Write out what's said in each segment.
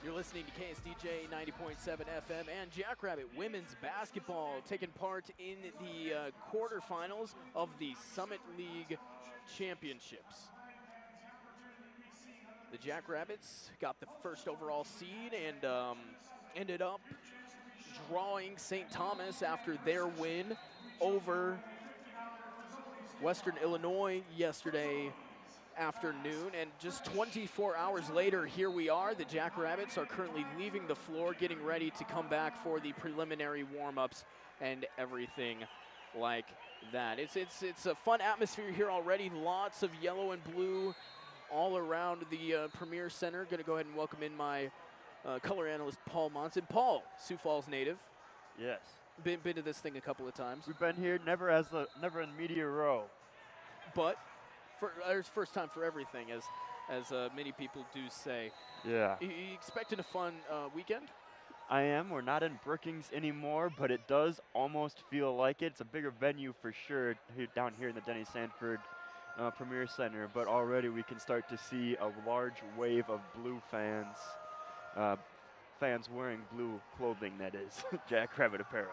You're listening to KSDJ 90.7 FM and Jackrabbit women's basketball taking part in the quarterfinals of the Summit League Championships. The Jackrabbits got the first overall seed and ended up drawing St. Thomas after their win over Western Illinois yesterday afternoon, and just 24 hours later, here we are. The Jackrabbits are currently leaving the floor, getting ready to come back for the preliminary warm-ups and everything like that. It's a fun atmosphere here already. Lots of yellow and blue all around the Premier Center. Going to go ahead and welcome in my color analyst, Paul Monson. Paul, Sioux Falls native. Yes. Been to this thing a couple of times. We've been here, never in media row. But there's first time for everything, as many people do say. Yeah. You expecting a fun weekend? I am. We're not in Brookings anymore, but it does almost feel like it. It's a bigger venue for sure down here in the Denny Sanford Premier Center, but already we can start to see a large wave of blue fans, fans wearing blue clothing, that is, Jackrabbit apparel.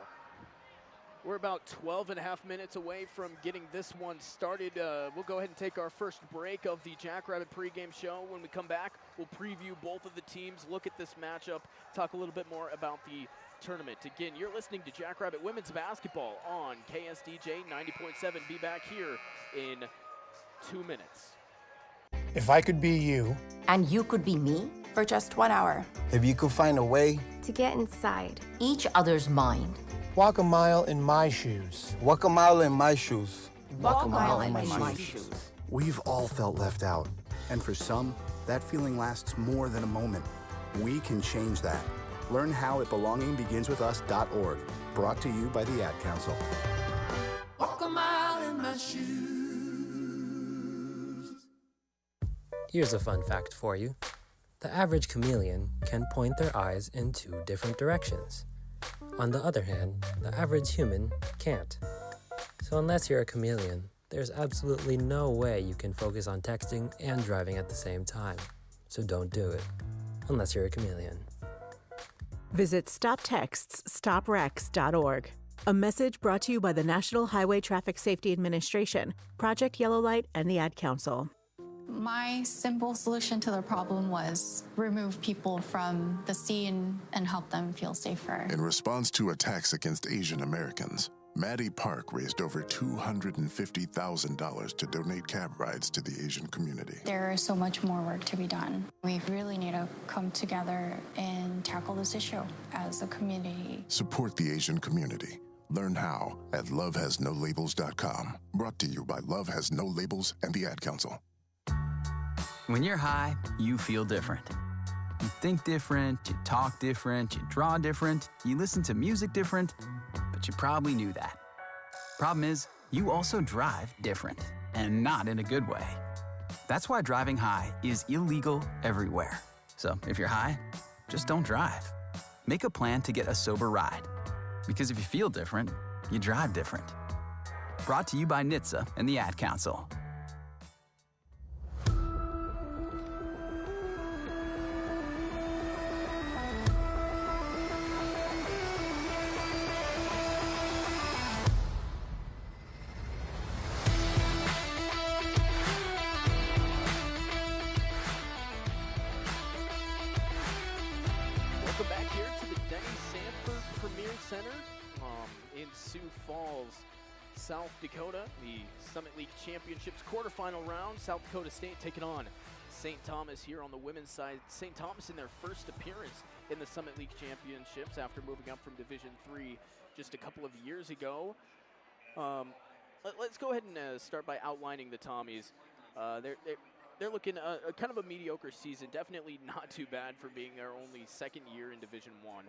We're about 12 and a half minutes away from getting this one started. We'll go ahead and take our first break of the Jackrabbit pregame show. When we come back, we'll preview both of the teams, look at this matchup, talk a little bit more about the tournament. Again, you're listening to Jackrabbit women's basketball on KSDJ 90.7. Be back here in 2 minutes. If I could be you. And you could be me. For just 1 hour. If you could find a way to get inside each other's mind. Walk a mile in my shoes. Walk a mile in my shoes. Walk a mile in my shoes. We've all felt left out. And for some, that feeling lasts more than a moment. We can change that. Learn how at belongingbeginswithus.org. Brought to you by the Ad Council. Walk a mile in my shoes. Here's a fun fact for you. The average chameleon can point their eyes in 2 different directions. On the other hand, the average human can't. So unless you're a chameleon, there's absolutely no way you can focus on texting and driving at the same time. So don't do it, unless you're a chameleon. Visit StopTextsStopWrecks.org. A message brought to you by the National Highway Traffic Safety Administration, Project Yellow Light, and the Ad Council. My simple solution to the problem was remove people from the scene and help them feel safer. In response to attacks against Asian Americans, Maddie Park raised over $250,000 to donate cab rides to the Asian community. There is so much more work to be done. We really need to come together and tackle this issue as a community. Support the Asian community. Learn how at lovehasnolabels.com. Brought to you by Love Has No Labels and the Ad Council. When you're high, you feel different. You think different, you talk different, you draw different, you listen to music different, but you probably knew that. Problem is, you also drive different, and not in a good way. That's why driving high is illegal everywhere. So if you're high, just don't drive. Make a plan to get a sober ride. Because if you feel different, you drive different. Brought to you by NHTSA and the Ad Council. South Dakota, the Summit League Championships quarterfinal round. South Dakota State taking on St. Thomas here on the women's side. St. Thomas in their first appearance in the Summit League Championships after moving up from Division III just a couple of years ago. Let's go ahead and start by outlining the Tommies. They're looking kind of a mediocre season. Definitely not too bad for being their only second year in Division I.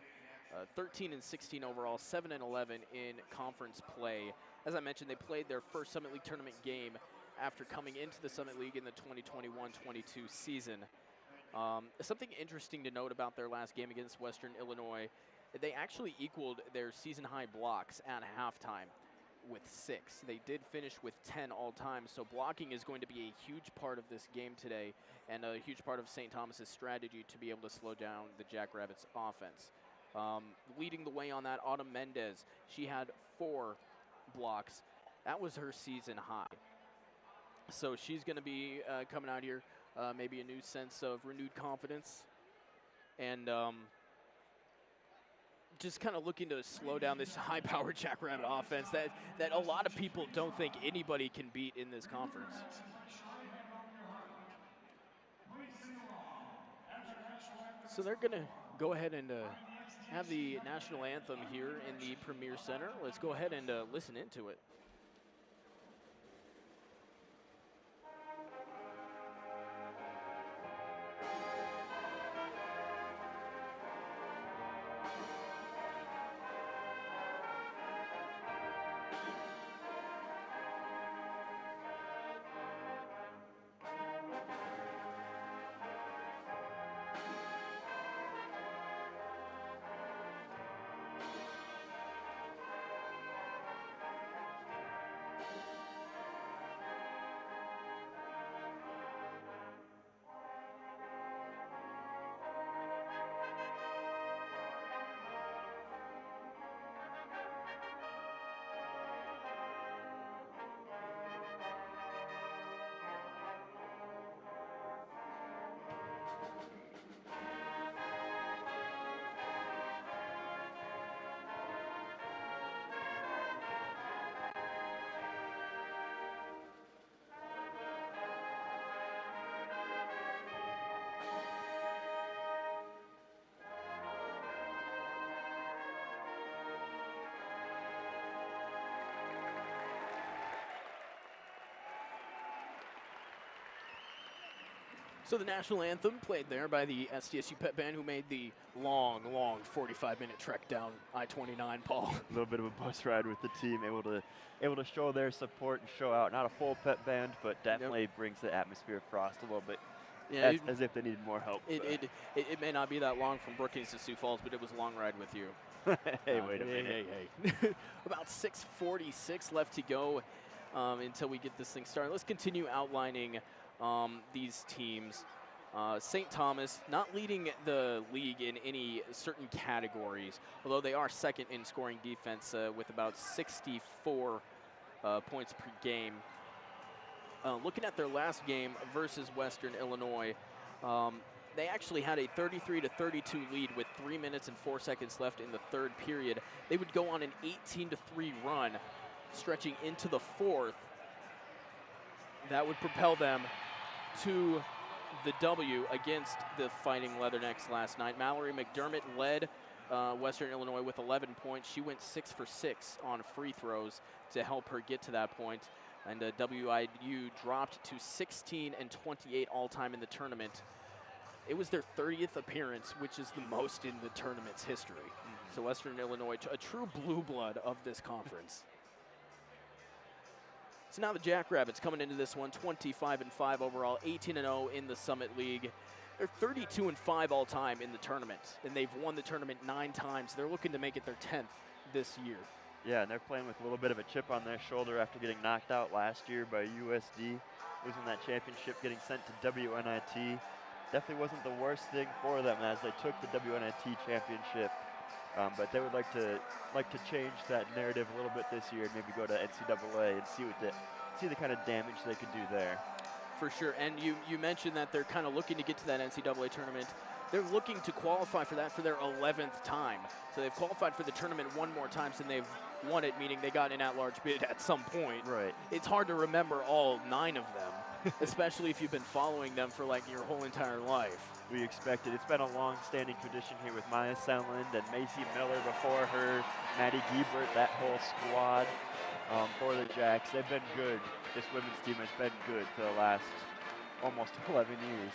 13-16 overall, 7-11 in conference play. As I mentioned, they played their first Summit League tournament game after coming into the Summit League in the 2021-22 season. Something interesting to note about their last game against Western Illinois, they actually equaled their season high blocks at halftime. with 6. They did finish with 10 all time, so blocking is going to be a huge part of this game today and a huge part of St. Thomas's strategy to be able to slow down the Jackrabbits offense. Leading the way on that, Autumn Mendez. She had 4 blocks. That was her season high. So she's going to be coming out here, maybe a new sense of renewed confidence and just kind of looking to slow down this high-powered Jackrabbit offense that a lot of people don't think anybody can beat in this conference. So they're going to go ahead and have the national anthem here in the Premier Center. Let's go ahead and listen into it. So the national anthem played there by the SDSU Pep Band, who made the long 45-minute trek down I-29, Paul. A little bit of a bus ride with the team, able to show their support and show out. Not a full Pep Band, but definitely brings the atmosphere of Frost a little bit. Yeah, as if they needed more help. It may not be that long from Brookings to Sioux Falls, but it was a long ride with you. Hey, wait a minute. Hey. About 6:46 left to go until we get this thing started. Let's continue outlining these teams. St. Thomas not leading the league in any certain categories, although they are second in scoring defense with about 64 points per game. Looking at their last game versus Western Illinois, they actually had a 33-32 lead with 3 minutes and 4 seconds left in the third period. They would go on an 18-3 run, stretching into the fourth. That would propel them to the W against the Fighting Leathernecks last night. Mallory McDermott led Western Illinois with 11 points. She went 6 for 6 on free throws to help her get to that point. And WIU dropped to 16-28 all-time in the tournament. It was their 30th appearance, which is the most in the tournament's history. So Western Illinois, a true blue blood of this conference. So now the Jackrabbits coming into this one, 25-5 overall, 18-0 in the Summit League. They're 32-5 all-time in the tournament, and they've won the tournament 9 times. They're looking to make it their 10th this year. Yeah, and they're playing with a little bit of a chip on their shoulder after getting knocked out last year by USD, losing that championship, getting sent to WNIT. Definitely wasn't the worst thing for them as they took the WNIT championship. But they would like to change that narrative a little bit this year and maybe go to NCAA and see the kind of damage they could do there. For sure, and you mentioned that they're kind of looking to get to that NCAA tournament. They're looking to qualify for that for their 11th time. So they've qualified for the tournament 1 more time, and they've won it, meaning they got an at-large bid at some point. Right. It's hard to remember all 9 of them, especially if you've been following them for like your whole entire life. We expect it. It's been a long-standing tradition here with Maya Selland and Macy Miller before her, Maddie Giebert, that whole squad for the Jacks. They've been good. This women's team has been good for the last almost 11 years.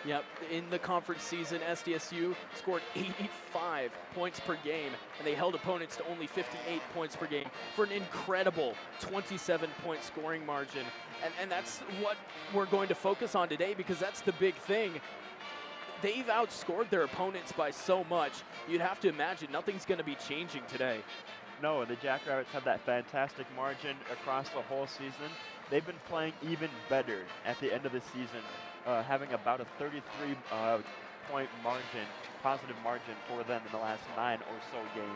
Yep, in the conference season, SDSU scored 85 points per game, and they held opponents to only 58 points per game for an incredible 27-point scoring margin. And that's what we're going to focus on today, because that's the big thing. They've outscored their opponents by so much, you'd have to imagine nothing's going to be changing today. No, the Jackrabbits have that fantastic margin across the whole season. They've been playing even better at the end of the season, having about a 33-point margin, positive margin for them in the last 9 or so games.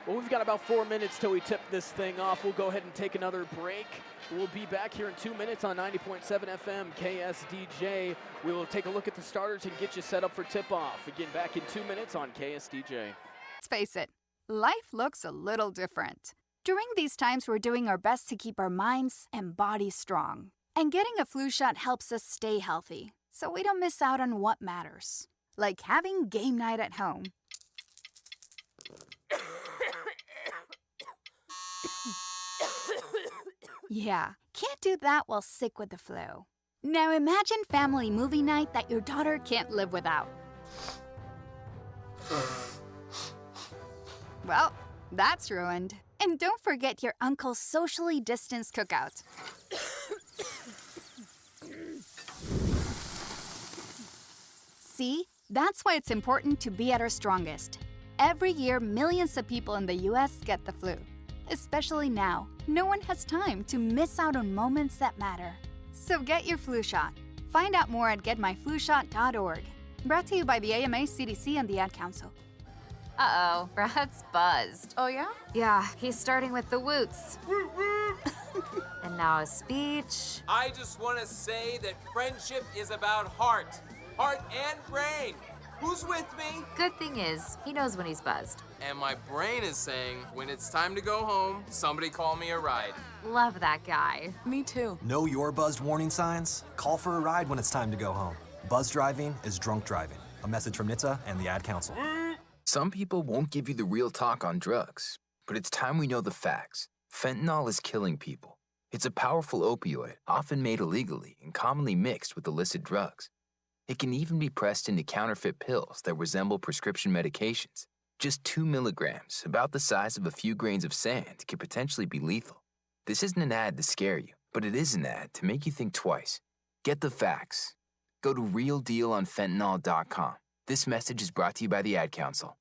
Well, we've got about 4 minutes till we tip this thing off. We'll go ahead and take another break. We'll be back here in 2 minutes on 90.7 FM KSDJ. We will take a look at the starters and get you set up for tip-off. Again, back in 2 minutes on KSDJ. Let's face it, life looks a little different. During these times, we're doing our best to keep our minds and bodies strong. And getting a flu shot helps us stay healthy, so we don't miss out on what matters. Like having game night at home. Yeah, can't do that while sick with the flu. Now imagine family movie night that your daughter can't live without. Well, that's ruined. And don't forget your uncle's socially distanced cookout. See, that's why it's important to be at our strongest. Every year, millions of people in the U.S. get the flu. Especially now, no one has time to miss out on moments that matter. So get your flu shot. Find out more at getmyflushot.org. Brought to you by the AMA, CDC, and the Ad Council. Uh-oh, Brad's buzzed. Oh, yeah? Yeah, he's starting with the woots. And now a speech. I just want to say that friendship is about heart and brain. Who's with me? Good thing is, he knows when he's buzzed. And my brain is saying, when it's time to go home, somebody call me a ride. Love that guy. Me too. Know your buzzed warning signs? Call for a ride when it's time to go home. Buzz driving is drunk driving. A message from NHTSA and the Ad Council. Some people won't give you the real talk on drugs, but it's time we know the facts. Fentanyl is killing people. It's a powerful opioid, often made illegally and commonly mixed with illicit drugs. It can even be pressed into counterfeit pills that resemble prescription medications. Just 2 milligrams, about the size of a few grains of sand, can potentially be lethal. This isn't an ad to scare you, but it is an ad to make you think twice. Get the facts. Go to realdealonfentanyl.com. This message is brought to you by the Ad Council.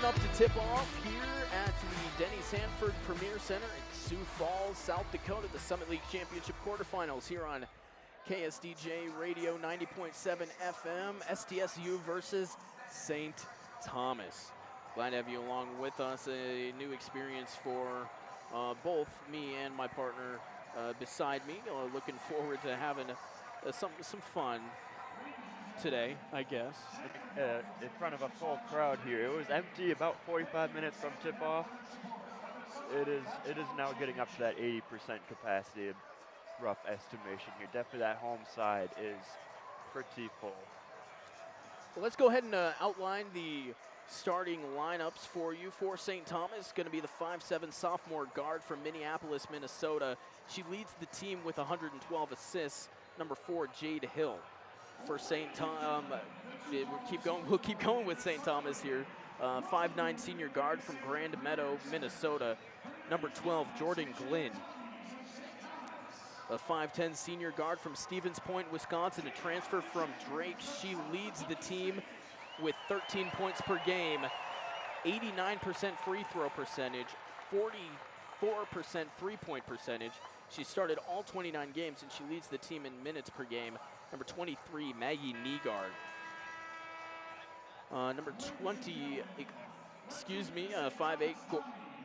Up to tip off here at the Denny Sanford Premier Center in Sioux Falls, South Dakota, the Summit League Championship quarterfinals here on KSDJ Radio 90.7 FM, SDSU versus St. Thomas. Glad to have you along with us. A new experience for both me and my partner beside me. Looking forward to having some fun today, I guess. In front of a full crowd here. It was empty about 45 minutes from tip-off. It is now getting up to that 80% capacity, rough estimation here. Definitely that home side is pretty full. Well, let's go ahead and outline the starting lineups for you. For St. Thomas, going to be the 5'7" sophomore guard from Minneapolis, Minnesota. She leads the team with 112 assists. Number 4, Jade Hill. For St. Thomas, we'll keep going with St. Thomas here. 5'9" senior guard from Grand Meadow, Minnesota. Number 12, Jordan Glynn. A 5'10" senior guard from Stevens Point, Wisconsin, a transfer from Drake. She leads the team with 13 points per game, 89% free throw percentage, 44% three-point percentage. She started all 29 games, and she leads the team in minutes per game. Number 23, Maggie Nygaard. Number 20, 5'8"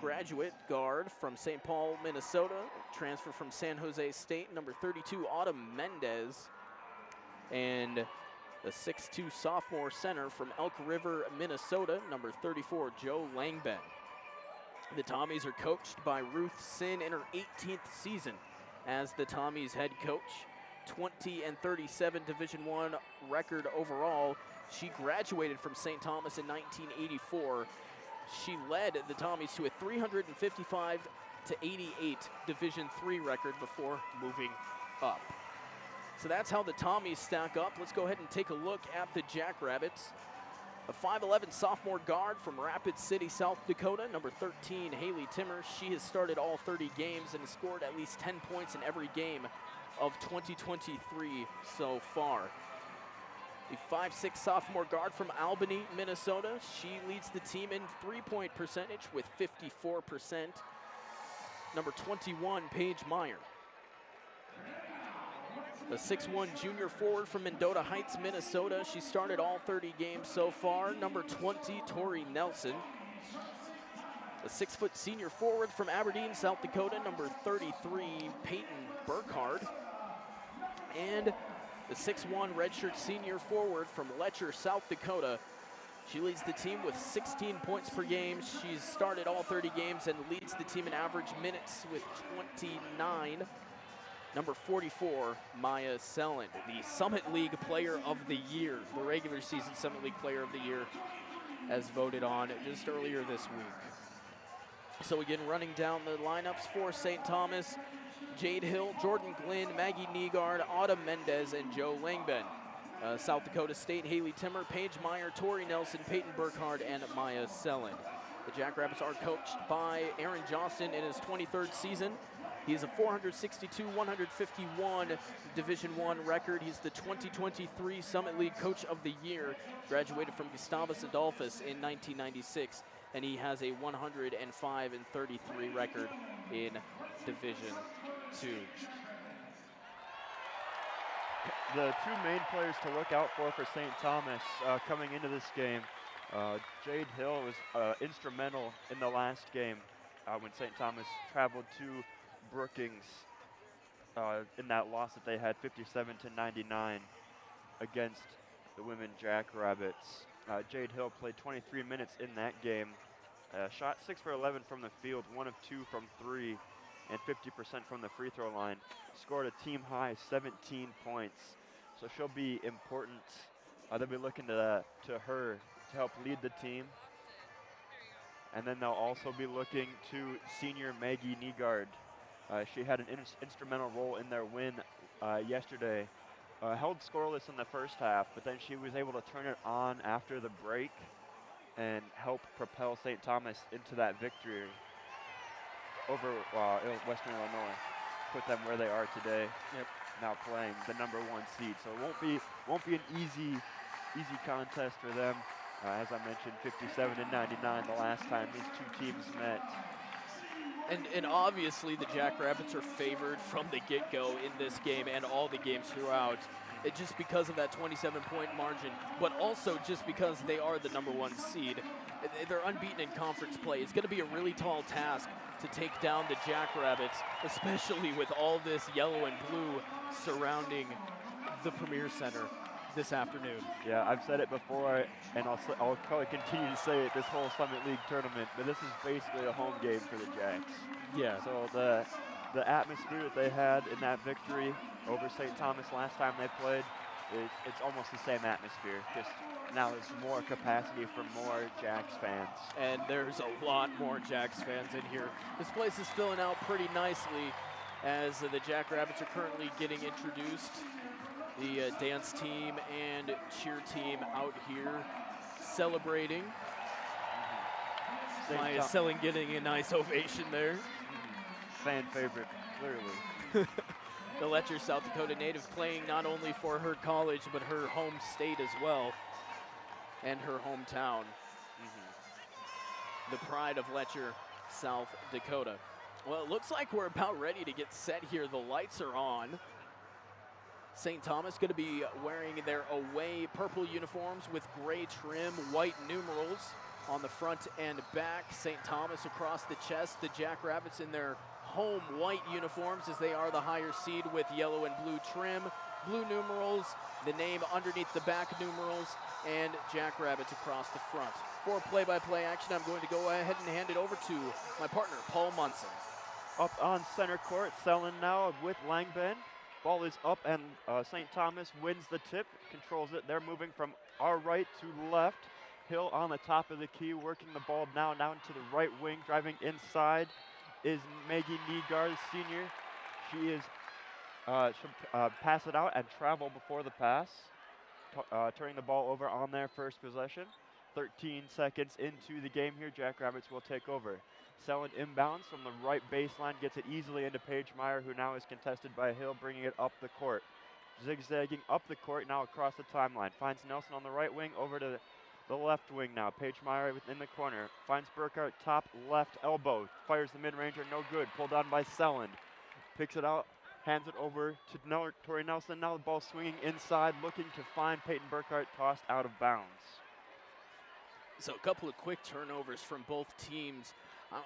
graduate guard from St. Paul, Minnesota, transfer from San Jose State. Number 32, Autumn Mendez. And the 6'2" sophomore center from Elk River, Minnesota, number 34, Joe Langben. The Tommies are coached by Ruth Sin in her 18th season as the Tommies head coach. 20-37 Division I record overall. She graduated from St. Thomas in 1984. She led the Tommies to a 355-88 Division III record before moving up. So that's how the Tommies stack up. Let's go ahead and take a look at the Jackrabbits. A 5'11" sophomore guard from Rapid City, South Dakota, number 13, Haley Timmer. She has started all 30 games and has scored at least 10 points in every game of 2023 so far. The 5'6" sophomore guard from Albany, Minnesota. She leads the team in three-point percentage with 54%. Number 21, Paige Meyer. The 6'1" junior forward from Mendota Heights, Minnesota. She started all 30 games so far. Number 20, Tori Nelson. The 6' senior forward from Aberdeen, South Dakota. Number 33, Peyton Burkhardt. And the 6'1" redshirt senior forward from Letcher, South Dakota. She leads the team with 16 points per game. She's started all 30 games and leads the team in average minutes with 29. Number 44, Maya Selland, the Summit League Player of the Year, the regular season Summit League Player of the Year, as voted on just earlier this week. So again, running down the lineups for St. Thomas: Jade Hill, Jordan Glynn, Maggie Negard, Autumn Mendez, and Joe Langben. South Dakota State: Haley Timmer, Paige Meyer, Tori Nelson, Peyton Burkhardt, and Maya Selland. The Jackrabbits are coached by Aaron Johnston in his 23rd season. He has a 462-151 Division I record. He's the 2023 Summit League Coach of the Year, graduated from Gustavus Adolphus in 1996, and he has a 105-33 record in Division II. The two main players to look out for St. Thomas coming into this game. Jade Hill was instrumental in the last game when St. Thomas traveled to Brookings in that loss that they had 57-99 against the women Jackrabbits. Jade Hill played 23 minutes in that game, shot 6 for 11 from the field, 1 of 2 from 3, and 50% from the free throw line. Scored a team high 17 points, so she'll be important. They'll be looking to her to help lead the team. And then they'll also be looking to senior Maggie Negard. She had an instrumental role in their win yesterday. Held scoreless in the first half, but then she was able to turn it on after the break and help propel St. Thomas into that victory over Western Illinois. Put them where they are today. Yep. Now playing the #1 seed, so it won't be an easy contest for them. As I mentioned, 57-99 the last time these two teams met. And obviously the Jackrabbits are favored from the get-go in this game and all the games throughout, just because of that 27-point margin, but also just because they are the #1 seed. They're unbeaten in conference play. It's going to be a really tall task to take down the Jackrabbits, especially with all this yellow and blue surrounding the Premier Center this afternoon. Yeah, I've said it before, and I'll probably continue to say it this whole Summit League tournament, but this is basically a home game for the Jacks. Yeah. So the atmosphere that they had in that victory over St. Thomas last time they played, it's almost the same atmosphere, just now there's more capacity for more Jacks fans. And there's a lot more Jacks fans in here. This place is filling out pretty nicely as the Jackrabbits are currently getting introduced. The dance team and cheer team out here celebrating. Maya Selling getting a nice ovation there. Fan favorite, clearly. The Letcher, South Dakota native, playing not only for her college, but her home state as well, and her hometown. The pride of Letcher, South Dakota. Well, it looks like we're about ready to get set here. The lights are on. St. Thomas going to be wearing their away purple uniforms with gray trim, white numerals on the front and back. St. Thomas across the chest. The Jackrabbits in their home white uniforms, as they are the higher seed, with yellow and blue trim, blue numerals, the name underneath the back numerals, and Jackrabbits across the front. For play-by-play action, I'm going to go ahead and hand it over to my partner, Paul Munson. Up on center court, Selin now with Langben. Ball is up, and St. Thomas wins the tip, controls it. They're moving from our right to left. Hill on the top of the key, working the ball now down to the right wing. Driving inside is Maggie Negard, senior. She is should pass it out and travel before the pass, turning the ball over on their first possession. 13 seconds into the game here, Jackrabbits will take over. Selling inbounds from the right baseline, gets it easily into Paige Meyer, who now is contested by Hill, bringing it up the court. Zigzagging up the court, now across the timeline. Finds Nelson on the right wing, over to the left wing now. Paige Meyer within the corner. Finds Burkhart, top left elbow. Fires the mid-ranger, no good. Pulled on by Selland. Picks it out, hands it over to Tori Nelson. Now the ball swinging inside, looking to find Peyton Burkhart, tossed out of bounds. So a couple of quick turnovers from both teams.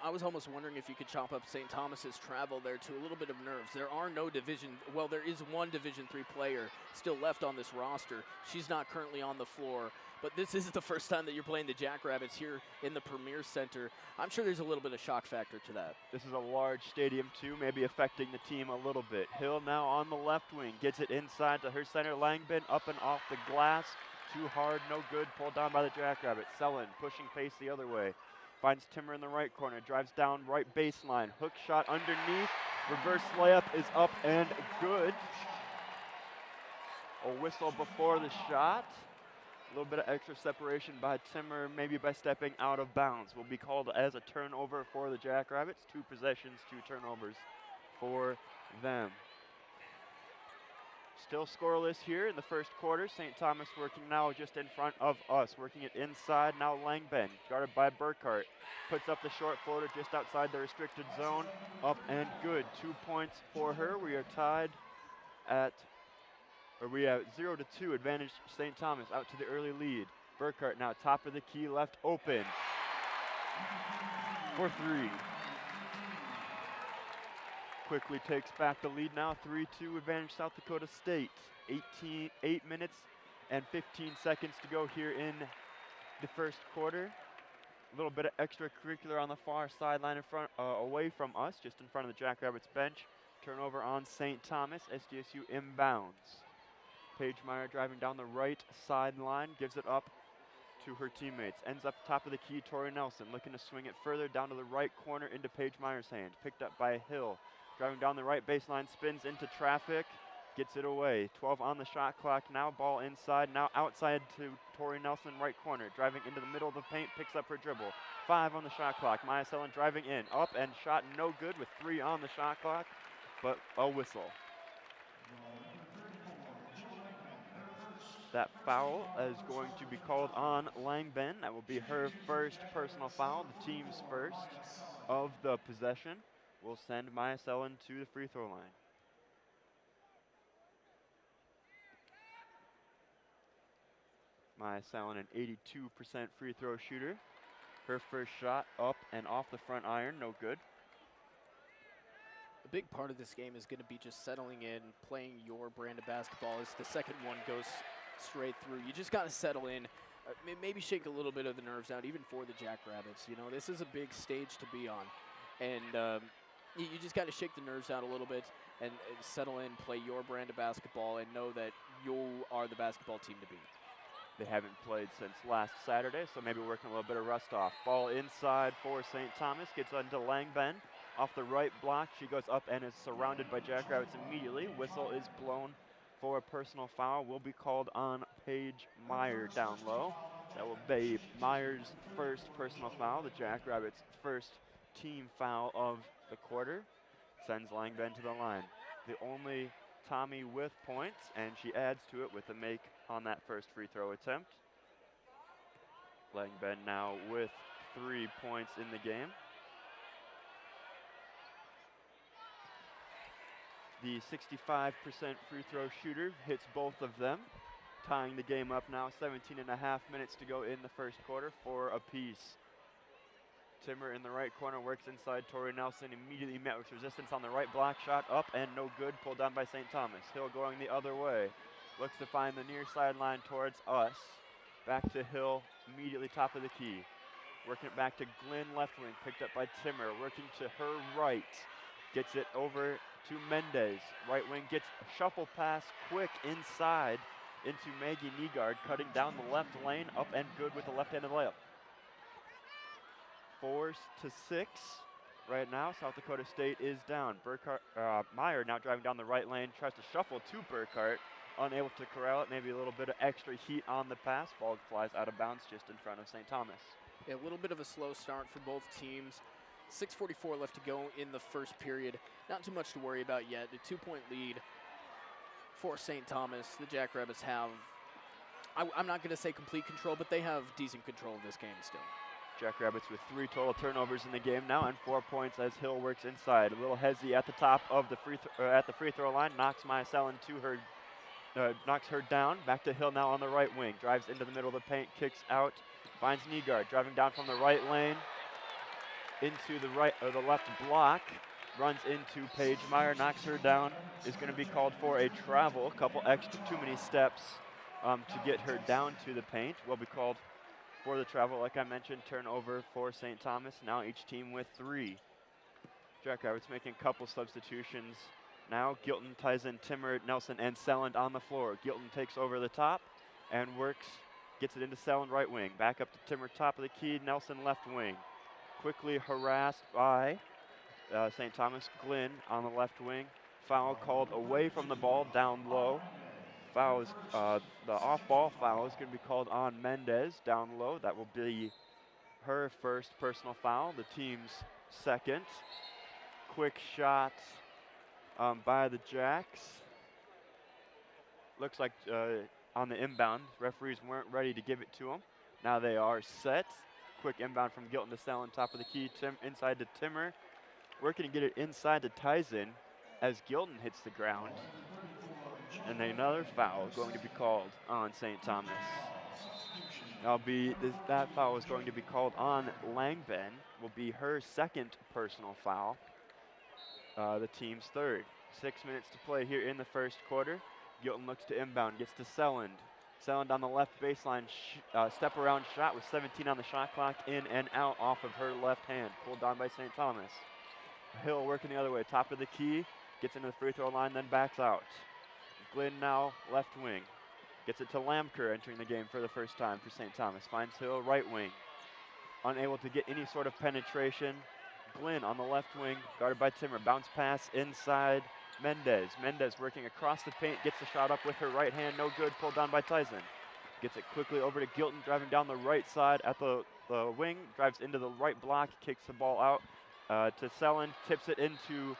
I was almost wondering if you could chop up St. Thomas's travel there to a little bit of nerves. There are no there is one Division III player still left on this roster. She's not currently on the floor, but this is the first time that you're playing the Jackrabbits here in the Premier Center. I'm sure there's a little bit of shock factor to that. This is a large stadium too, maybe affecting the team a little bit. Hill now on the left wing, gets it inside to her center, Langbin, up and off the glass. Too hard, no good, pulled down by the Jackrabbits. Selland pushing pace the other way. Finds Timmer in the right corner, drives down right baseline. Hook shot underneath, reverse layup is up and good. A whistle before the shot. A little bit of extra separation by Timmer, maybe by stepping out of bounds. Will be called as a turnover for the Jackrabbits. 2 possessions, 2 turnovers for them. Still scoreless here in the first quarter. St. Thomas working now just in front of us. Working it inside, now Langben, guarded by Burkhart. Puts up the short floater just outside the restricted zone. Up and good. 2 points for her. We are tied at, we have 0-2 advantage St. Thomas out to the early lead. Burkhart now top of the key, left open for 3. Quickly takes back the lead now, 3-2 advantage South Dakota State. 8 minutes and 15 seconds to go here in the first quarter. A little bit of extracurricular on the far sideline in front, away from us, just in front of the Jackrabbits bench. Turnover on St. Thomas, SDSU inbounds. Paige Meyer driving down the right sideline, gives it up to her teammates. Ends up top of the key, Tori Nelson looking to swing it further down to the right corner into Paige Meyer's hand. Picked up by Hill. Driving down the right baseline, spins into traffic, gets it away. 12 on the shot clock now, ball inside, now outside to Tori Nelson, right corner. Driving into the middle of the paint, picks up her dribble. 5 on the shot clock, Maya Selland driving in, up and shot no good with 3 on the shot clock, but a whistle. That foul is going to be called on Langben. That will be her first personal foul, the team's first of the possession. Will send Maya Selland to the free throw line. Maya Selland, an 82% free throw shooter. Her first shot up and off the front iron, no good. A big part of this game is going to be just settling in, playing your brand of basketball as the second one goes straight through. You just got to settle in, maybe shake a little bit of the nerves out, even for the Jackrabbits. You know, this is a big stage to be on. And you just got to shake the nerves out a little bit and settle in, play your brand of basketball, and know that you are the basketball team to beat. They haven't played since last Saturday, so maybe working a little bit of rust off. Ball inside for St. Thomas, gets onto Langben. Off the right block, she goes up and is surrounded by Jackrabbits immediately. Whistle is blown for a personal foul. Will be called on Paige Meyer down low. That will be Meyer's first personal foul, the Jackrabbits' first team foul of the quarter. Sends Langben to the line. The only Tommy with points, and she adds to it with a make on that first free throw attempt. Langben now with 3 points in the game. The 65% free throw shooter hits both of them, tying the game up now. 17 and a half minutes to go in the first quarter, 4 apiece. Timmer in the right corner works inside. Tori Nelson immediately met with resistance on the right block. Shot up and no good. Pulled down by St. Thomas. Hill going the other way. Looks to find the near sideline towards us. Back to Hill, immediately top of the key. Working it back to Glenn left wing. Picked up by Timmer. Working to her right. Gets it over to Mendez. Right wing gets a shuffle pass quick inside into Maggie Nygaard. Cutting down the left lane. Up and good with a left-handed layup. 4 to 6 right now. South Dakota State is down. Meyer now driving down the right lane, tries to shuffle to Burkhart, unable to corral it. Maybe a little bit of extra heat on the pass. Ball flies out of bounds just in front of St. Thomas. Yeah, a little bit of a slow start for both teams. 6:44 left to go in the first period. Not too much to worry about yet. A 2-point lead for St. Thomas. The Jackrabbits have, I'm not going to say complete control, but they have decent control of this game still. Jackrabbits with 3 total turnovers in the game now and 4 points as Hill works inside. A little hezzy at the top of the free throw line, knocks Mycellen to her, knocks her down. Back to Hill now on the right wing, drives into the middle of the paint, kicks out, finds Nygaard driving down from the right lane into the left block, runs into Paige Meyer, knocks her down. Is going to be called for a travel, couple extra too many steps to get her down to the paint. Will be called for the travel, like I mentioned. Turnover for St. Thomas. Now each team with 3. Jackrabbits making a couple substitutions. Now Gilton, Tyson, Timmer, Nelson, and Selland on the floor. Gilton takes over the top and works, gets it into Selland right wing. Back up to Timmer, top of the key. Nelson left wing. Quickly harassed by St. Thomas. Glynn on the left wing. Foul called away from the ball, down low. Foul is, the off-ball foul is going to be called on Mendez down low. That will be her first personal foul, the team's second. Quick shot by the Jacks. Looks like on the inbound, referees weren't ready to give it to him. Now they are set. Quick inbound from Gilton to Selland, top of the key, inside to Timmer. Working to get it inside to Tyson as Gilton hits the ground. And another foul going to be called on St. Thomas. That foul is going to be called on Langben. Will be her second personal foul. The team's third. 6 minutes to play here in the first quarter. Gilton looks to inbound, gets to Selland. Selland on the left baseline, step around shot with 17 on the shot clock, in and out off of her left hand. Pulled down by St. Thomas. Hill working the other way, top of the key, gets into the free throw line, then backs out. Glynn now left wing. Gets it to Lamker entering the game for the first time for St. Thomas. Finds Hill right wing. Unable to get any sort of penetration. Glynn on the left wing, guarded by Timmer. Bounce pass inside Mendez. Mendez working across the paint, gets the shot up with her right hand, no good, pulled down by Tyson. Gets it quickly over to Gilton, driving down the right side at the wing, drives into the right block, kicks the ball out to Selland, tips it into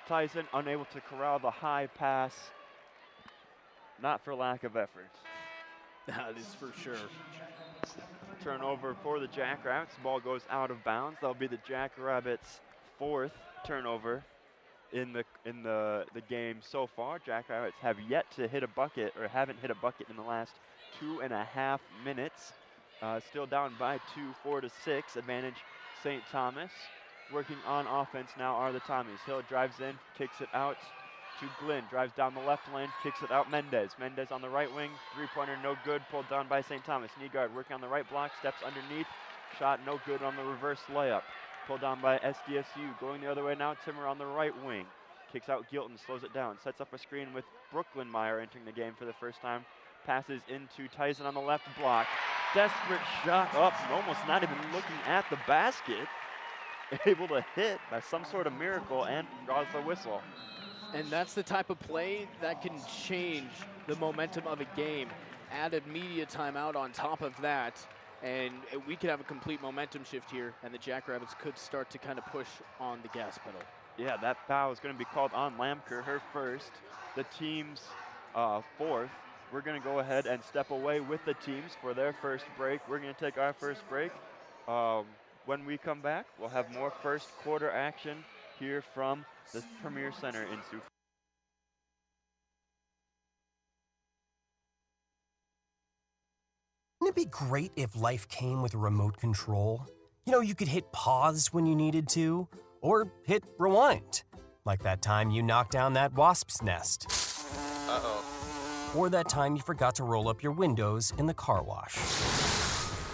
Tyson, unable to corral the high pass. Not for lack of effort. That is for sure. Turnover for the Jackrabbits. Ball goes out of bounds. That'll be the Jackrabbits' 4th turnover in the game so far. Jackrabbits have yet to hit a bucket, or haven't hit a bucket in the last 2.5 minutes. Still down by 2, 4-6. Advantage St. Thomas. Working on offense now are the Tommies. Hill drives in, kicks it out to Glynn. Drives down the left lane, kicks it out Mendez. Mendez on the right wing, 3-pointer no good, pulled down by St. Thomas. Nygaard working on the right block, steps underneath. Shot no good on the reverse layup. Pulled down by SDSU. Going the other way now, Timmer on the right wing. Kicks out Gilton, slows it down. Sets up a screen with Brooklyn Meyer entering the game for the first time. Passes into Tyson on the left block. Desperate shot up, almost not even looking at the basket. Able to hit by some sort of miracle and draws the whistle. And that's the type of play that can change the momentum of a game. Added media timeout on top of that, and we could have a complete momentum shift here, and the Jackrabbits could start to kind of push on the gas pedal. Yeah, that foul is going to be called on Lamker, her first. The team's 4th. We're going to go ahead and step away with the teams for their first break. We're going to take our first break. When we come back, we'll have more first quarter action here from the Premier Center in Sioux. Wouldn't it be great if life came with a remote control? You know, you could hit pause when you needed to, or hit rewind, like that time you knocked down that wasp's nest. Uh-oh. Or that time you forgot to roll up your windows in the car wash.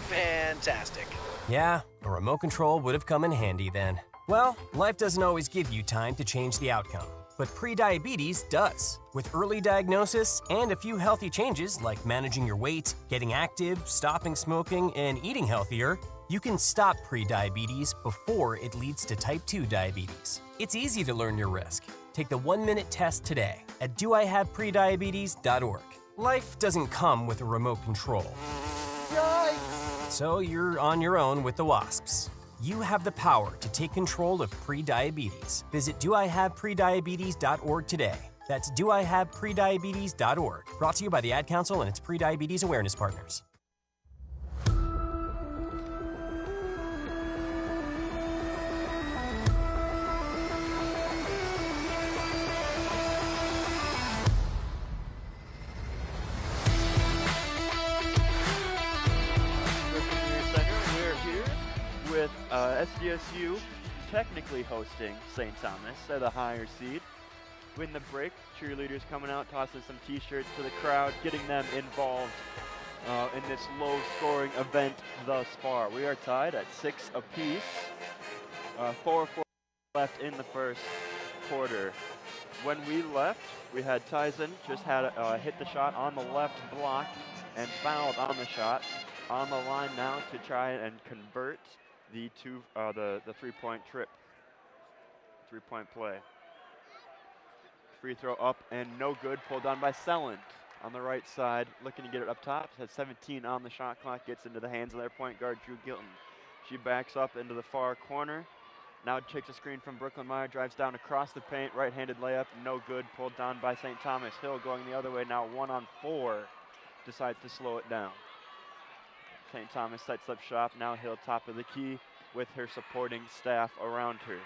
Fantastic. Yeah, a remote control would have come in handy then. Well, life doesn't always give you time to change the outcome, but prediabetes does. With early diagnosis and a few healthy changes like managing your weight, getting active, stopping smoking, and eating healthier, You can stop prediabetes before it leads to type 2 diabetes. It's easy to learn your risk. Take the 1-minute test today at doihaveprediabetes.org. Life doesn't come with a remote control. Yikes! So you're on your own with the WASPs. You have the power to take control of prediabetes. Visit doihaveprediabetes.org today. That's doihaveprediabetes.org. Brought to you by the Ad Council and its prediabetes awareness partners. With SDSU technically hosting St. Thomas, they're the higher seed. Win the break, cheerleaders coming out, tossing some t-shirts to the crowd, getting them involved in this low-scoring event thus far. We are tied at 6 apiece. 4 left in the first quarter. When we left, we had Tyson just had hit the shot on the left block and fouled on the shot. On the line now to try and convert the three-point trip, three-point play. Free throw up and no good, pulled down by Selland on the right side, looking to get it up top. Has 17 on the shot clock, gets into the hands of their point guard, Drew Gilton. She backs up into the far corner. Now takes a screen from Brooklyn Meyer, drives down across the paint, right-handed layup, no good, pulled down by St. Thomas. Hill going the other way now, 1-on-4, decides to slow it down. St. Thomas sets up shop, now Hill top of the key with her supporting staff around her.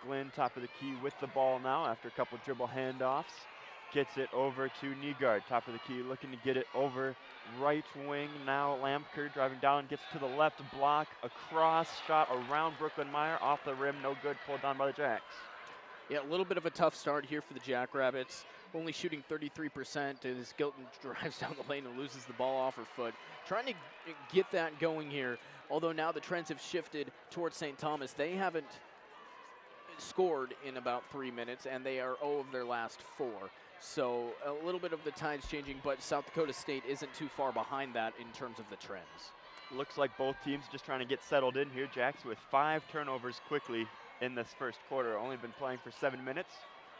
Glenn top of the key with the ball now after a couple dribble handoffs. Gets it over to Nygaard, top of the key, looking to get it over right wing. Now Lampker driving down, gets to the left block, across, shot around Brooklyn Meyer, off the rim, no good, pulled down by the Jacks. Yeah, a little bit of a tough start here for the Jackrabbits. Only shooting 33% as Gilton drives down the lane and loses the ball off her foot. Trying to get that going here, although now the trends have shifted towards St. Thomas. They haven't scored in about 3 minutes, and they are 0 of their last 4. So a little bit of the tides changing, but South Dakota State isn't too far behind that in terms of the trends. Looks like both teams just trying to get settled in here. Jacks with 5 turnovers quickly in this first quarter. Only been playing for 7 minutes.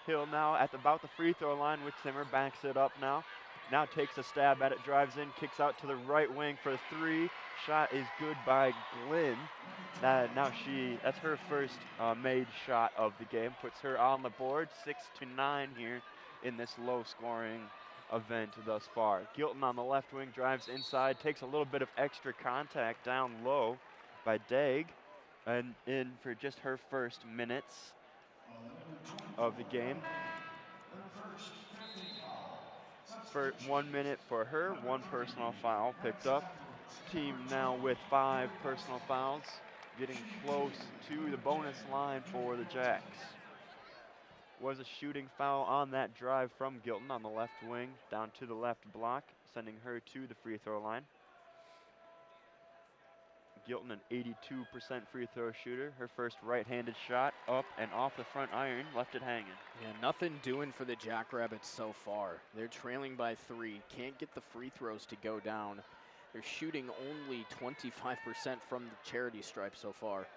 Hill now at about the free throw line with Zimmer, backs it up now. Now takes a stab at it, drives in, kicks out to the right wing for 3. Shot is good by Glenn. That's her first made shot of the game. Puts her on the board, 6-9 here in this low-scoring event thus far. Gilton on the left wing drives inside, takes a little bit of extra contact down low by Daig, and in for just her first minutes of the game. For 1 minute for her, 1 personal foul picked up. Team now with 5 personal fouls, getting close to the bonus line for the Jacks. Was a shooting foul on that drive from Gilton on the left wing, down to the left block, sending her to the free throw line. Gilton, an 82% free throw shooter. Her first right-handed shot up and off the front iron, left it hanging. Yeah, nothing doing for the Jackrabbits so far. They're trailing by 3. Can't get the free throws to go down. They're shooting only 25% from the charity stripe so far.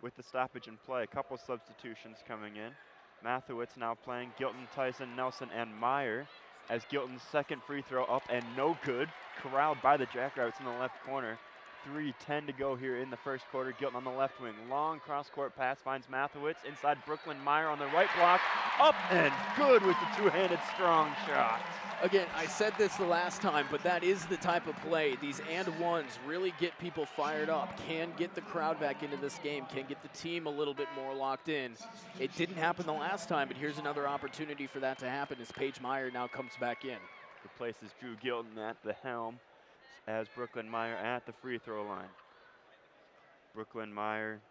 With the stoppage in play, a couple substitutions coming in. Mathewitz now playing Gilton, Tyson, Nelson, and Meyer, as Gilton's second free throw up and no good. Corralled by the Jackrabbits in the left corner. 3:10 to go here in the first quarter. Gilton on the left wing. Long cross-court pass finds Mathewitz. Inside Brooklyn Meyer on the right block. Up and good with the two-handed strong shot. Again, I said this the last time, but that is the type of play. These and ones really get people fired up, can get the crowd back into this game, can get the team a little bit more locked in. It didn't happen the last time, but here's another opportunity for that to happen as Paige Meyer now comes back in. Replaces Drew Gilton at the helm as Brooklyn Meyer at the free throw line. Brooklyn Meyer,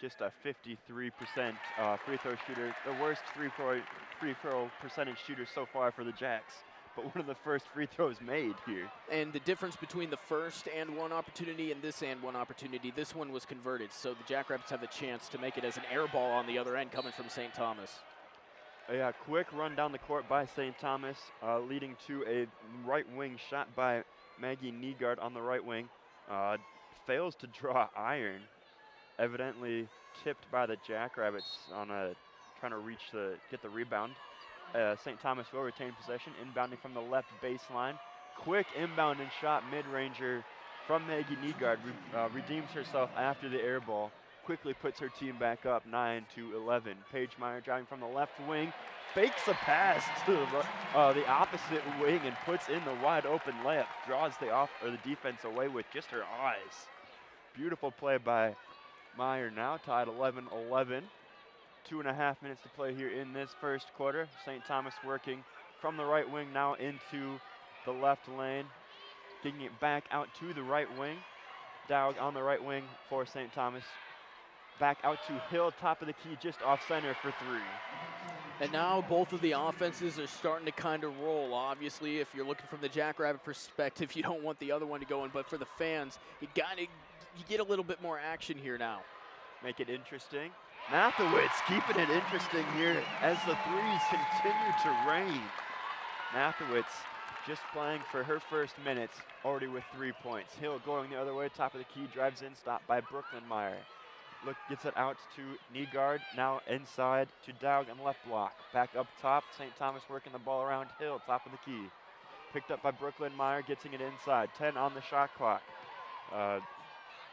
just a 53% free throw shooter, the worst free throw percentage shooter so far for the Jacks, but one of the first free throws made here. And the difference between the first and one opportunity and this and one opportunity, this one was converted, so the Jackrabbits have a chance to make it as an air ball on the other end coming from St. Thomas. Yeah, quick run down the court by St. Thomas, leading to a right wing shot by Maggie Nygaard on the right wing. fails to draw iron, evidently tipped by the Jackrabbits on trying to get the rebound. St. Thomas will retain possession, inbounding from the left baseline. Quick inbound and shot mid-ranger from Maggie Nygaard, redeems herself after the air ball, quickly puts her team back up 9-11. Paige Meyer driving from the left wing, fakes a pass to the opposite wing and puts in the wide open layup, draws the defense away with just her eyes. Beautiful play by Meyer, now tied 11-11. 2.5 minutes to play here in this first quarter. St. Thomas working from the right wing now into the left lane, getting it back out to the right wing. Dowg on the right wing for St. Thomas. Back out to Hill, top of the key, just off center for three. And now both of the offenses are starting to kind of roll. Obviously, if you're looking from the Jackrabbit perspective, you don't want the other one to go in, but for the fans, you get a little bit more action here now. Make it interesting. Mathewitz keeping it interesting here as the threes continue to rain. Mathewitz just playing for her first minutes, already with 3 points. Hill going the other way, top of the key, drives in, stopped by Brooklyn Meyer. Gets it out to Nygaard, now inside to Dowg on the left block. Back up top, St. Thomas working the ball around Hill, top of the key. Picked up by Brooklyn Meyer, getting it inside. 10 on the shot clock.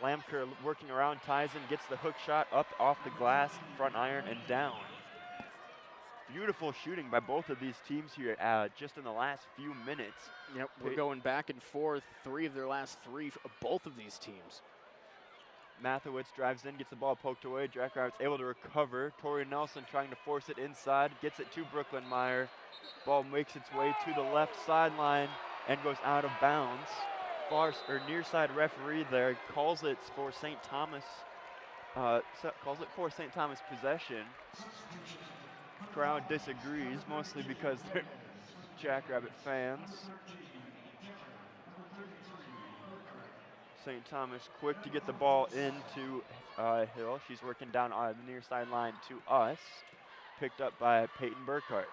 Lamker working around Tyson, gets the hook shot up off the glass, front iron, and down. Beautiful shooting by both of these teams here just in the last few minutes. Yep, we're going back and forth, 3 of their last 3 of both of these teams. Mathewitz drives in, gets the ball poked away. Jackrabbits able to recover. Tori Nelson trying to force it inside, gets it to Brooklyn Meyer. Ball makes its way to the left sideline and goes out of bounds. Near side referee there calls it for St. Thomas. Possession. Crowd disagrees, mostly because they're Jackrabbit fans. St. Thomas quick to get the ball into Hill. She's working down on the near sideline to us. Picked up by Peyton Burkhart.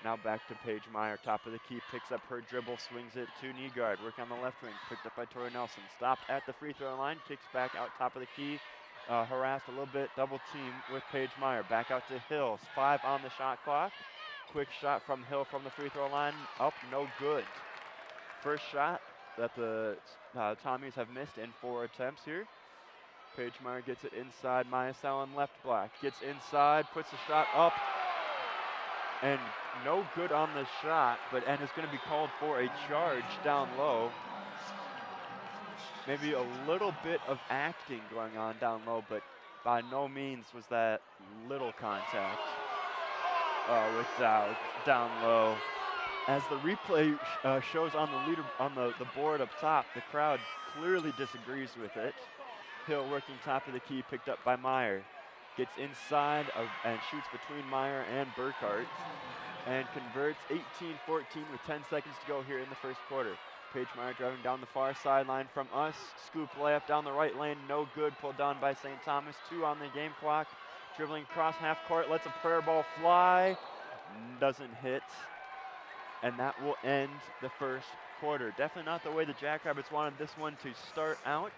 Now back to Paige Meyer, top of the key, picks up her dribble, swings it to Nygaard, working on the left wing, picked up by Tori Nelson. Stopped at the free throw line, kicks back out top of the key, harassed a little bit, double team with Paige Meyer. Back out to Hill, 5 on the shot clock. Quick shot from Hill from the free throw line, up, no good. First shot that the Tommies have missed in 4 attempts here. Paige Meyer gets it inside, Maya Sallin left block, gets inside, puts the shot up, and no good on the shot, and it's going to be called for a charge down low. Maybe a little bit of acting going on down low, but by no means was that little contact with Dowg down low. As the replay shows on the board up top, the crowd clearly disagrees with it. Hill working top of the key, picked up by Meyer. Gets inside and shoots between Meyer and Burkhart and converts 18-14 with 10 seconds to go here in the first quarter. Paige Meyer driving down the far sideline from us. Scoop layup down the right lane, no good. Pulled down by St. Thomas. 2 on the game clock. Dribbling across half court, lets a prayer ball fly. Doesn't hit. And that will end the first quarter. Definitely not the way the Jackrabbits wanted this one to start out.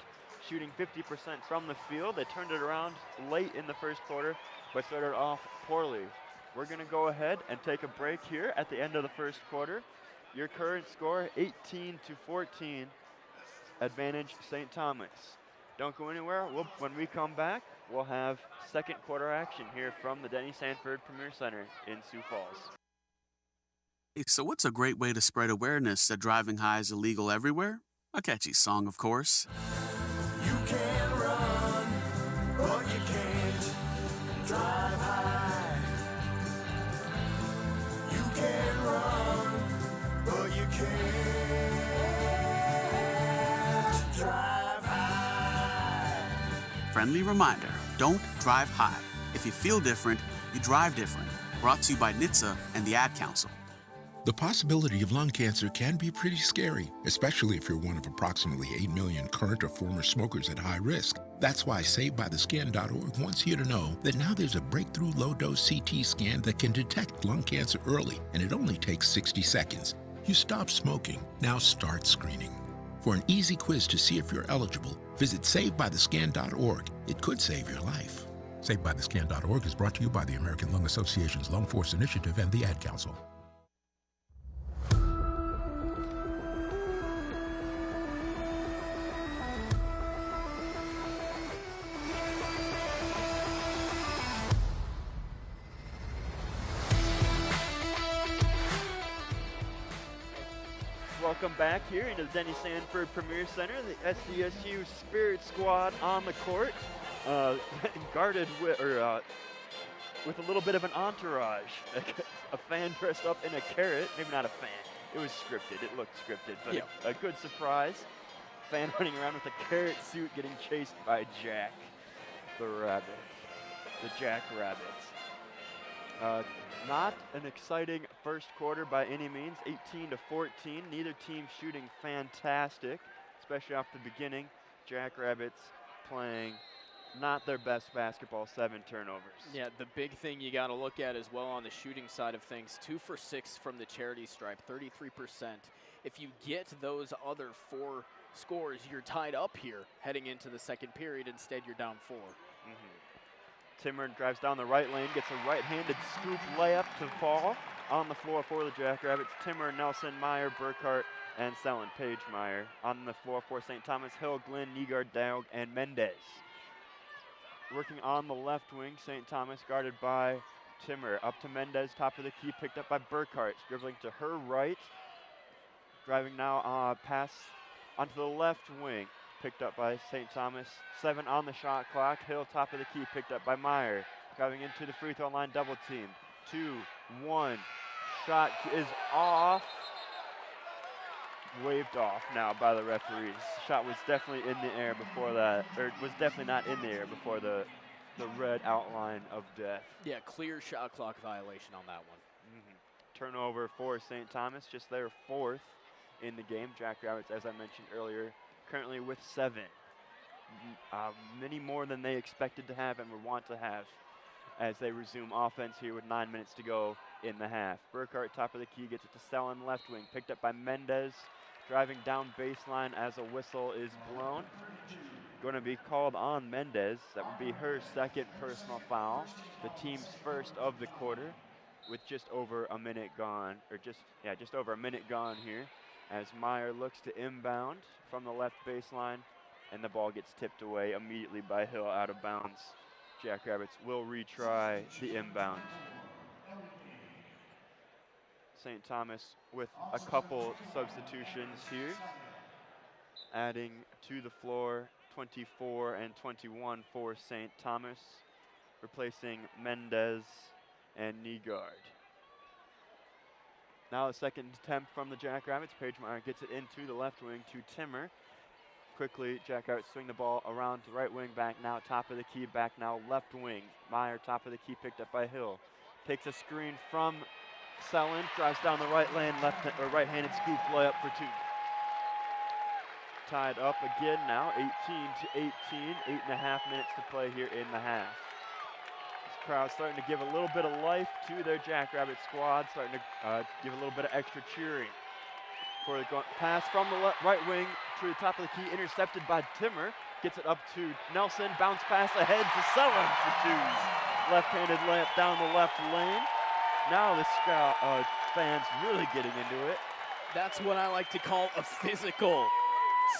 Shooting 50% from the field. They turned it around late in the first quarter, but started off poorly. We're going to go ahead and take a break here at the end of the first quarter. Your current score, 18-14, advantage St. Thomas. Don't go anywhere. When we come back, we'll have second quarter action here from the Denny Sanford Premier Center in Sioux Falls. So what's a great way to spread awareness that driving high is illegal everywhere? A catchy song, of course. You can run, but you can't drive high. You can run, but you can't drive high. Friendly reminder, don't drive high. If you feel different, you drive different. Brought to you by NHTSA and the Ad Council. The possibility of lung cancer can be pretty scary, especially if you're one of approximately 8 million current or former smokers at high risk. That's why SaveByTheScan.org wants you to know that now there's a breakthrough low-dose CT scan that can detect lung cancer early, and it only takes 60 seconds. You stopped smoking, now start screening. For an easy quiz to see if you're eligible, Visit SaveByTheScan.org. It could save your life. SaveByTheScan.org is brought to you by the American Lung Association's Lung Force Initiative and the Ad Council. Welcome back here into the Denny Sanford Premier Center. The SDSU Spirit Squad on the court, guarded with a little bit of an entourage. A fan dressed up in a carrot. Maybe not a fan. It was scripted. It looked scripted, but a good surprise. Fan running around with a carrot suit, getting chased by Jack, the rabbit, the Jack Rabbit. Not an exciting first quarter by any means, 18-14. Neither team shooting fantastic, especially off the beginning. Jackrabbits playing not their best basketball, 7 turnovers. Yeah, the big thing you got to look at as well on the shooting side of things, 2 for 6 from the charity stripe, 33%. If you get those other 4 scores, you're tied up here heading into the second period. Instead, you're down 4. Timmer drives down the right lane, gets a right-handed scoop layup to fall on the floor for the Jackrabbits. Timmer, Nelson, Meyer, Burkhart, and Sellen Page Meyer. On the floor for St. Thomas, Hill, Glenn, Nygaard, Dowg, and Mendez. Working on the left wing, St. Thomas guarded by Timmer. Up to Mendez, top of the key, picked up by Burkhart. Dribbling to her right. Driving now, pass onto the left wing. Picked up by St. Thomas. 7 on the shot clock. Hill, top of the key, picked up by Meyer. Driving into the free throw line, double team. 2-1. Shot is off. Waved off now by the referees. Shot was definitely in the air before that, or was definitely not in the air before the red outline of death. Yeah, clear shot clock violation on that one. Turnover for St. Thomas, just their 4th in the game. Jackrabbits, as I mentioned earlier, currently with 7. Many more than they expected to have and would want to have as they resume offense here with 9 minutes to go in the half. Burkhart, top of the key, gets it to Sellen, left wing. Picked up by Mendez, driving down baseline as a whistle is blown. Going to be called on Mendez. That would be her 2nd personal foul, the team's 1st of the quarter, with just over a minute gone, or just over a minute gone here, as Meyer looks to inbound from the left baseline, and the ball gets tipped away immediately by Hill out of bounds. Jackrabbits will retry the inbound. St. Thomas with a couple substitutions here, adding to the floor 24 and 21 for St. Thomas, replacing Mendez and Nygaard. Now the second attempt from the Jackrabbits. Page Meyer gets it into the left wing to Timmer. Quickly, Jackrabbits swing the ball around to right wing, back now, top of the key, back now, left wing. Meyer, top of the key, picked up by Hill. Takes a screen from Sellen, drives down the right lane, right-handed scoop layup for 2. Tied up again now, 18-18, 8.5 minutes to play here in the half. This crowd starting to give a little bit of life to their Jackrabbit squad, starting to give a little bit of extra cheering. For the pass from the right wing to the top of the key, intercepted by Timmer. Gets it up to Nelson, bounce pass ahead to Sellen for 2. Left-handed layup down the left lane. Now the fans really getting into it. That's what I like to call a physical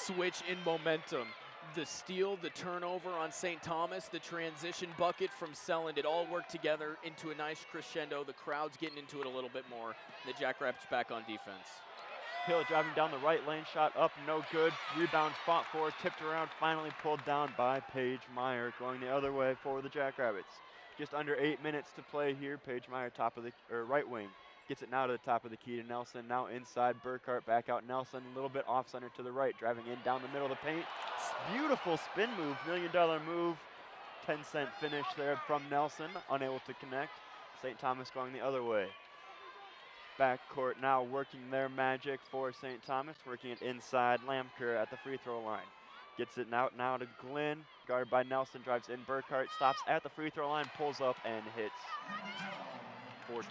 switch in momentum. The steal, the turnover on St. Thomas, the transition bucket from Sellen, it all worked together into a nice crescendo. The crowd's getting into it a little bit more. The Jackrabbits back on defense. Hill driving down the right lane, shot up, no good. Rebound fought for, tipped around, finally pulled down by Page Meyer, going the other way for the Jackrabbits. Just under 8 minutes to play here. Page Meyer, top of the right wing, gets it now to the top of the key to Nelson. Now inside, Burkhart back out. Nelson a little bit off center to the right, driving in down the middle of the paint. Beautiful spin move, $1 million move. 10-cent finish there from Nelson, unable to connect. St. Thomas going the other way. Backcourt now working their magic for St. Thomas, working it inside. Lamker at the free throw line. Gets it out now to Glenn, guarded by Nelson, drives in. Burkhart stops at the free throw line, pulls up and hits. 4-2.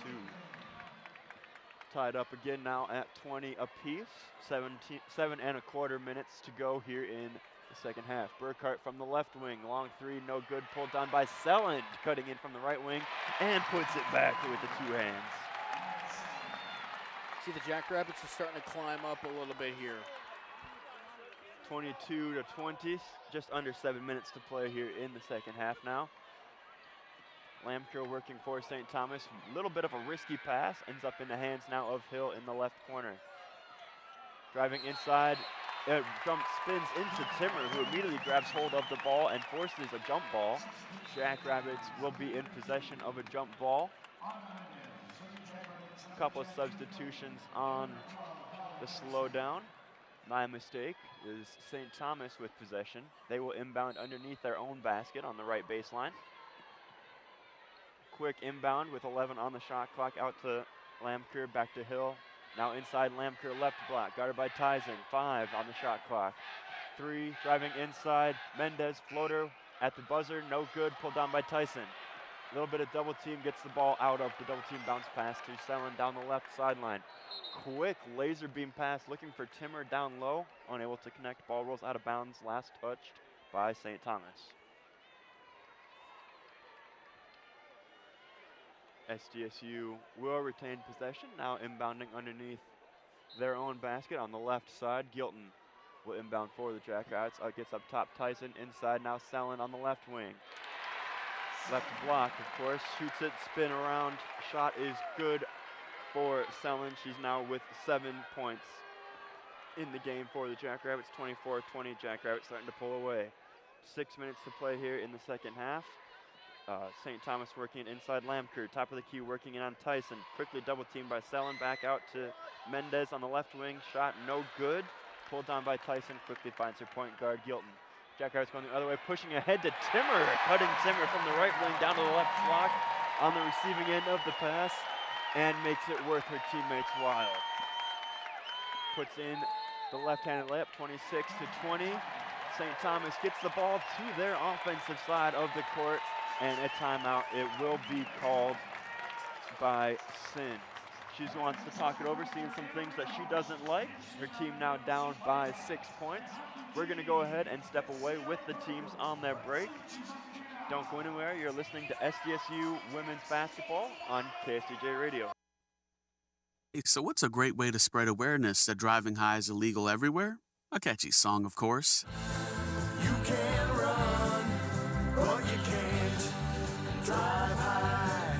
Tied up again now at 20 apiece. 7 and a quarter minutes to go here in the the second half. Burkhart from the left wing, long three, no good, pulled down by Selland, cutting in from the right wing, and puts it back with the two hands. See, the Jackrabbits are starting to climb up a little bit here. 22 to 20, just under 7 minutes to play here in the second half now. Lamker working for St. Thomas. A little bit of a risky pass, ends up in the hands now of Hill in the left corner. Driving inside, jump spins into Timmer, who immediately grabs hold of the ball and forces a jump ball. Jackrabbits will be in possession of a jump ball. A couple of substitutions on the slowdown. My mistake is St. Thomas with possession. They will inbound underneath their own basket on the right baseline. Quick inbound with 11 on the shot clock out to Lamker, back to Hill. Now inside Lamker, left block, guarded by Tyson. 5 on the shot clock. 3 driving inside. Mendez floater at the buzzer, no good, pulled down by Tyson. A little bit of double team, gets the ball out of the double team bounce pass to Selland down the left sideline. Quick laser beam pass, looking for Timmer down low, unable to connect, ball rolls out of bounds, last touched by St. Thomas. SDSU will retain possession, now inbounding underneath their own basket on the left side. Gilton will inbound for the Jackrabbits. Gets up top, Tyson inside, now Selland on the left wing. Left block, of course, shoots it, spin around, shot is good for Selland. She's now with 7 points in the game for the Jackrabbits. 24-20, Jackrabbits starting to pull away. 6 minutes to play here in the second half. St. Thomas working inside Lamker, top of the key, working in on Tyson. Quickly double teamed by Selland, back out to Mendez on the left wing. Shot no good, pulled down by Tyson, quickly finds her point guard, Gilton. Jackrabbits going the other way, pushing ahead to Timmer, cutting Timmer from the right wing down to the left block on the receiving end of the pass, and makes it worth her teammates' while. Puts in the left-handed layup, 26-20. St. Thomas gets the ball to their offensive side of the court, and a timeout. It will be called by Sin. She wants to talk it over, seeing some things that she doesn't like. Her team now down by 6 points. We're going to go ahead and step away with the teams on their break. Don't go anywhere. You're listening to SDSU Women's Basketball on KSTJ Radio. Hey, so what's a great way to spread awareness that driving high is illegal everywhere? A catchy song, of course. You can run, but you can't drive high.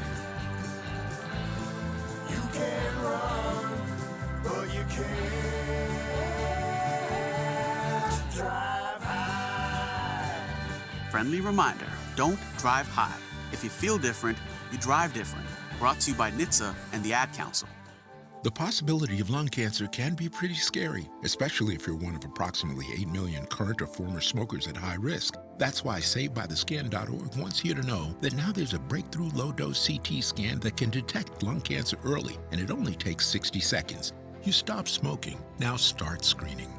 You can run, but you can't drive high. Friendly reminder, don't drive high. If you feel different, you drive different. Brought to you by NHTSA and the Ad Council. The possibility of lung cancer can be pretty scary, especially if you're one of approximately 8 million current or former smokers at high risk. That's why SaveByTheScan.org wants you to know that now there's a breakthrough low-dose CT scan that can detect lung cancer early, and it only takes 60 seconds. You stop smoking, now start screening.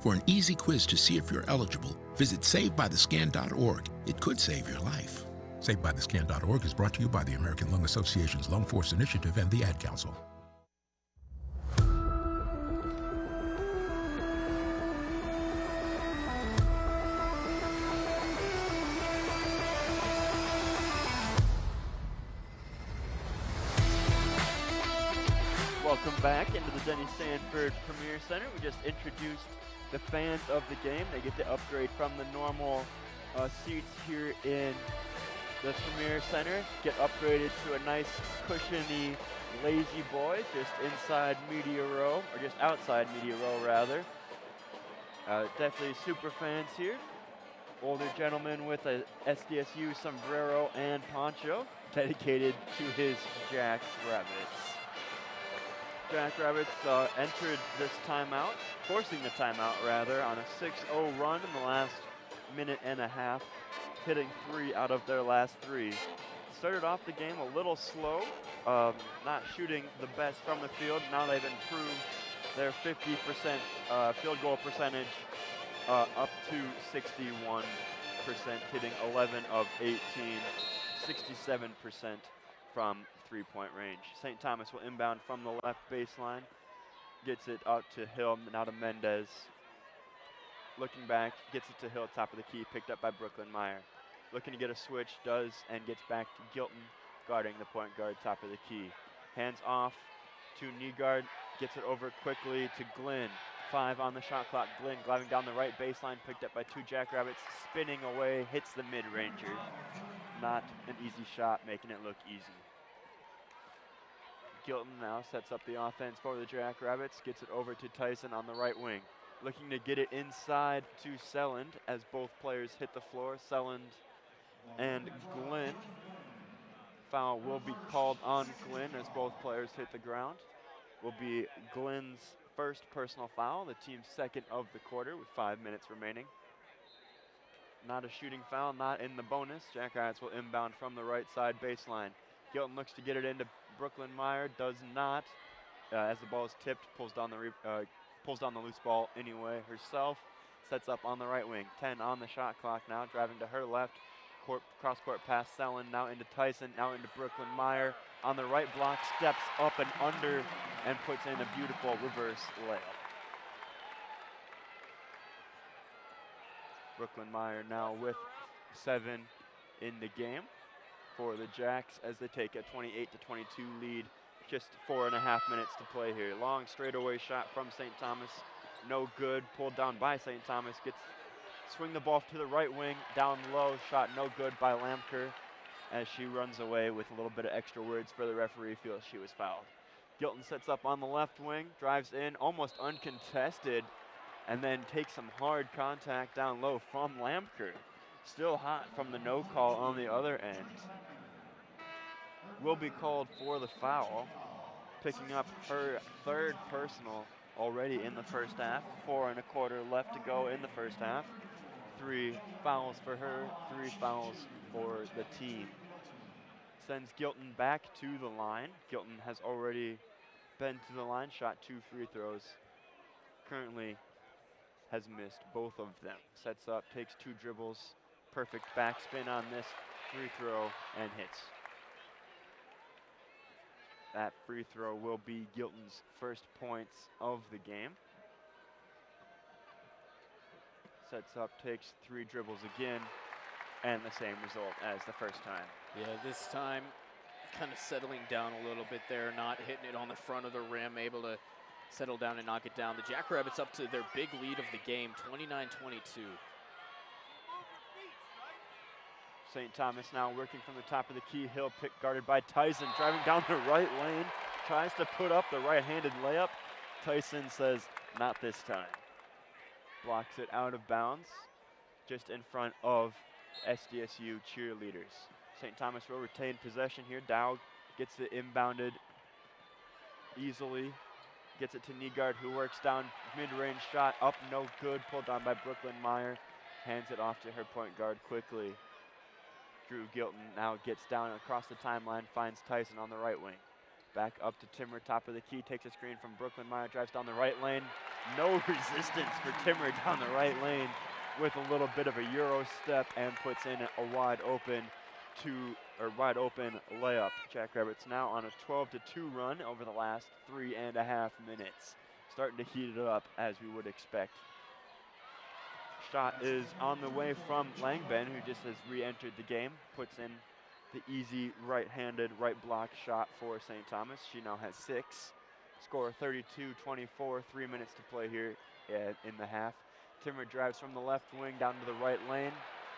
For an easy quiz to see if you're eligible, visit SaveByTheScan.org. It could save your life. SaveByTheScan.org is brought to you by the American Lung Association's Lung Force Initiative and the Ad Council. Welcome back into the Denny Sanford Premier Center. We just introduced the fans of the game. They get to upgrade from the normal seats here in the Premier Center. Get upgraded to a nice cushiony lazy boy just inside media row, or just outside media row rather. Definitely super fans here. Older gentleman with a SDSU sombrero and poncho dedicated to his Jackrabbits. Jackrabbits entered this timeout, forcing the timeout rather, on a 6-0 run in the last minute and a half, hitting 3 out of their last 3. Started off the game a little slow, not shooting the best from the field. Now they've improved their 50% field goal percentage up to 61%, hitting 11 of 18, 67% from three-point range. St. Thomas will inbound from the left baseline, gets it out to Hill, now to Mendez. looking back, gets it to Hill, top of the key, picked up by Brooklyn Meyer. Looking to get a switch, does, and gets back to Gilton, guarding the point guard, top of the key. Hands off to Nygaard, gets it over quickly to Glenn. 5 on the shot clock. Glenn gliding down the right baseline, picked up by 2 Jackrabbits, spinning away, hits the mid-ranger. Not an easy shot, making it look easy. Gilton now sets up the offense for the Jackrabbits, gets it over to Tyson on the right wing. Looking to get it inside to Selland as both players hit the floor. Selland and Glenn. Foul will be called on Glenn as both players hit the ground. Will be Glenn's first personal foul, the team's second of the quarter with 5 minutes remaining. Not a shooting foul, not in the bonus. Jackrabbits will inbound from the right side baseline. Gilton looks to get it into Brooklyn Meyer, does not. As the ball is tipped, pulls down the loose ball anyway herself. Sets up on the right wing. 10 on the shot clock now, driving to her left. Cross-court pass, Selland, now into Tyson, now into Brooklyn Meyer. On the right block, steps up and under, and puts in a beautiful reverse layup. Brooklyn Meyer now with 7 in the game for the Jacks as they take a 28-22 lead. Just 4.5 minutes to play here. Long straightaway shot from St. Thomas. No good. Pulled down by St. Thomas. Swing the ball to the right wing. Down low. Shot no good by Lamker as she runs away with a little bit of extra words for the referee. Feels she was fouled. Gilton sets up on the left wing. Drives in almost uncontested. And then takes some hard contact down low from Lamker. Still hot from the no call on the other end. Will be called for the foul, picking up her 3rd personal already in the first half. 4 1/4 left to go in the first half. 3 fouls for her, 3 fouls for the team. Sends Gilton back to the line. Gilton has already been to the line, shot 2 free throws. Currently has missed both of them. Sets up, takes 2 dribbles, perfect backspin on this free throw, and hits. That free throw will be Gilton's first points of the game. Sets up, takes 3 dribbles again, and the same result as the first time. Yeah, this time kind of settling down a little bit there, not hitting it on the front of the rim, able to settle down and knock it down. The Jackrabbits up to their big lead of the game, 29-22. St. Thomas now working from the top of the key. Hill guarded by Tyson, driving down the right lane. Tries to put up the right-handed layup. Tyson says, not this time. Blocks it out of bounds, just in front of SDSU cheerleaders. St. Thomas will retain possession here. Dowd gets it inbounded easily. Gets it to Nygaard, who works down mid-range shot. Up, no good. Pulled down by Brooklyn Meyer. Hands it off to her point guard quickly. Drew Gilton now gets down across the timeline, finds Tyson on the right wing. Back up to Timmer, top of the key, takes a screen from Brooklyn Meyer, drives down the right lane. No resistance for Timmer down the right lane with a little bit of a Euro step and puts in a wide open layup. Jackrabbits now on a 12-2 run over the last 3.5 minutes. Starting to heat it up as we would expect. Shot is on the way from Langben, who just has re-entered the game. Puts in the easy right-handed right block shot for St. Thomas. She now has 6. Score 32-24, 3 minutes to play here in the half. Timmer drives from the left wing down to the right lane.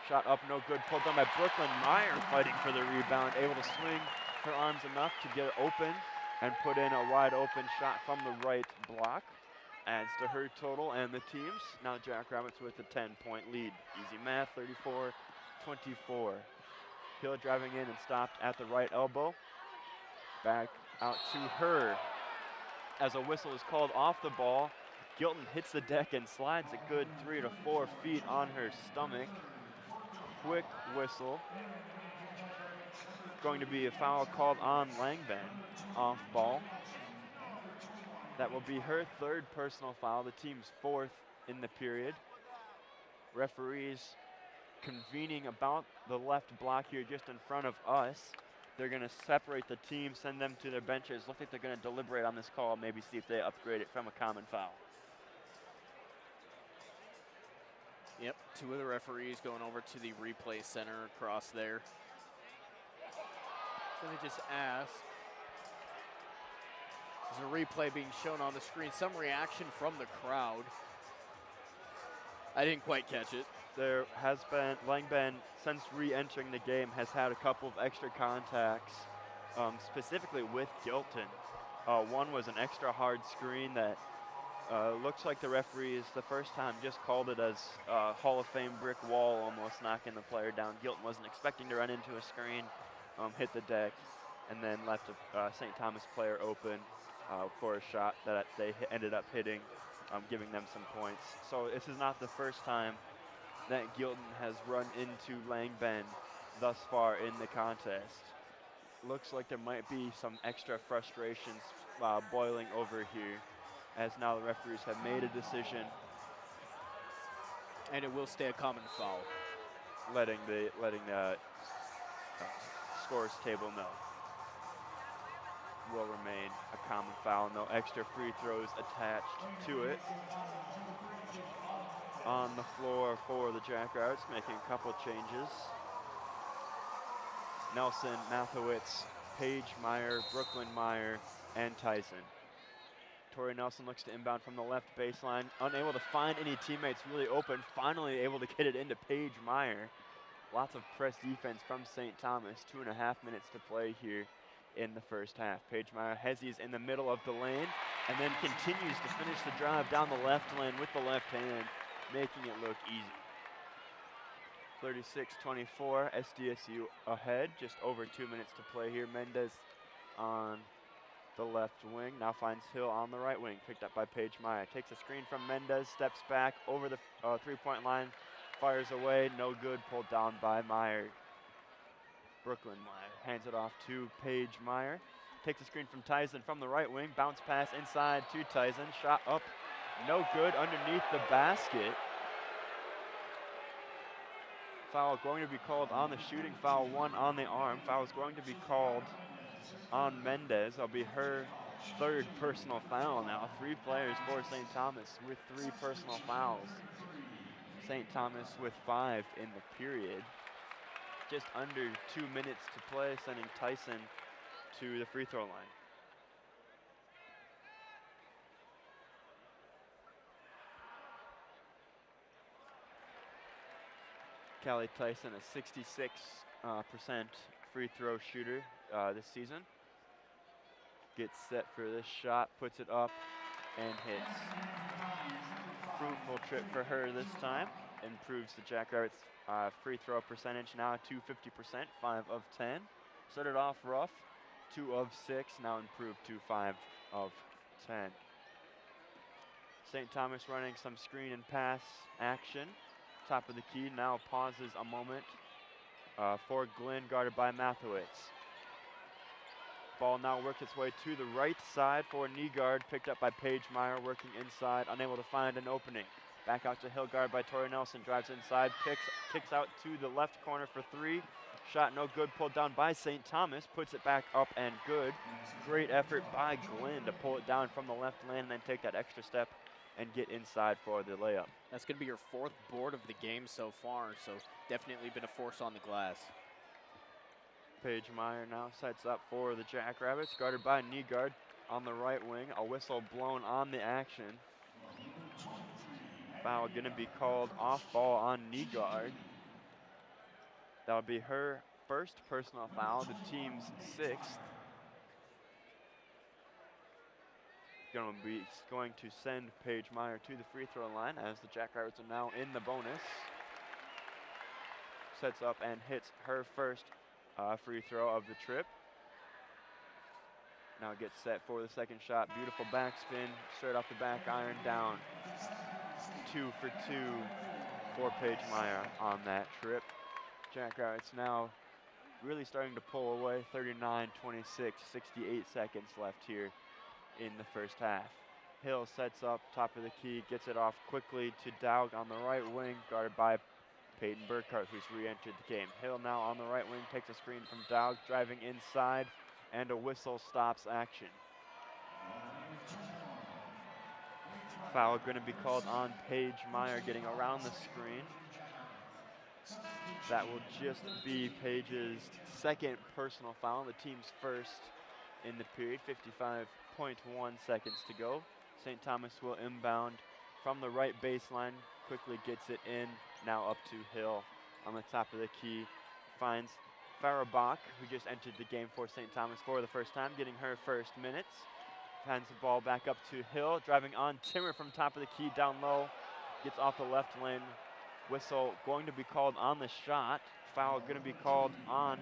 Shot up, no good. Pulled down by Brooklyn Meyer, fighting for the rebound. Able to swing her arms enough to get it open and put in a wide open shot from the right block. Adds to her total and the team's. Now Jackrabbits with a 10-point lead. Easy math, 34-24. Hill driving in and stopped at the right elbow. Back out to her as a whistle is called off the ball. Gilton hits the deck and slides a good 3 to 4 feet on her stomach. Quick whistle. Going to be a foul called on Langben, off ball. That will be her 3rd personal foul, the team's 4th in the period. Referees convening about the left block here just in front of us. They're going to separate the team, send them to their benches. Look like they're going to deliberate on this call, maybe see if they upgrade it from a common foul. Yep, 2 of the referees going over to the replay center across there. Gonna just ask, there's a replay being shown on the screen, some reaction from the crowd. I didn't quite catch it. There has been, Langben, since re-entering the game, has had a couple of extra contacts, specifically with Gilton. One was an extra hard screen that looks like the referees the first time just called it as Hall of Fame brick wall, almost knocking the player down. Gilton wasn't expecting to run into a screen, hit the deck, and then left a St. Thomas player open for a shot that they ended up hitting, giving them some points. So this is not the first time that Gilton has run into Langben thus far in the contest. Looks like there might be some extra frustrations boiling over here, as now the referees have made a decision. And it will stay a common foul. Letting the scores table know. Will remain a common foul. No extra free throws attached to it. On the floor for the Jackrabbits, making a couple changes. Nelson, Mathowitz, Paige Meyer, Brooklyn Meyer, and Tyson. Tori Nelson looks to inbound from the left baseline, unable to find any teammates really open, finally able to get it into Paige Meyer. Lots of press defense from St. Thomas, 2.5 minutes to play here in the first half. Paige Meyer hezzies in the middle of the lane and then continues to finish the drive down the left lane with the left hand, making it look easy. 36-24, SDSU ahead, just over 2 minutes to play here. Mendez on the left wing, now finds Hill on the right wing, picked up by Paige Meyer. Takes a screen from Mendez, steps back over the three-point line, fires away, no good, pulled down by Meyer. Brooklyn Meyer hands it off to Paige Meyer. Takes a screen from Tyson from the right wing, bounce pass inside to Tyson, shot up, no good, underneath the basket. Foul going to be called on the shooting foul, 1 on the arm. Foul is going to be called on Mendez. That'll be her 3rd personal foul now. 3 players for St. Thomas with 3 personal fouls. St. Thomas with 5 in the period. Just under 2 minutes to play, sending Tyson to the free throw line. Callie Tyson, a 66% free throw shooter this season. Gets set for this shot, puts it up, and hits. Fruitful trip for her this time. Improves the Jackrabbits' free throw percentage now to 50%, 5 of 10. Started off rough, 2 of 6, now improved to 5 of 10. St. Thomas running some screen and pass action. Top of the key, now pauses a moment for Glenn, guarded by Mathowitz. Ball now works its way to the right side for Nygaard, picked up by Paige Meyer, working inside, unable to find an opening. Back out to Hill, guarded by Tori Nelson, drives inside, kicks out to the left corner for 3. Shot no good, pulled down by St. Thomas, puts it back up and good. Great effort by Glenn to pull it down from the left lane and then take that extra step and get inside for the layup. That's going to be your 4th board of the game so far, so definitely been a force on the glass. Paige Meyer now sets up for the Jackrabbits, guarded by Nygaard on the right wing. A whistle blown on the action. Foul going to be called off ball on Nygaard. That'll be her 1st personal foul, the team's 6th. Going to send Paige Meyer to the free throw line as the Jackrabbits are now in the bonus. Sets up and hits her 1st free throw of the trip. Now gets set for the 2nd shot. Beautiful backspin, straight off the back iron, down. 2 for 2 for Paige Meyer on that trip. Jackrabbits now really starting to pull away. 39-26, 68 seconds left here in the first half. Hill sets up, top of the key, gets it off quickly to Dowg on the right wing, guarded by Peyton Burkhart, who's re-entered the game. Hill now on the right wing, takes a screen from Dowg, driving inside, and a whistle stops action. Foul going to be called on Paige Meyer getting around the screen. That will just be Paige's second personal foul, the team's first in the period. 55.1 seconds to go. St. Thomas will inbound from the right baseline, quickly gets it in, now up to Hill on the top of the key. Finds Farrah Bach, who just entered the game for St. Thomas for the first time, getting her first minutes. Hands the ball back up to Hill, driving on Timmer from top of the key down low. Gets off the left lane. Whistle going to be called on the shot. Foul going to be called on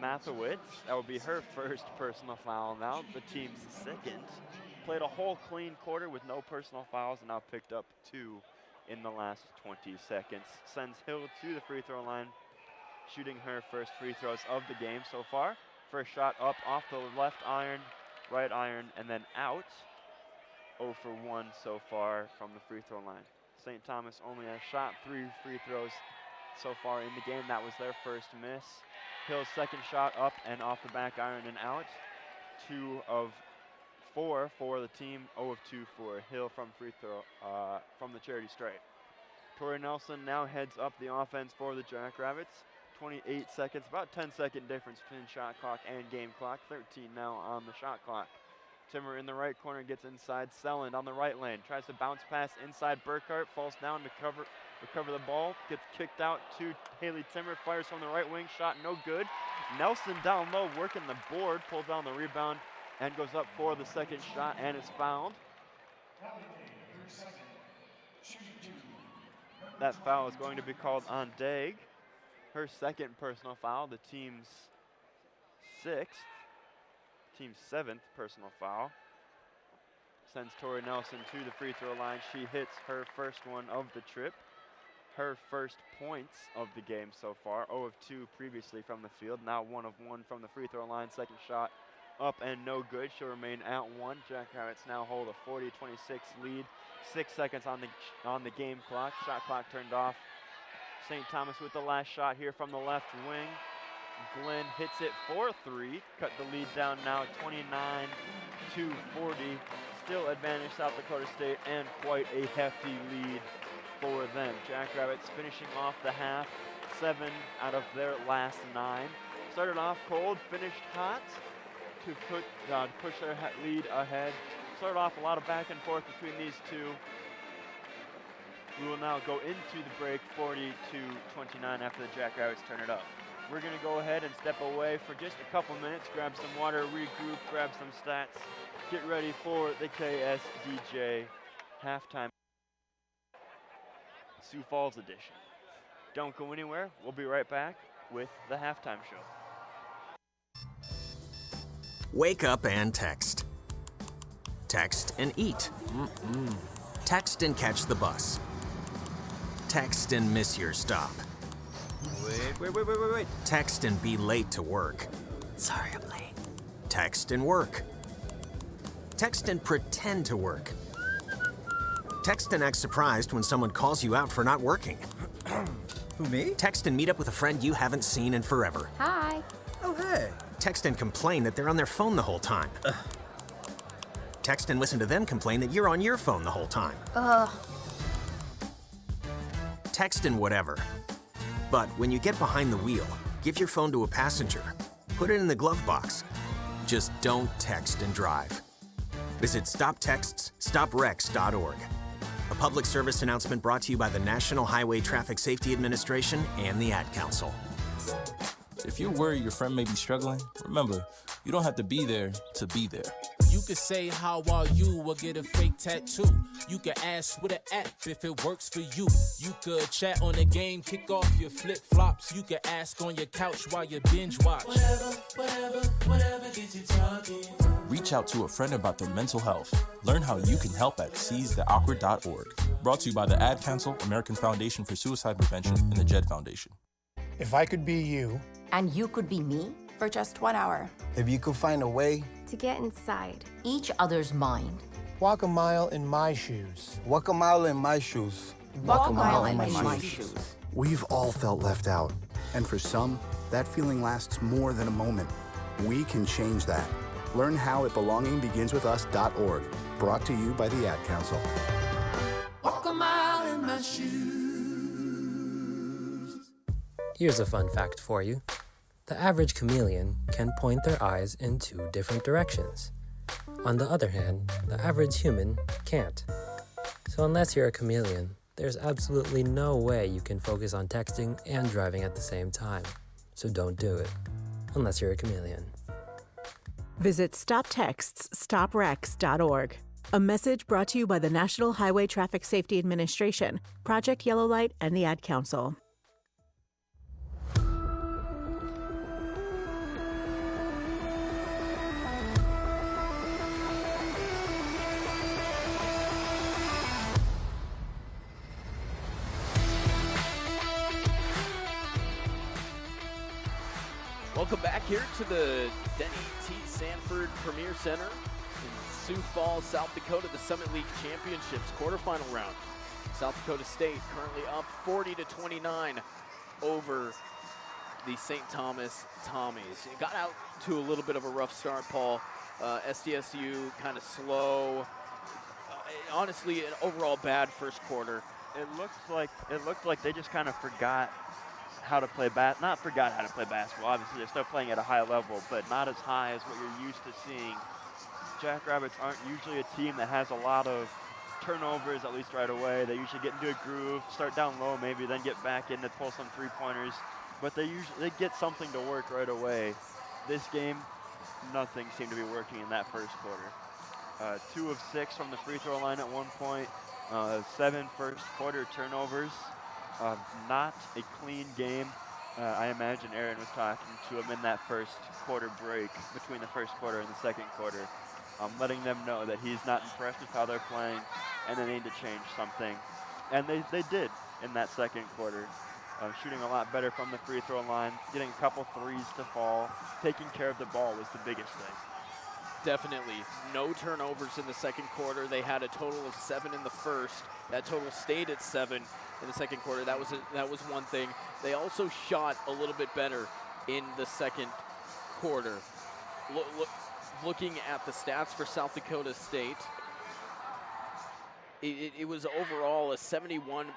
Mathewitz. That will be her first personal foul now, the team's second. Played a whole clean quarter with no personal fouls and now picked up 2 in the last 20 seconds. Sends Hill to the free throw line, shooting her first free throws of the game so far. First shot up off the left iron, right iron, and then out. 0 for 1 so far from the free throw line. St. Thomas only has shot 3 free throws so far in the game. That was their first miss. Hill's second shot up and off the back iron and out. 2 of 4 for the team. 0 of 2 for Hill from free throw from the charity stripe. Tori Nelson now heads up the offense for the Jackrabbits. 28 seconds, about 10-second difference between shot clock and game clock. 13 now on the shot clock. Timmer in the right corner gets inside. Selland on the right lane. Tries to bounce pass inside Burkhart. Falls down to recover the ball. Gets kicked out to Haley Timmer. Fires from the right wing. Shot no good. Nelson down low working the board. Pulls down the rebound and goes up for the second shot and is fouled. That foul is going to be called on Daig. Her second personal foul. The team's 6th. Team's 7th personal foul. Sends Tori Nelson to the free throw line. She hits her first one of the trip. Her first points of the game so far. 0 of 2 previously from the field. Now 1 of 1 from the free throw line. Second shot up and no good. She'll remain at 1. Jackrabbits now hold a 40-26 lead. 6 seconds on the game clock. Shot clock turned off. St. Thomas with the last shot here from the left wing. Glenn hits it for 3. Cut the lead down now 29-40. Still advantage South Dakota State and quite a hefty lead for them. Jackrabbits finishing off the half 7 out of their last 9. Started off cold, finished hot to push their lead ahead. Started off a lot of back and forth between these two. We will now go into the break 40-29 after the Jackrabbits turn it up. We're going to go ahead and step away for just a couple minutes, grab some water, regroup, grab some stats, get ready for the KSDJ halftime Sioux Falls edition. Don't go anywhere. We'll be right back with the halftime show. Wake up and text. Text and eat. Text and catch the bus. Text and miss your stop. Wait. Text and be late to work. Sorry, I'm late. Text and work. Text and pretend to work. Text and act surprised when someone calls you out for not working. Who, me? Text and meet up with a friend you haven't seen in forever. Hi. Oh, hey. Text and complain that they're on their phone the whole time. Text and listen to them complain that you're on your phone the whole time. Text and whatever. But when you get behind the wheel, give your phone to a passenger. Put it in the glove box. Just don't text and drive. Visit StopTextsStopWrecks.org. A public service announcement brought to you by the National Highway Traffic Safety Administration and the Ad Council. If you're worried your friend may be struggling, remember, you don't have to be there to be there. You can say, how are you, or get a fake tattoo. You can ask with an app if it works for you. You could chat on the game, kick off your flip-flops. You can ask on your couch while you binge watch. Whatever gets you talking. Reach out to a friend about their mental health. Learn how you can help at seizetheawkward.org. Brought to you by the Ad Council, American Foundation for Suicide Prevention, and the JED Foundation. If I could be you. And you could be me. For just 1 hour. If you could find a way to get inside each other's mind. Walk a mile in my shoes. Walk a mile in my shoes. Walk a mile in my shoes. We've all felt left out. And for some, that feeling lasts more than a moment. We can change that. Learn how at belongingbeginswithus.org. Brought to you by the Ad Council. Here's a fun fact for you. The average chameleon can point their eyes in 2 different directions. On the other hand, the average human can't. So unless you're a chameleon, there's absolutely no way you can focus on texting and driving at the same time. So don't do it, unless you're a chameleon. Visit StopTextsStopWrecks.org. A message brought to you by the National Highway Traffic Safety Administration, Project Yellow Light, and the Ad Council. Welcome back here to the Denny T. Sanford Premier Center in Sioux Falls, South Dakota, the Summit League Championships quarterfinal round. South Dakota State currently up 40-29 over the St. Thomas Tommies. It got out to a little bit of a rough start, Paul. SDSU kind of slow. Honestly, an overall bad first quarter. It looked like they just kind of forgot how to play not forgot how to play basketball. Obviously, they're still playing at a high level, but not as high as what you're used to seeing. Jackrabbits aren't usually a team that has a lot of turnovers, at least right away. They usually get into a groove, start down low maybe, then get back in to pull some three-pointers. But they get something to work right away. This game, nothing seemed to be working in that first quarter. 2 of 6 from the free throw line at one point, 7 first quarter turnovers. Not a clean game. I imagine Aaron was talking to him in that first quarter break between the first quarter and the second quarter, letting them know that he's not impressed with how they're playing and they need to change something. And they did in that second quarter, shooting a lot better from the free throw line, getting a couple threes to fall, taking care of the ball was the biggest thing. Definitely. No turnovers in the second quarter. They had a total of 7 in the first. That total stayed at 7 in the second quarter. That was one thing. They also shot a little bit better in the second quarter. Looking at the stats for South Dakota State, it was overall a 71%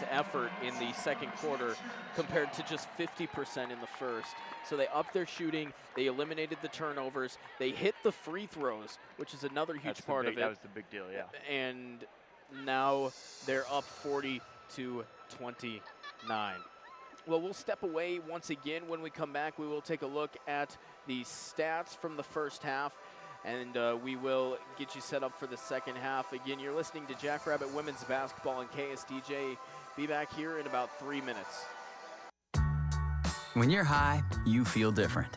effort in the second quarter compared to just 50% in the first. So they upped their shooting, they eliminated the turnovers, they hit the free throws, which is another huge part of it. That was the big deal, yeah. And now they're up 40-29. Well, we'll step away once again. When we come back, we will take a look at the stats from the first half, and we will get you set up for the second half. Again, you're listening to Jackrabbit Women's Basketball and KSDJ. Be back here in about 3 minutes. When you're high, you feel different.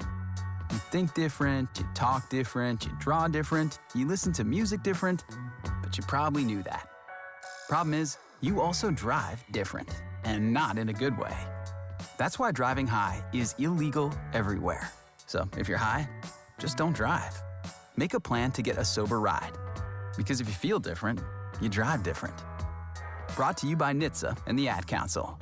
You think different, you talk different, you draw different, you listen to music different, but you probably knew that. Problem is, you also drive different, and not in a good way. That's why driving high is illegal everywhere. So if you're high, just don't drive. Make a plan to get a sober ride. Because if you feel different, you drive different. Brought to you by NHTSA and the Ad Council.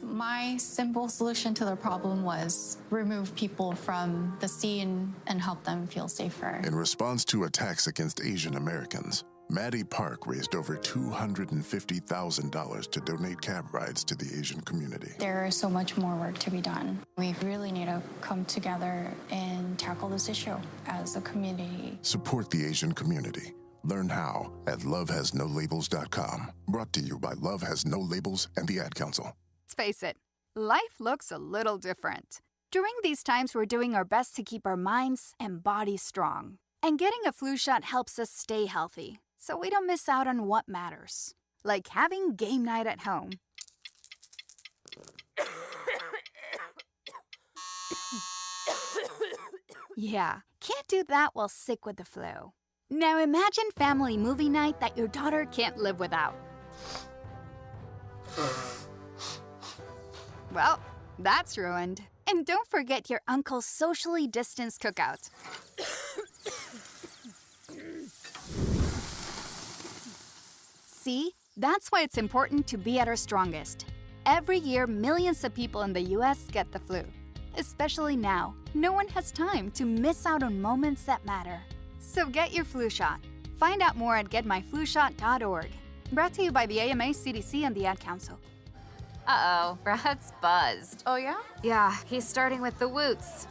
My simple solution to the problem was remove people from the scene and help them feel safer. In response to attacks against Asian Americans, Maddie Park raised over $250,000 to donate cab rides to the Asian community. There is so much more work to be done. We really need to come together and tackle this issue as a community. Support the Asian community. Learn how at lovehasnolabels.com. Brought to you by Love Has No Labels and the Ad Council. Let's face it, life looks a little different. During these times, we're doing our best to keep our minds and bodies strong. And getting a flu shot helps us stay healthy, so we don't miss out on what matters. Like having game night at home. Yeah, can't do that while sick with the flu. Now imagine family movie night that your daughter can't live without. Well, that's ruined. And don't forget your uncle's socially distanced cookout. See? That's why it's important to be at our strongest. Every year, millions of people in the U.S. get the flu. Especially now, no one has time to miss out on moments that matter. So get your flu shot. Find out more at getmyflushot.org. Brought to you by the AMA, CDC, and the Ad Council. Uh-oh, Brad's buzzed. Oh, yeah? Yeah, he's starting with the woots.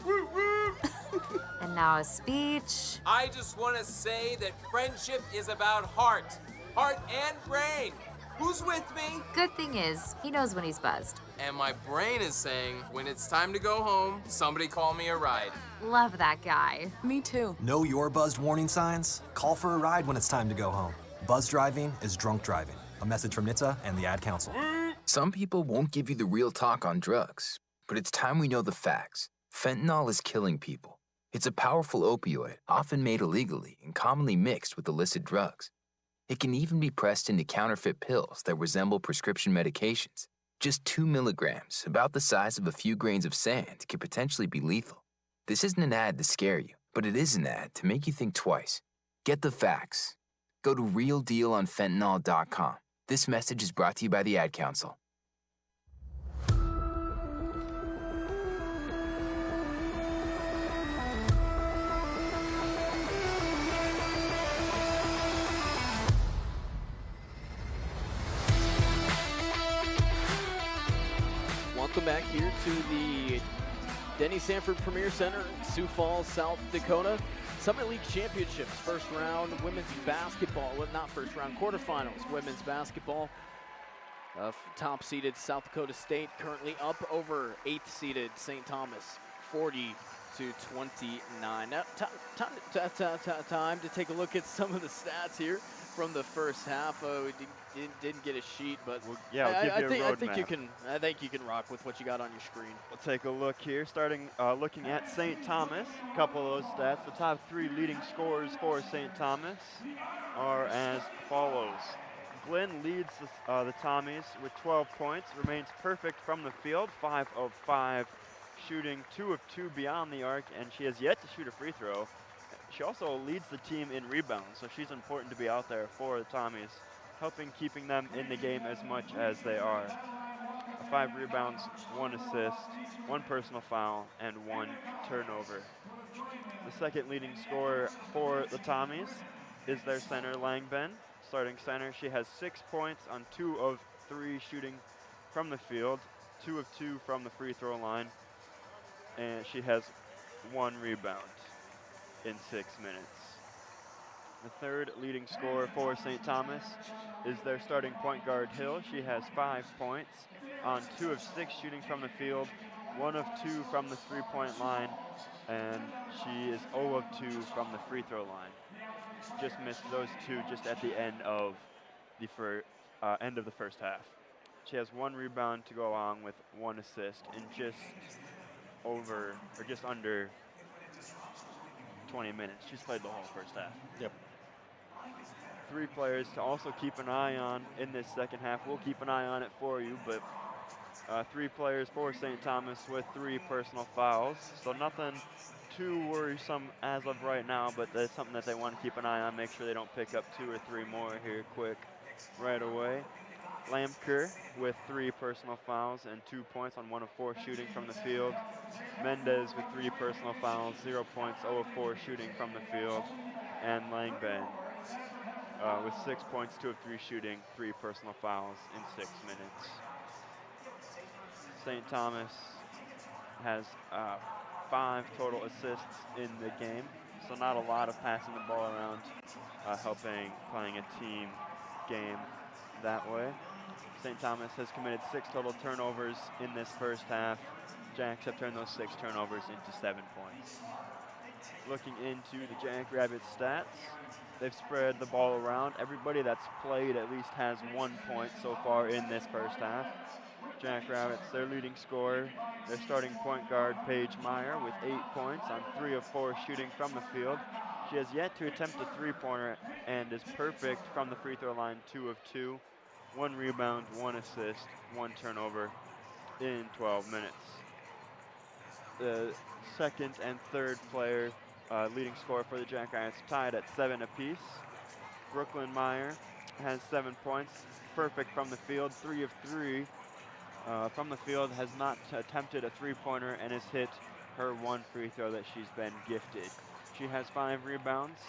And now a speech. I just want to say that friendship is about heart and brain. Who's with me? Good thing is, he knows when he's buzzed. And my brain is saying, when it's time to go home, somebody call me a ride. Love that guy. Me too. Know your buzzed warning signs? Call for a ride when it's time to go home. Buzz driving is drunk driving. A message from NHTSA and the Ad Council. Some people won't give you the real talk on drugs, but it's time we know the facts. Fentanyl is killing people. It's a powerful opioid, often made illegally and commonly mixed with illicit drugs. It can even be pressed into counterfeit pills that resemble prescription medications. Just 2 milligrams, about the size of a few grains of sand, can potentially be lethal. This isn't an ad to scare you, but it is an ad to make you think twice. Get the facts. Go to realdealonfentanyl.com. This message is brought to you by the Ad Council. Welcome back here to the Denny Sanford Premier Center in Sioux Falls, South Dakota. Summit League Championships, first round women's basketball, well, not first round, quarterfinals women's basketball. Top seeded South Dakota State currently up over 8th seeded St. Thomas, 40-29. Now, time to take a look at some of the stats here from the first half. We didn't get a sheet, but I think you can rock with what you got on your screen. We'll take a look here, starting looking at St. Thomas. A couple of those stats. The top 3 leading scorers for St. Thomas are as follows. Glenn leads the Tommies with 12 points, remains perfect from the field, 5 of 5 shooting, 2 of 2 beyond the arc, and she has yet to shoot a free throw. She also leads the team in rebounds, so she's important to be out there for the Tommies, keeping them in the game as much as they are. 5 rebounds, 1 assist, 1 personal foul, and 1 turnover. The second leading scorer for the Tommies is their center, Langben. Starting center, she has 6 points on 2 of 3 shooting from the field, 2 of 2 from the free throw line, and she has 1 rebound in 6 minutes. The third leading scorer for St. Thomas is their starting point guard, Hill. She has 5 points on 2 of 6 shooting from the field, 1 of 2 from the three-point line, and she is 0 of 2 from the free throw line. Just missed those 2 just at the end of the first half. She has 1 rebound to go along with 1 assist in just under 20 minutes. She's played the whole first half. Yep. 3 players to also keep an eye on in this second half. We'll keep an eye on it for you, but 3 players for St. Thomas with 3 personal fouls. So nothing too worrisome as of right now, but that's something that they want to keep an eye on. Make sure they don't pick up 2 or 3 more here quick right away. Lamker with 3 personal fouls and 2 points on 1 of 4 shooting from the field. Mendez with 3 personal fouls, 0 points, 0 of 4 shooting from the field. And Langben with 6 points, 2 of 3 shooting, 3 personal fouls in 6 minutes. St. Thomas has 5 total assists in the game, so not a lot of passing the ball around, playing a team game that way. St. Thomas has committed 6 total turnovers in this first half. Jacks have turned those 6 turnovers into 7 points. Looking into the Jackrabbits stats, they've spread the ball around. Everybody that's played at least has 1 point so far in this first half. Jackrabbits, their leading scorer, their starting point guard, Paige Meyer, with 8 points on 3 of 4 shooting from the field. She has yet to attempt a three-pointer and is perfect from the free throw line, 2 of 2. 1 rebound, 1 assist, 1 turnover in 12 minutes. The second and third player, leading scorer for the Jackrabbits, tied at 7 apiece. Brooklyn Meyer has 7 points, perfect from the field, 3 of 3 from the field, has not attempted a three-pointer and has hit her 1 free throw that she's been gifted. She has 5 rebounds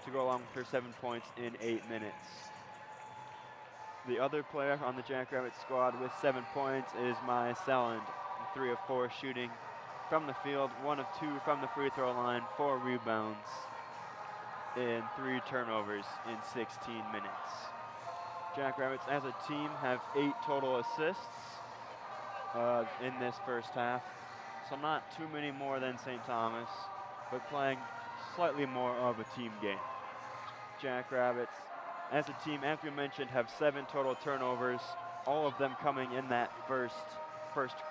to go along with her 7 points in 8 minutes. The other player on the Jackrabbit squad with 7 points is Maya Selland, 3 of 4 shooting from the field, 1 of 2 from the free throw line, 4 rebounds, and 3 turnovers in 16 minutes. Jackrabbits as a team have 8 total assists in this first half, so not too many more than St. Thomas, but playing slightly more of a team game. Jackrabbits as a team, as we mentioned, have 7 total turnovers, all of them coming in that first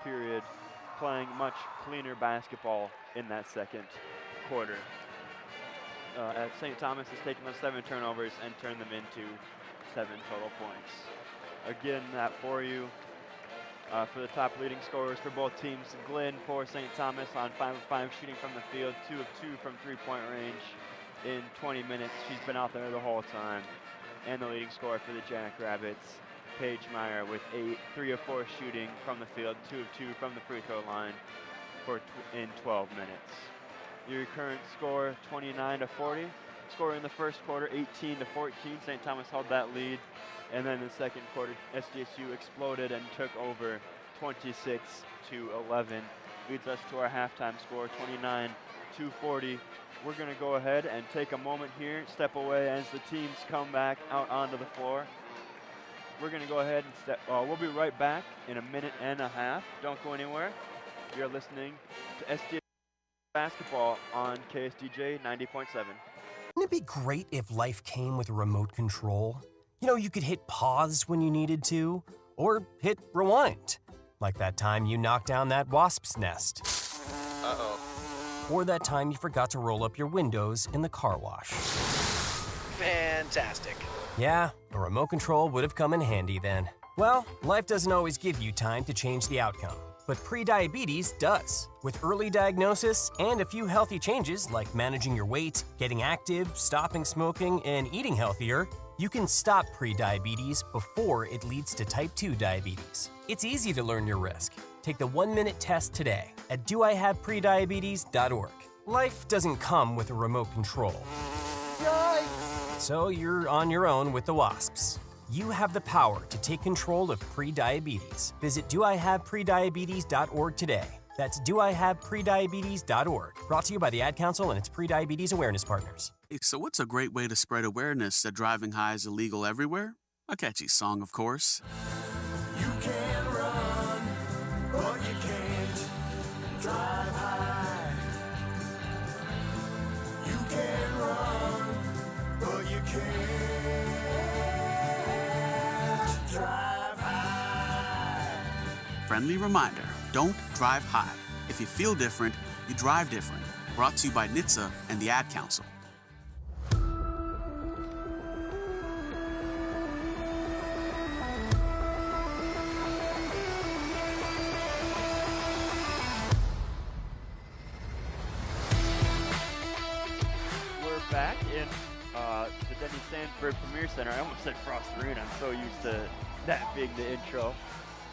period, playing much cleaner basketball in that second quarter. As St. Thomas has taken those 7 turnovers and turned them into 7 total points. Again, that for you. For the top leading scorers for both teams, Glenn for St. Thomas on 5 of 5 shooting from the field, 2 of 2 from three-point range in 20 minutes. She's been out there the whole time. And the leading scorer for the Jackrabbits, Paige Meyer, with 3 of 4 shooting from the field, 2 of 2 from the free throw line in 12 minutes. Your current score, 29-40. Score in the first quarter, 18-14. St. Thomas held that lead. And then in the second quarter, SDSU exploded and took over 26-11. Leads us to our halftime score, 29-40. We're going to go ahead and take a moment here, step away as the teams come back out onto the floor. We're going to go ahead and we'll be right back in a minute and a half. Don't go anywhere. You're listening to SDSU basketball on KSDJ 90.7. Wouldn't it be great if life came with a remote control? You know, you could hit pause when you needed to, or hit rewind. Like that time you knocked down that wasp's nest. Uh-oh. Or that time you forgot to roll up your windows in the car wash. Fantastic. Yeah, a remote control would have come in handy then. Well, life doesn't always give you time to change the outcome, but prediabetes does. With early diagnosis and a few healthy changes like managing your weight, getting active, stopping smoking, and eating healthier, you can stop prediabetes before it leads to type 2 diabetes. It's easy to learn your risk. Take the 1-minute test today at doihaveprediabetes.org. Life doesn't come with a remote control. Yikes! So you're on your own with the wasps. You have the power to take control of prediabetes. Visit doihaveprediabetes.org today. That's doihaveprediabetes.org. Brought to you by the Ad Council and its Prediabetes Awareness Partners. Hey, so what's a great way to spread awareness that driving high is illegal everywhere? A catchy song, of course. You can run, but you can't drive high. You can run, but you can't drive high. Friendly reminder, don't drive high. If you feel different, you drive different. Brought to you by NHTSA and the Ad Council. Back in the Denny Sanford Premier Center. I almost said Frost Arena. I'm so used to that being the intro.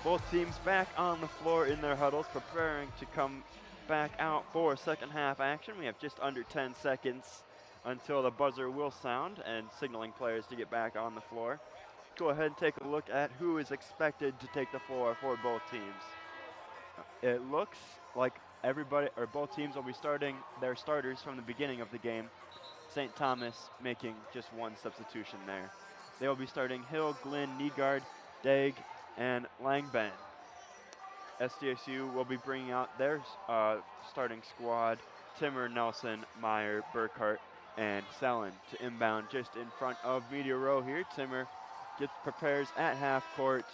Both teams back on the floor in their huddles, preparing to come back out for second half action. We have just under 10 seconds until the buzzer will sound and signaling players to get back on the floor. Go ahead and take a look at who is expected to take the floor for both teams. It looks like both teams will be starting their starters from the beginning of the game. St. Thomas making just one substitution there. They will be starting Hill, Glynn, Nygaard, Daig, and Langben. SDSU will be bringing out their starting squad, Timmer, Nelson, Meyer, Burkhart, and Sellen to inbound just in front of media row here. Timmer prepares at half court,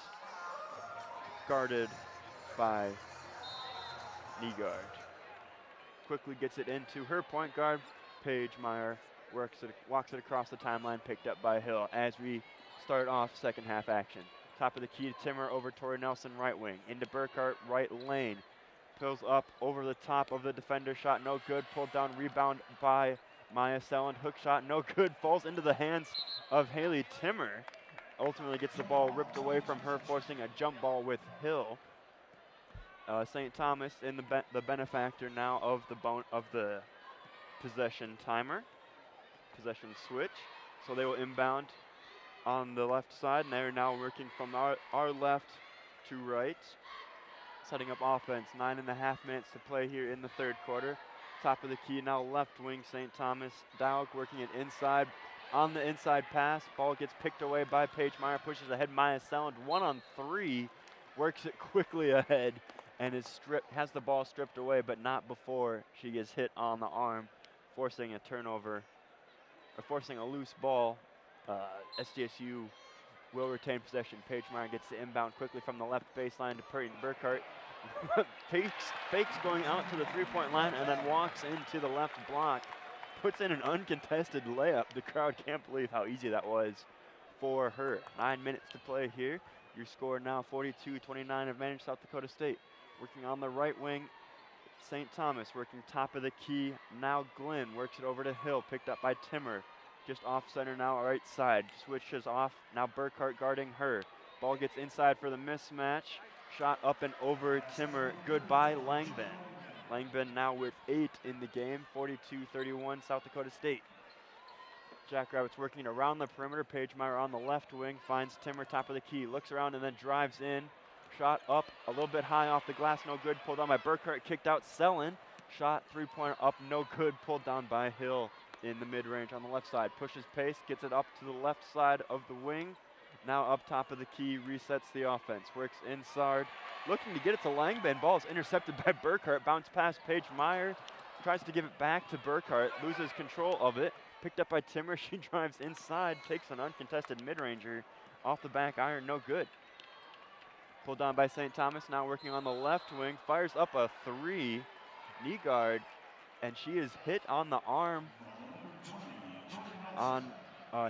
guarded by Nygaard. Quickly gets it into her point guard, Paige Meyer, walks it across the timeline, picked up by Hill as we start off second half action. Top of the key to Timmer, over Tori Nelson, right wing. Into Burkhart, right lane. Pulls up over the top of the defender, shot no good. Pulled down, rebound by Maya Selland. Hook shot no good, falls into the hands of Haley Timmer. Ultimately gets the ball ripped away from her, forcing a jump ball with Hill. St. Thomas in the benefactor now of the possession timer, possession switch. So they will inbound on the left side, and they're now working from our left to right. Setting up offense, 9.5 minutes to play here in the third quarter. Top of the key now left wing, St. Thomas. Dowg working it inside. On the inside pass, ball gets picked away by Paige Meyer, pushes ahead Maya Selland, 1-on-3, works it quickly ahead, and has the ball stripped away, but not before she gets hit on the arm, forcing a turnover, or forcing a loose ball. SDSU will retain possession. Paige Meyer gets the inbound quickly from the left baseline to Peyton Burkhart. fakes going out to the three-point line and then walks into the left block. Puts in an uncontested layup. The crowd can't believe how easy that was for her. 9 minutes to play here. Your score now 42-29 advantage South Dakota State. Working on the right wing, St. Thomas working top of the key. Now Glenn works it over to Hill, picked up by Timmer. Just off center now, right side. Switches off, now Burkhart guarding her. Ball gets inside for the mismatch. Shot up and over Timmer, good by Langbin. Langbin now with 8 in the game, 42-31 South Dakota State. Jackrabbits working around the perimeter. Paige Meyer on the left wing, finds Timmer top of the key, looks around and then drives in. Shot up a little bit high off the glass, no good, pulled down by Burkhart, kicked out Selin. Shot three-pointer up, no good, pulled down by Hill in the mid-range on the left side. Pushes pace, gets it up to the left side of the wing. Now up top of the key, resets the offense. Works inside, looking to get it to Langbin. Ball is intercepted by Burkhart. Bounce past Paige Meyer. Tries to give it back to Burkhart. Loses control of it. Picked up by Timmer. She drives inside. Takes an uncontested mid-ranger. Off the back iron, no good. Pulled down by St. Thomas. Now working on the left wing. Fires up a three. Knee guard. And she is hit on the arm.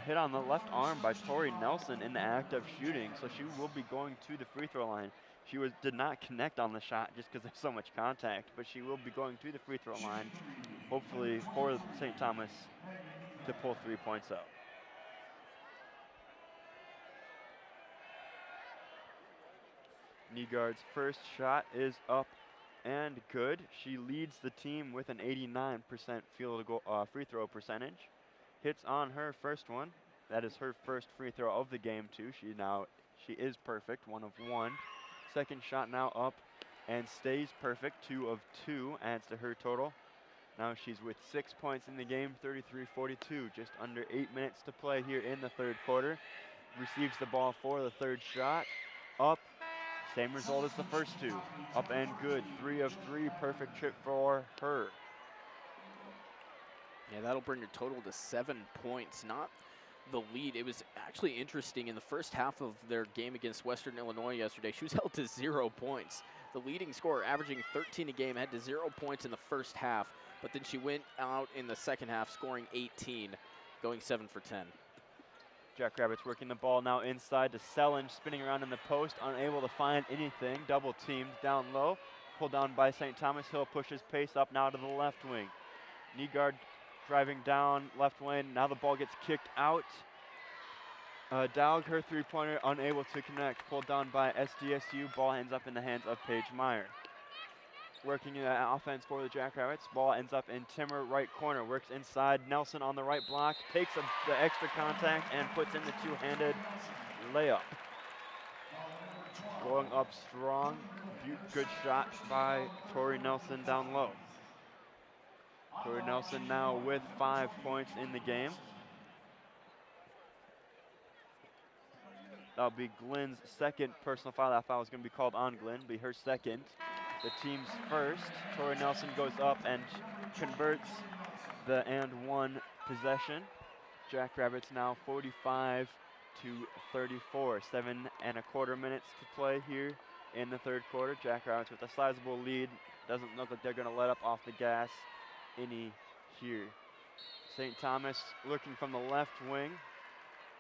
Hit on the left arm by Tori Nelson in the act of shooting, so she will be going to the free throw line. She did not connect on the shot just because there's so much contact, but she will be going to the free throw line, hopefully for St. Thomas to pull 3 points out. Nygaard's first shot is up and good. She leads the team with an 89% free throw percentage. Hits on her first one. That is her first free throw of the game too. She is perfect, 1 of 1. Second shot now up and stays perfect, 2 of 2, adds to her total. Now she's with 6 points in the game, 33-42, just under 8 minutes to play here in the third quarter. Receives the ball for the third shot, up, same result as the first 2. Up and good, 3 of 3, perfect trip for her. Yeah, that'll bring her total to 7 points, not the lead. It was actually interesting in the first half of their game against Western Illinois yesterday. She was held to 0 points. The leading scorer, averaging 13 a game, had to 0 points in the first half, but then she went out in the second half, scoring 18, going 7 for 10. Jackrabbits working the ball now inside to Selin, spinning around in the post, unable to find anything. Double teamed down low, pulled down by St. Thomas. Hill pushes pace up now to the left wing. Nygaard driving down left lane. Now the ball gets kicked out. Dowg, her three-pointer, unable to connect. Pulled down by SDSU. Ball ends up in the hands of Paige Meyer. Working in offense for the Jackrabbits. Ball ends up in Timmer, right corner. Works inside. Nelson on the right block. Takes the extra contact and puts in the two-handed layup. Going up strong. Good shot by Tori Nelson down low. Tori Nelson now with 5 points in the game. That'll be Glenn's second personal foul. That foul is going to be called on Glenn, be her second. The team's first. Tori Nelson goes up and converts the and one possession. Jackrabbits now 45-34. 7.25 minutes to play here in the third quarter. Jackrabbits with a sizable lead. Doesn't look like they're going to let up off the gas any here. St. Thomas looking from the left wing.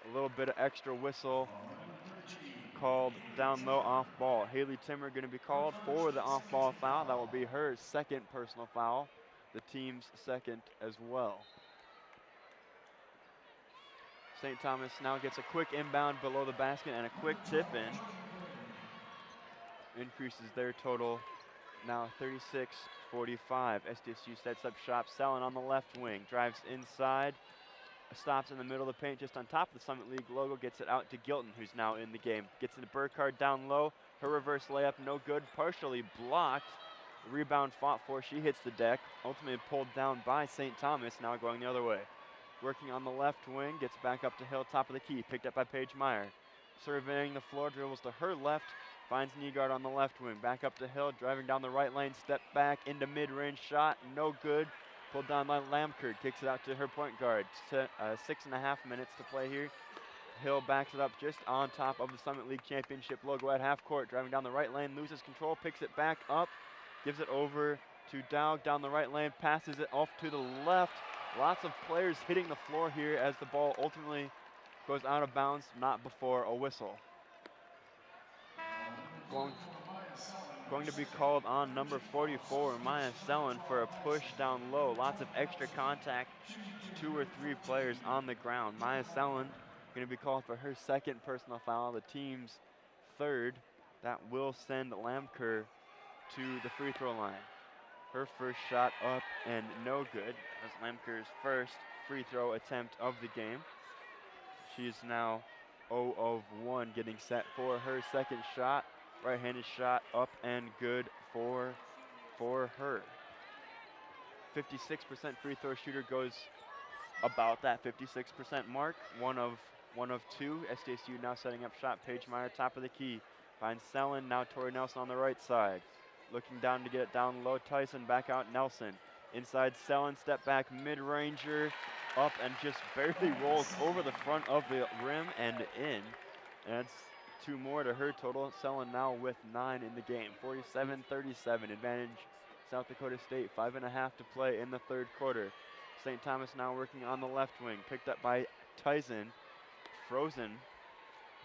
A little bit of extra whistle called down low off ball. Haley Timmer going to be called for the off ball foul. That will be her second personal foul, the team's second as well. St. Thomas now gets a quick inbound below the basket and a quick tip in. Increases their total now 36-45. SDSU sets up shop. Selin on the left wing. Drives inside. stops in the middle of the paint just on top of the Summit League logo, gets it out to Gilton, who's now in the game. Gets into Burkhardt down low. Her reverse layup, no good, partially blocked. Rebound fought for, she hits the deck. Ultimately pulled down by St. Thomas, now going the other way. Working on the left wing, gets back up to Hill, top of the key, picked up by Paige Meyer. Surveying the floor, dribbles to her left, finds Nygaard on the left wing. Back up to Hill, driving down the right lane, step back into mid-range shot, no good. Pulled down by Lamkert, kicks it out to her point guard. 6.5 minutes to play here. Hill backs it up just on top of the Summit League Championship logo at half court. Driving down the right lane, loses control, picks it back up, gives it over to Dowg down the right lane, passes it off to the left. Lots of players hitting the floor here as the ball ultimately goes out of bounds, not before a whistle. Going to be called on number 44, Maya Sellen, for a push down low. Lots of extra contact, 2 or 3 players on the ground. Maya Sellen going to be called for her second personal foul, the team's third. That will send Lamker to the free throw line. Her first shot up and no good. That's Lamker's first free throw attempt of the game. She's now 0 of 1, getting set for her second shot. Right-handed shot up and good for her. 56% free throw shooter, goes about that 56% mark. One of 2. SDSU now setting up shot. Paige Meyer, top of the key. Finds Sellen, now Tori Nelson on the right side. Looking down to get it down low. Tyson back out Nelson. Inside Sellen, step back mid-ranger. Up and just barely rolls over the front of the rim and in. And it's 2 more to her total. Sellen now with 9 in the game. 47-37 advantage South Dakota State. 5.5 to play in the third quarter. St. Thomas now working on the left wing. Picked up by Tyson. Frozen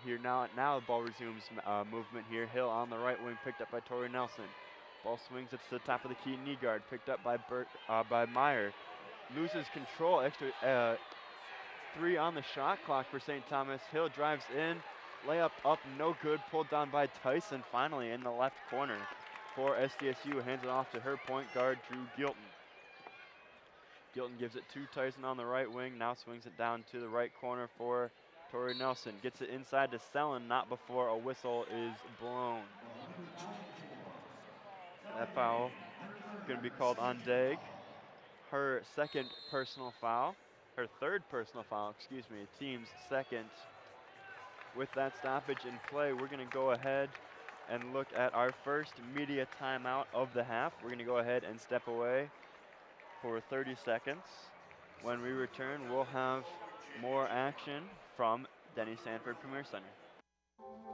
here now. Now the ball resumes movement here. Hill on the right wing, picked up by Tori Nelson. Ball swings it to the top of the key. Nygaard picked up by Meyer. Loses control. Extra 3 on the shot clock for St. Thomas. Hill drives in. Layup up, no good. Pulled down by Tyson finally in the left corner for SDSU. Hands it off to her point guard, Drew Gilton. Gilton gives it to Tyson on the right wing. Now swings it down to the right corner for Tori Nelson. Gets it inside to Sellen, not before a whistle is blown. That foul going to be called on Dagg. Her second personal foul. Her third personal foul, excuse me. Team's second. With that stoppage in play, we're going to go ahead and look at our first media timeout of the half. We're going to go ahead and step away for 30 seconds. When we return, we'll have more action from Denny Sanford Premier Center.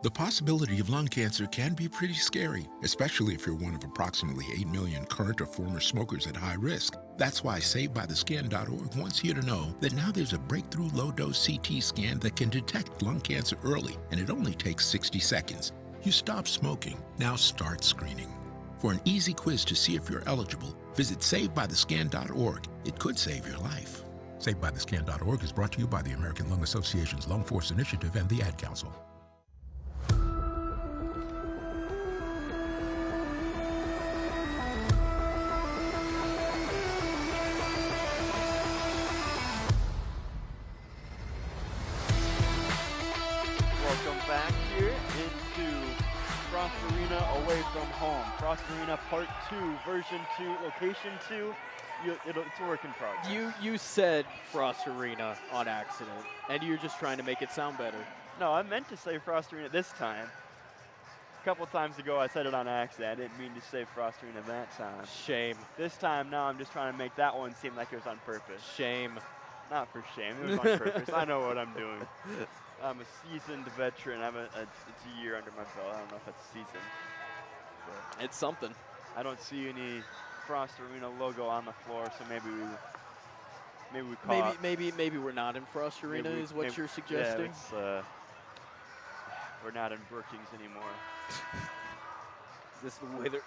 The possibility of lung cancer can be pretty scary, especially if you're one of approximately 8 million current or former smokers at high risk. That's why SaveByTheScan.org wants you to know that now there's a breakthrough low-dose CT scan that can detect lung cancer early, and it only takes 60 seconds. You stop smoking, now start screening. For an easy quiz to see if you're eligible, visit SaveByTheScan.org. It could save your life. SaveByTheScan.org is brought to you by the American Lung Association's Lung Force Initiative and the Ad Council. Away from home. Frost Arena Part 2, Version 2, Location 2. It's a work in progress. You said Frost Arena on accident, and you're just trying to make it sound better. No, I meant to say Frost Arena this time. A couple times ago, I said it on accident. I didn't mean to say Frost Arena that time. Shame. This time, now I'm just trying to make that one seem like it was on purpose. Shame. Not for shame. It was on purpose. I know what I'm doing. I'm a seasoned veteran. It's a year under my belt. I don't know if it's seasoned. It's something. I don't see any Frost Arena logo on the floor, so maybe we call maybe we're not in Frost Arena is what you're suggesting. Yeah, we're not in Brookings anymore. Is this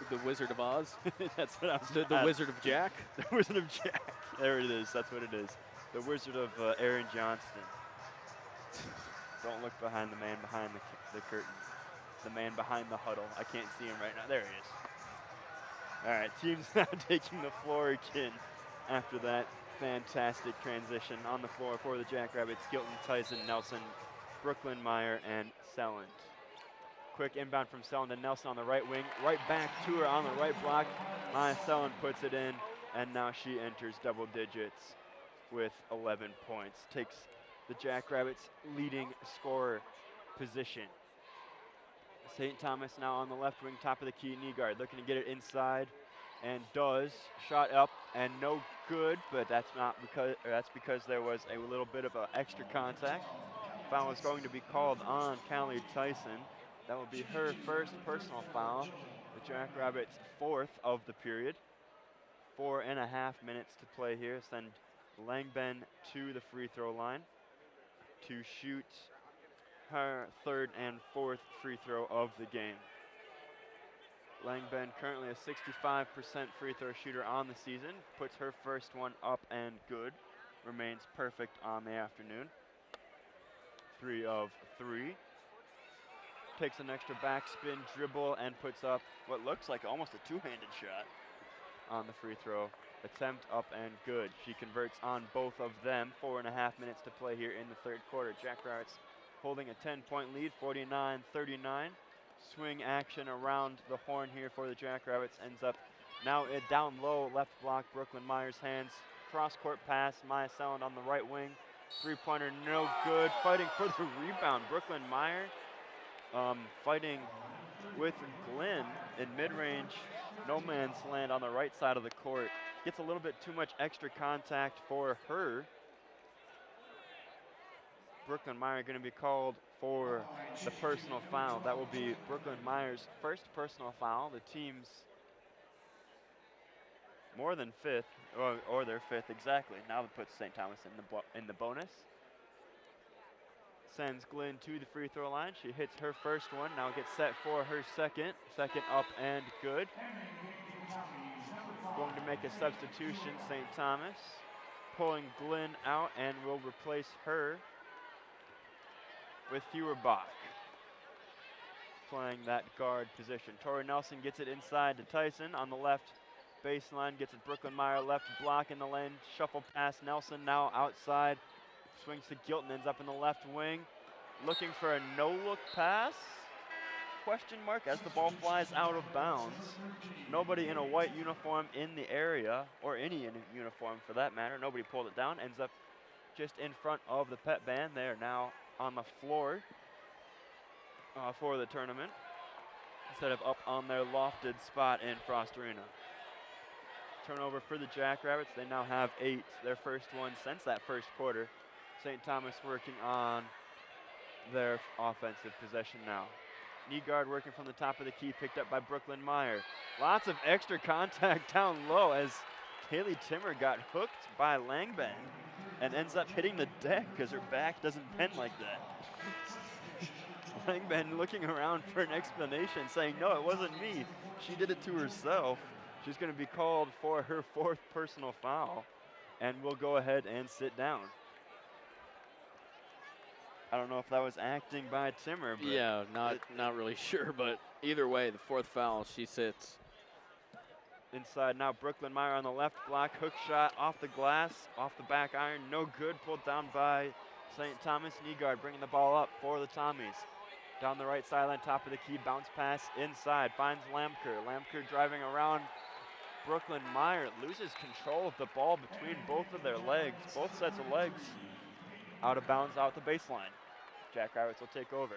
the Wizard of Oz? That's what I was. The Wizard of Jack. The Wizard of Jack. There it is. That's what it is. The Wizard of Aaron Johnston. Don't look behind the man behind the curtain. The man behind the huddle. I can't see him right now. There he is. All right, team's now taking the floor again after that Fantastic transition on the floor for the Jackrabbits. Gilton, Tyson, Nelson, Brooklyn, Meyer, and Selland. Quick inbound from Selland to Nelson on the right wing. Right back to her on the right block. Maya Selland puts it in, and now she enters double digits with 11 points. Takes the Jackrabbits' leading scorer position. St. Thomas now on the left wing, top of the key, Nygaard looking to get it inside, and does. Shot up and no good, but that's because there was a little bit of an extra contact. Foul is going to be called on Callie Tyson. That will be her first personal foul. The Jackrabbits' fourth of the period. 4.5 minutes to play here. Send Langben to the free throw line to shoot her third and fourth free throw of the game. Langben currently a 65% free throw shooter on the season. Puts her first one up and good. Remains perfect on the afternoon. 3 of 3. Takes an extra backspin dribble and puts up what looks like almost a two-handed shot on the free throw attempt, up and good. She converts on both of them. 4.5 minutes to play here in the third quarter. Jackrabbits holding a 10-point lead, 49-39. Swing action around the horn here for the Jackrabbits. Ends up now down low, left block, Brooklyn Meyer's hands. Cross-court pass, Maya Selland on the right wing. Three-pointer, no good. Fighting for the rebound, Brooklyn Meyer. Fighting with Glenn in mid-range, no man's land on the right side of the court. Gets a little bit too much extra contact for her. Brooklyn Meyer going to be called for the personal foul. That will be Brooklyn Meyer's first personal foul. The team's more than fifth, or their fifth exactly. Now that puts St. Thomas in the bonus. Sends Glenn to the free throw line. She hits her first one. Now gets set for her second. Second up and good. Going to make a substitution, St. Thomas. Pulling Glenn out and will replace her with Bach. Playing that guard position. Tori Nelson gets it inside to Tyson on the left baseline. Gets it Brooklyn Meyer, left block in the lane. Shuffle pass, Nelson now outside. Swings to Gilton, ends up in the left wing. Looking for a no-look pass? Question mark as the ball flies out of bounds. Nobody in a white uniform in the area, or any in a uniform for that matter. Nobody pulled it down. Ends up just in front of the pet band. They are now on the floor for the tournament instead of up on their lofted spot in Frost Arena. Turnover for the Jackrabbits. They now have 8, their first one since that first quarter. St. Thomas working on their offensive possession now. Nygaard working from the top of the key, picked up by Brooklyn Meyer. Lots of extra contact down low as Kaylee Timmer got hooked by Langben and ends up hitting the deck because her back doesn't bend like that. Langben looking around for an explanation, saying, no, it wasn't me. She did it to herself. She's going to be called for her 4th personal foul and will go ahead and sit down. I don't know if that was acting by Timmer. But yeah, not really sure, but either way, the 4th foul, she sits. Inside now, Brooklyn Meyer on the left block, hook shot off the glass, off the back iron, no good, pulled down by St. Thomas. Nygaard bringing the ball up for the Tommies. Down the right sideline, top of the key, bounce pass inside, finds Lamker. Lamker driving around Brooklyn Meyer, loses control of the ball between both of their legs, both sets of legs. Out of bounds, out the baseline. Jackrabbits will take over.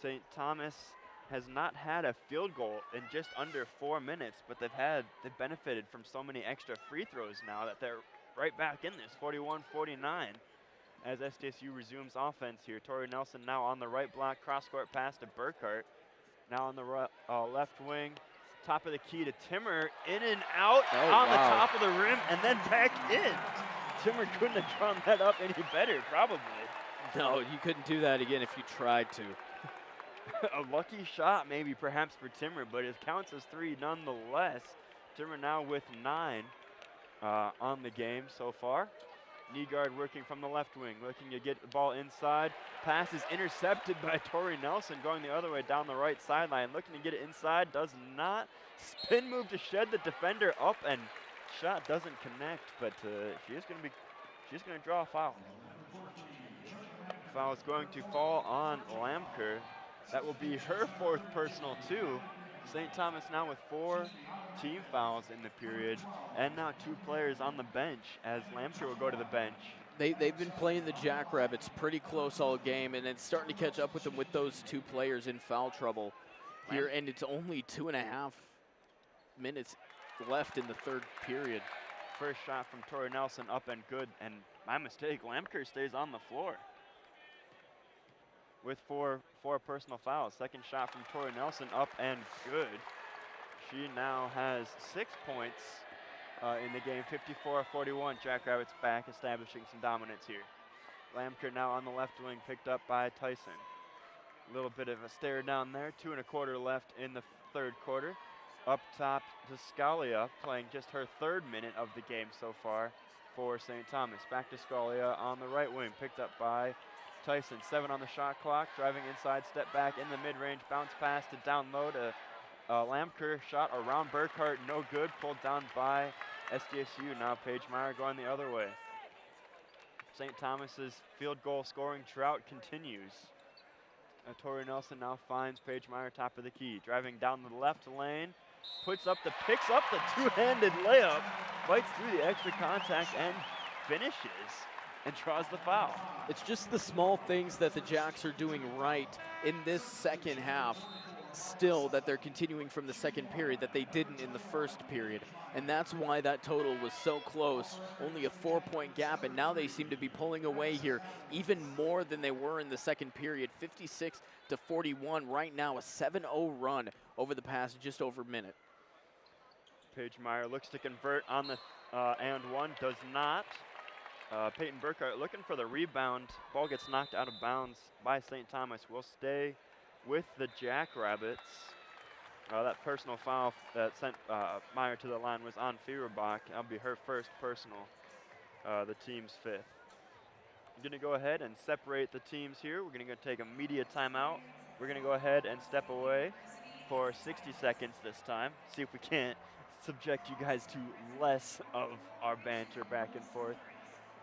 St. Thomas has not had a field goal in just under 4 minutes, but they've benefited from so many extra free throws now that they're right back in this, 41-49, as SDSU resumes offense here. Tori Nelson now on the right block, cross-court pass to Burkhart. Now on the left wing, top of the key to Timmer, in and out the top of the rim, and then back in. Timmer couldn't have drawn that up any better, probably. No, you couldn't do that again if you tried to. A lucky shot maybe perhaps for Timmer, but it counts as 3 nonetheless. Timmer now with 9 on the game so far. Nygaard working from the left wing, looking to get the ball inside. Pass is intercepted by Tori Nelson, going the other way down the right sideline. Looking to get it inside, does not. Spin move to shed the defender up and shot doesn't connect, but she's going to draw a foul. Foul is going to fall on Lamker. That will be her 4th personal too. St. Thomas now with 4 team fouls in the period, and now 2 players on the bench as Lamker will go to the bench. They've been playing the Jackrabbits pretty close all game, and it's starting to catch up with them with those 2 players in foul trouble here, and it's only 2.5 minutes left in the 3rd period. First shot from Tori Nelson up and good, and my mistake, Lamker stays on the floor with four personal fouls. Second shot from Tori Nelson up and good. She now has 6 points in the game, 54-41. Jackrabbits back, establishing some dominance here. Lamker now on the left wing, picked up by Tyson. A little bit of a stare down there. 2 1/4 left in the 3rd quarter. Up top to Scalia, playing just her 3rd minute of the game so far for St. Thomas. Back to Scalia on the right wing, picked up by Tyson. 7 on the shot clock, driving inside, step back in the mid-range, bounce pass to down low to Lamker. Shot around Burkhart, no good, pulled down by SDSU. Now Paige Meyer going the other way. St. Thomas's field goal scoring drought continues. Tori Nelson now finds Paige Meyer top of the key, driving down the left lane, picks up the 2-handed layup, fights through the extra contact and finishes and draws the foul. It's just the small things that the Jacks are doing right in this second half still that they're continuing from the second period that they didn't in the first period. And that's why that total was so close, only a 4-point gap, and now they seem to be pulling away here even more than they were in the second period. 56-41 right now, a 7-0 run over the past just over a minute. Paige Meyer looks to convert on the and one, does not. Peyton Burkhart looking for the rebound. Ball gets knocked out of bounds by St. Thomas. Will stay with the Jackrabbits. That personal foul that sent Meyer to the line was on Fierbach. That'll be her first personal, the team's 5th. I'm going to go ahead and separate the teams here. We're going to go take a media timeout. We're going to go ahead and step away for 60 seconds this time. See if we can't subject you guys to less of our banter back and forth.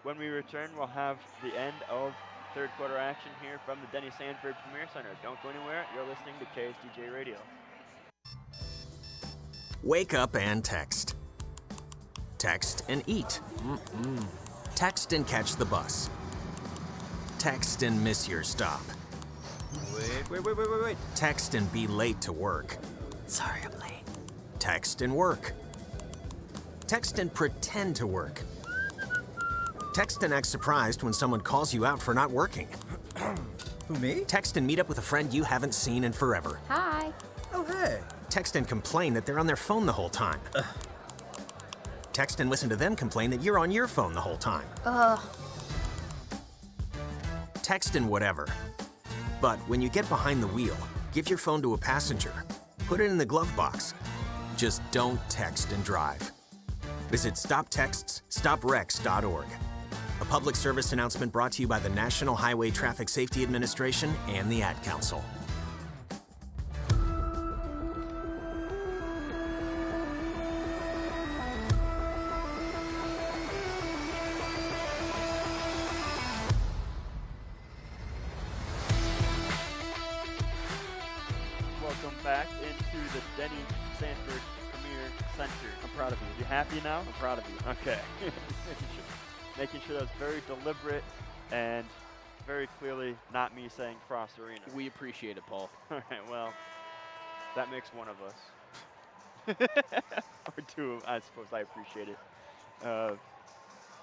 When we return, we'll have the end of 3rd quarter action here from the Denny Sanford Premier Center. Don't go anywhere. You're listening to KSDJ Radio. Wake up and text. Text and eat. Text and catch the bus. Text and miss your stop. Wait. Text and be late to work. Sorry, I'm late. Text and work. Text and pretend to work. Text and act surprised when someone calls you out for not working. Who, me? Text and meet up with a friend you haven't seen in forever. Hi. Oh, hey. Text and complain that they're on their phone the whole time. Text and listen to them complain that you're on your phone the whole time. Text and whatever. But when you get behind the wheel, give your phone to a passenger. Put it in the glove box. Just don't text and drive. Visit StopTextsStopWrecks.org. A public service announcement brought to you by the National Highway Traffic Safety Administration and the Ad Council. Welcome back into the Denny Sanford Premier Center. I'm proud of you. You happy now? I'm proud of you. Okay. Making sure that's very deliberate and very clearly not me saying Frost Arena. We appreciate it, Paul. All right, well, that makes one of us. Or 2, I suppose I appreciate it.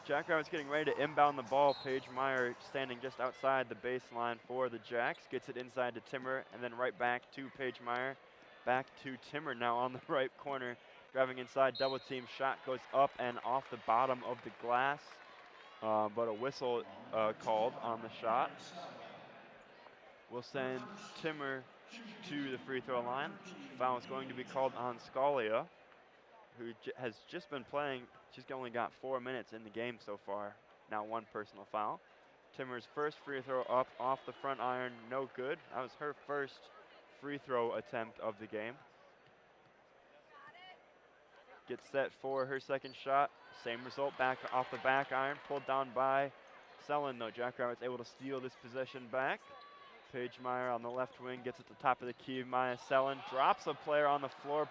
Jackrabbits getting ready to inbound the ball. Paige Meyer standing just outside the baseline for the Jacks. Gets it inside to Timmer and then right back to Paige Meyer. Back to Timmer now on the right corner. Driving inside, double team shot goes up and off the bottom of the glass. But a whistle called on the shot. We'll send Timmer to the free throw line. Foul is going to be called on Scalia, who has just been playing. She's only got 4 minutes in the game so far. Now 1 personal foul. Timmer's first free throw up off the front iron, no good. That was her first free throw attempt of the game. gets set for her second shot. Same result, back off the back iron, pulled down by Sellen though. Jackrabbits able to steal this possession back. Paige Meyer on the left wing gets at the top of the key. Maya Sellen drops a player on the floor,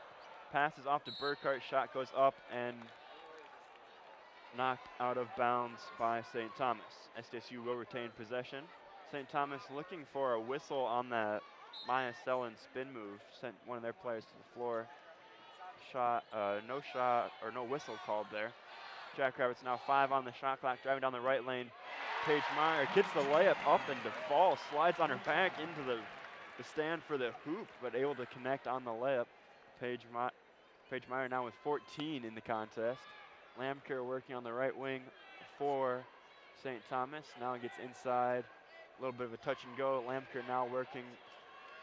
passes off to Burkhart, shot goes up and knocked out of bounds by St. Thomas. SDSU will retain possession. St. Thomas looking for a whistle on that Maya Sellen spin move, sent one of their players to the floor. No whistle called there. Jackrabbits now 5 on the shot clock, driving down the right lane. Paige Meyer gets the layup up and DeFall slides on her back into the stand for the hoop, but able to connect on the layup. Paige Meyer now with 14 in the contest. Lamker working on the right wing for St. Thomas. Now gets inside, a little bit of a touch and go. Lamker now working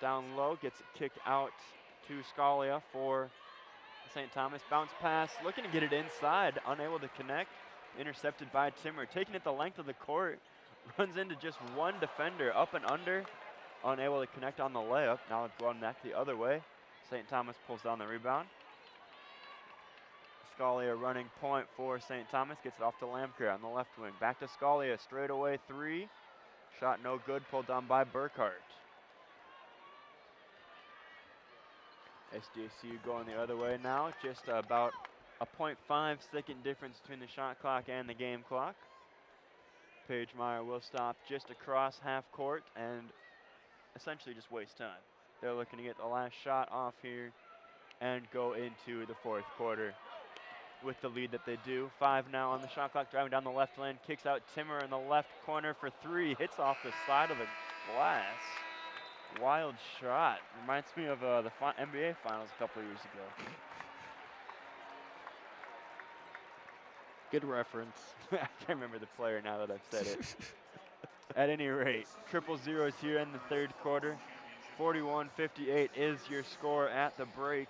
down low, gets it kicked out to Scalia for St. Thomas. Bounce pass, looking to get it inside, unable to connect. Intercepted by Timmer, taking it the length of the court. Runs into just one defender, up and under. Unable to connect on the layup. Now it's going back the other way. St. Thomas pulls down the rebound. Scalia running point for St. Thomas, gets it off to Lamker on the left wing. Back to Scalia, straight away 3. Shot no good, pulled down by Burkhart. SDSU going the other way now, just about a 0.5-second difference between the shot clock and the game clock. Paige Meyer will stop just across half court and essentially just waste time. They're looking to get the last shot off here and go into the fourth quarter with the lead that they do. 5 now on the shot clock, driving down the left lane, kicks out Timmer in the left corner for 3, hits off the side of the glass. Wild shot. Reminds me of the NBA Finals a couple of years ago. Good reference. I can't remember the player now that I've said it. At any rate, 0-0 here in the third quarter. 41-58 is your score at the break.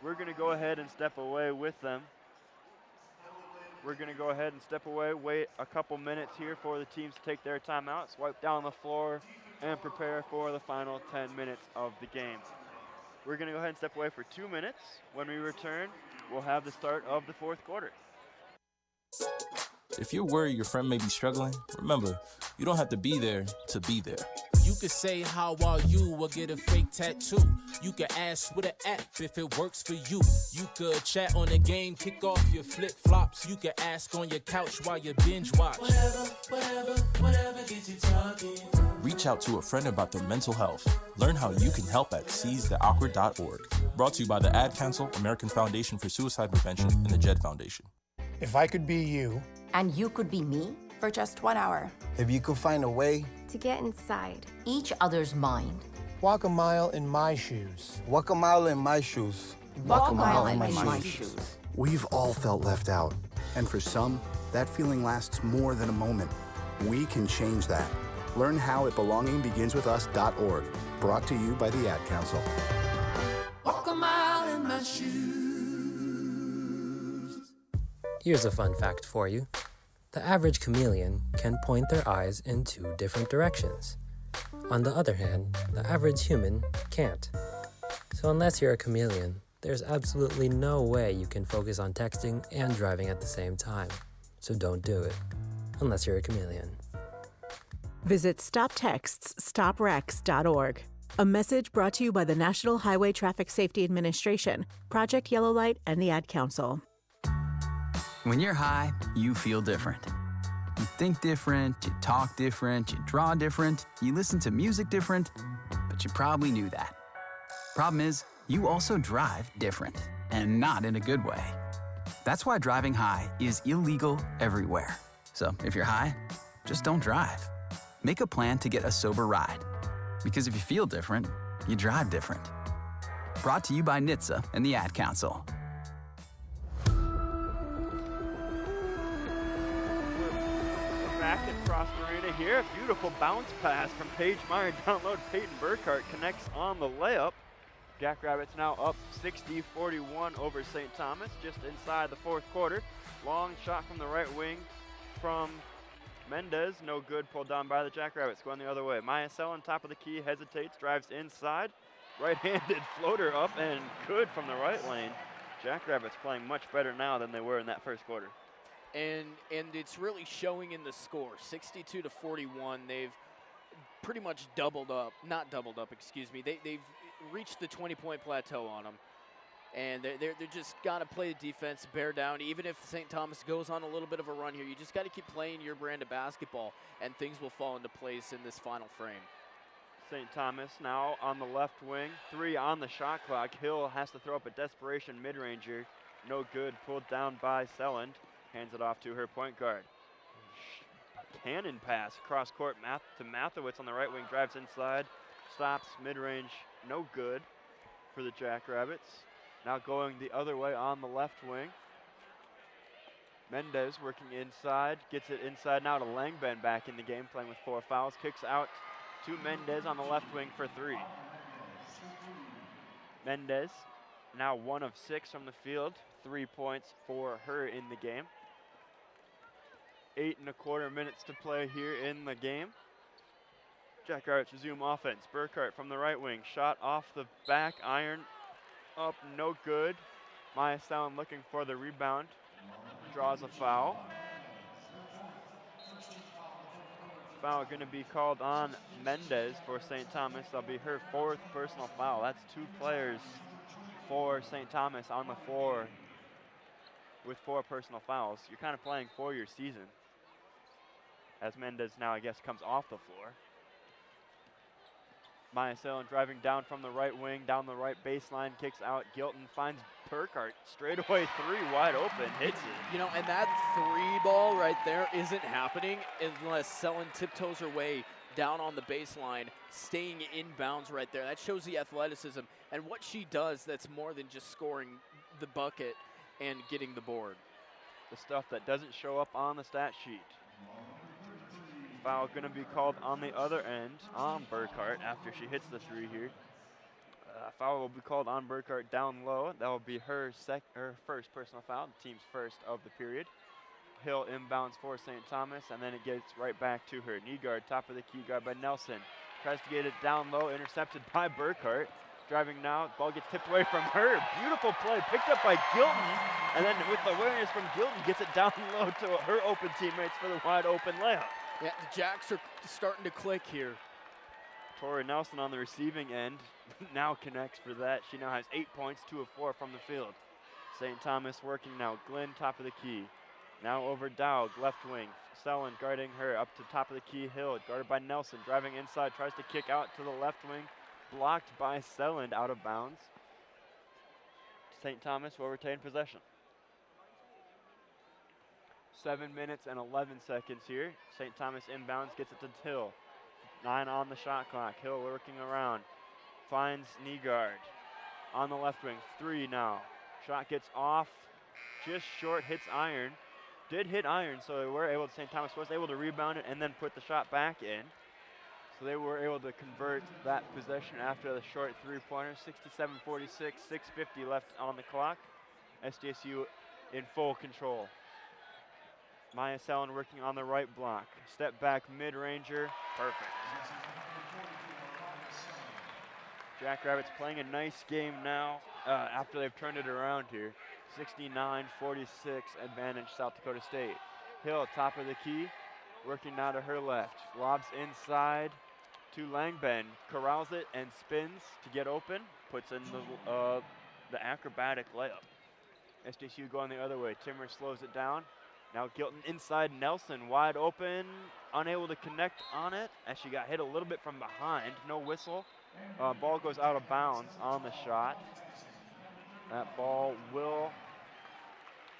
We're going to go ahead and step away with them. We're going to go ahead and step away, wait a couple minutes here for the teams to take their timeouts, wipe down the floor, and prepare for the final 10 minutes of the game. We're going to go ahead and step away for 2 minutes. When we return, we'll have the start of the fourth quarter. If you're worried your friend may be struggling, remember, you don't have to be there to be there. You could say, how are you, or get a fake tattoo. You could ask with an app if it works for you. You could chat on the game, kick off your flip-flops. You could ask on your couch while you binge watch. Whatever gets you talking. Reach out to a friend about their mental health. Learn how you can help at seizetheawkward.org. Brought to you by the Ad Council, American Foundation for Suicide Prevention, and the JED Foundation. If I could be you. And you could be me? For just 1 hour. If you could find a way To get inside. Each other's mind. Walk a mile in my shoes. Walk a mile in my shoes. Walk a mile in my shoes. We've all felt left out. And for some, that feeling lasts more than a moment. We can change that. Learn how at belongingbeginswithus.org. Brought to you by the Ad Council. Walk a mile in my shoes. Here's a fun fact for you. The average chameleon can point their eyes in 2 different directions. On the other hand, the average human can't. So unless you're a chameleon, there's absolutely no way you can focus on texting and driving at the same time. So don't do it, unless you're a chameleon. Visit StopTextsStopWrecks.org. A message brought to you by the National Highway Traffic Safety Administration, Project Yellow Light, and the Ad Council. When you're high, you feel different. You think different, you talk different, you draw different, you listen to music different, but you probably knew that. Problem is, you also drive different, and not in a good way. That's why driving high is illegal everywhere. So if you're high, just don't drive. Make a plan to get a sober ride. Because if you feel different, you drive different. Brought to you by NHTSA and the Ad Council. Back at Frost Arena here, a beautiful bounce pass from Paige Meyer down low. Peyton Burkhart connects on the layup. Jackrabbits now up 60-41 over St. Thomas, just inside the fourth quarter. Long shot from the right wing from Mendez, no good, pulled down by the Jackrabbits. Going the other way. Maya Sellen, top of the key, hesitates, drives inside. Right-handed floater up and good from the right lane. Jackrabbits playing much better now than they were in that first quarter. And it's really showing in the score, 62 to 41. They've pretty much not doubled up, excuse me. They've reached the 20-point plateau on them. And they're just got to play the defense, bear down. Even if St. Thomas goes on a little bit of a run here, you just got to keep playing your brand of basketball, and things will fall into place in this final frame. St. Thomas now on the left wing, 3 on the shot clock. Hill has to throw up a desperation mid-ranger. No good, pulled down by Selland. Hands it off to her point guard. Cannon pass across court to Mathewitz on the right wing, drives inside, stops mid-range, no good for the Jackrabbits. Now going the other way on the left wing. Mendez working inside, gets it inside now to Langben back in the game, playing with 4 fouls, kicks out to Mendez on the left wing for 3. Mendez now 1 of 6 from the field, 3 points for her in the game. 8 1/4 minutes to play here in the game. Jackrabbits resume offense. Burkhart from the right wing, shot off the back iron, up, no good. Maya Sound looking for the rebound, draws a foul. Foul going to be called on Mendez for St. Thomas. That'll be her 4th personal foul. That's 2 players for St. Thomas on the floor with 4 personal fouls. You're kind of playing for your season, as Mendez now, I guess, comes off the floor. Maya Salem driving down from the right wing, down the right baseline, kicks out. Gilton finds Burkhart, straightaway 3 wide open, hits it. You know, and that 3 ball right there isn't happening unless Selland tiptoes her way down on the baseline, staying in bounds right there. That shows the athleticism and what she does that's more than just scoring the bucket and getting the board. The stuff that doesn't show up on the stat sheet. Foul going to be called on the other end on Burkhart after she hits the 3 here. Foul will be called on Burkhart down low. That will be her first personal foul, the team's first of the period. Hill inbounds for St. Thomas, and then it gets right back to her. Knee guard, top of the key guard by Nelson. Tries to get it down low, intercepted by Burkhart. Driving now, ball gets tipped away from her. Beautiful play, picked up by Gilton, and then with awareness from Gilton, gets it down low to her open teammates for the wide open layup. Yeah, the Jacks are starting to click here. Tori Nelson on the receiving end now connects for that. She now has 8 points, 2 of 4 from the field. St. Thomas working now. Glenn, top of the key. Now over Dowd, left wing. Selland guarding her up to top of the key. Hill, guarded by Nelson, driving inside, tries to kick out to the left wing. Blocked by Selland, out of bounds. St. Thomas will retain possession. 7 minutes and 11 seconds here. St. Thomas inbounds, gets it to Hill. 9 on the shot clock. Hill working around. Finds Nygaard on the left wing. 3 now. Shot gets off. Just short, hits iron. Did hit iron, so they were able to, St. Thomas was able to rebound it and then put the shot back in. So they were able to convert that possession after the short 3-pointer. 67-46, 6:50 left on the clock. SDSU in full control. Maya Selland working on the right block. Step back mid-ranger, perfect. Jackrabbits playing a nice game now after they've turned it around here. 69-46 advantage South Dakota State. Hill, top of the key, working now to her left. Lobs inside to Langben, corrals it and spins to get open. Puts in the acrobatic layup. SDSU going the other way. Timmer slows it down. Now Gilton inside, Nelson wide open, unable to connect on it as she got hit a little bit from behind. No whistle. Ball goes out of bounds on the shot. That ball will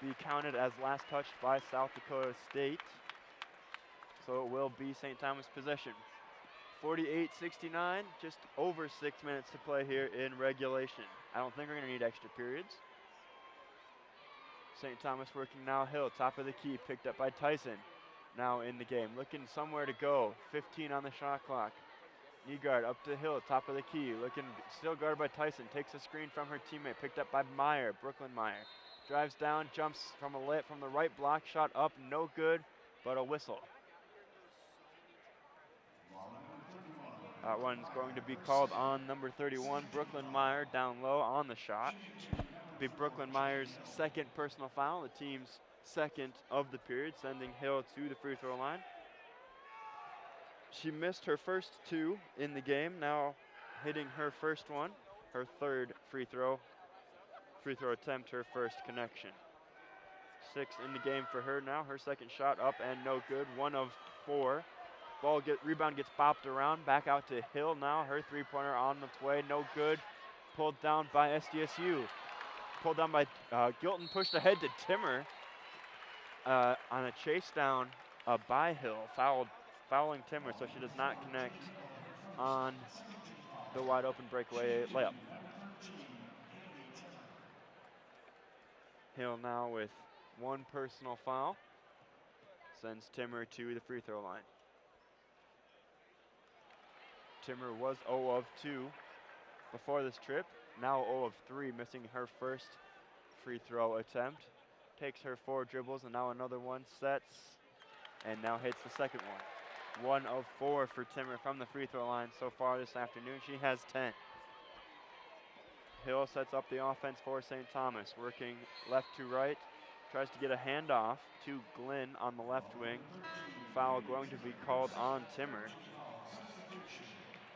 be counted as last touched by South Dakota State. So it will be St. Thomas possession. 48-69, just over 6 minutes to play here in regulation. I don't think we're going to need extra periods. St. Thomas working now. Hill, top of the key, picked up by Tyson. Now in the game, looking somewhere to go. 15 on the shot clock. Nygaard up to Hill, top of the key, looking still guarded by Tyson. Takes a screen from her teammate, picked up by Meyer, Brooklyn Meyer. Drives down, jumps from a layup from the right block, shot up, no good, but a whistle. That one's going to be called on number 31, Brooklyn Meyer, down low on the shot. be Brooklyn Meyer's second personal foul, the team's second of the period, sending Hill to the free throw line. She missed her first two in the game, now hitting her first one, her third free throw attempt, her first connection. 6 in the game for her now. Her second shot up and no good, 1 of 4. Rebound gets bopped around, back out to Hill now. Her three-pointer on its way, no good. Pulled down by SDSU. Pulled down by Gilton, pushed ahead to Timmer on a chase down by Hill, fouling Timmer, so she does not connect on the wide open breakaway layup. Hill now with 1 personal foul, sends Timmer to the free throw line. Timmer was 0 of 2 before this trip, now 0 of 3, missing her first free throw attempt. Takes her 4 dribbles and now another one, sets, and now hits the second one. 1 of 4 for Timmer from the free throw line so far this afternoon. She has 10. Hill sets up the offense for St. Thomas, working left to right, tries to get a handoff to Glenn on the left wing. Foul going to be called on Timmer.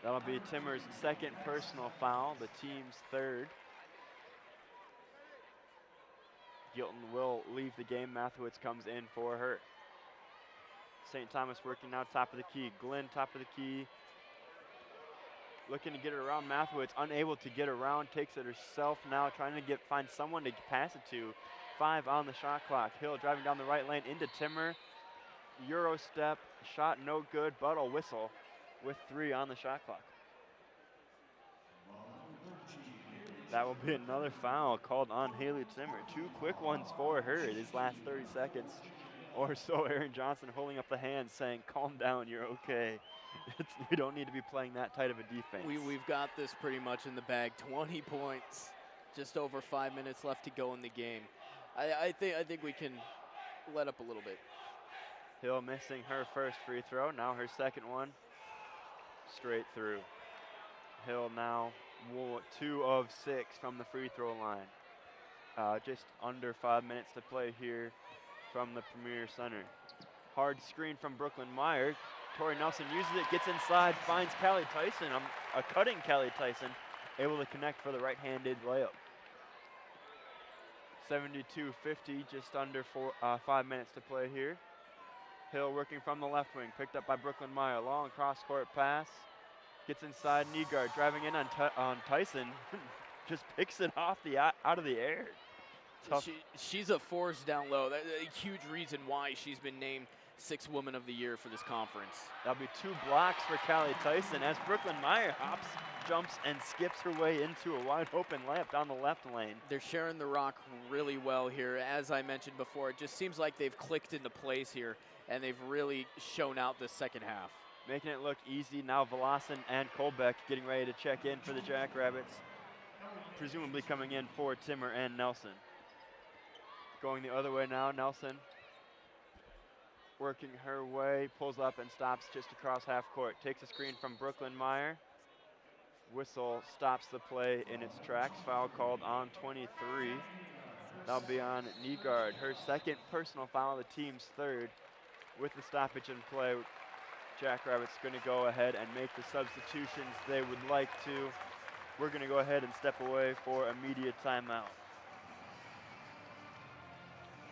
That'll be Timmer's second personal foul, the team's third. Gilton will leave the game. Mathewitz comes in for her. St. Thomas working now top of the key. Glenn top of the key. Looking to get it around Mathewitz, unable to get around, takes it herself now, trying to find someone to pass it to. 5 on the shot clock. Hill driving down the right lane into Timmer. Euro step, shot no good, but a whistle with 3 on the shot clock. That will be another foul called on Haley Timmer. 2 quick ones for her these last 30 seconds or so. Aaron Johnson holding up the hand saying, calm down, you're okay. We don't need to be playing that tight of a defense. We've got this pretty much in the bag. 20 points, just over 5 minutes left to go in the game. I think we can let up a little bit. Hill missing her first free throw, now her second one, straight through. Hill now 2 of 6 from the free throw line. Just under 5 minutes to play here from the Premier Center. Hard screen from Brooklyn Meyer. Tori Nelson uses it, gets inside, finds Callie Tyson, a cutting Callie Tyson, able to connect for the right-handed layup. 72-50, just under 5 minutes to play here. Hill working from the left wing, picked up by Brooklyn Meyer. Long cross-court pass, gets inside, knee guard, driving in on Tyson, just picks it off out of the air. Tough. She's a force down low. That's a huge reason why she's been named 6th Woman of the Year for this conference. That'll be 2 blocks for Callie Tyson as Brooklyn Meyer hops, jumps, and skips her way into a wide open layup down the left lane. They're sharing the rock really well here. As I mentioned before, it just seems like they've clicked into place here, and they've really shown out this second half. Making it look easy. Now Vlasin and Kolbeck getting ready to check in for the Jackrabbits, presumably coming in for Timmer and Nelson. Going the other way now, Nelson working her way, pulls up and stops just across half court. Takes a screen from Brooklyn Meyer. Whistle stops the play in its tracks. Foul called on 23. That'll be on Nygaard, her second personal foul, the team's third. With the stoppage in play, Jackrabbits going to go ahead and make the substitutions they would like to. We're going to go ahead and step away for immediate timeout.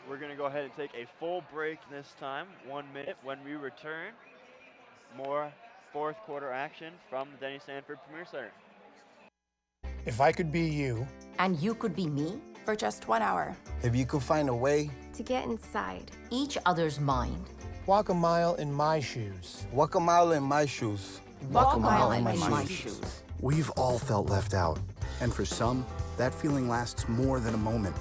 We're going to go ahead and take a full break this time, 1 minute. When we return, more fourth quarter action from the Denny Sanford Premier Center. If I could be you. And you could be me for just 1 hour. If you could find a way. To get inside each other's mind. Walk a mile in my shoes. Walk a mile in my shoes. Walk a mile in my shoes. We've all felt left out. And for some, that feeling lasts more than a moment.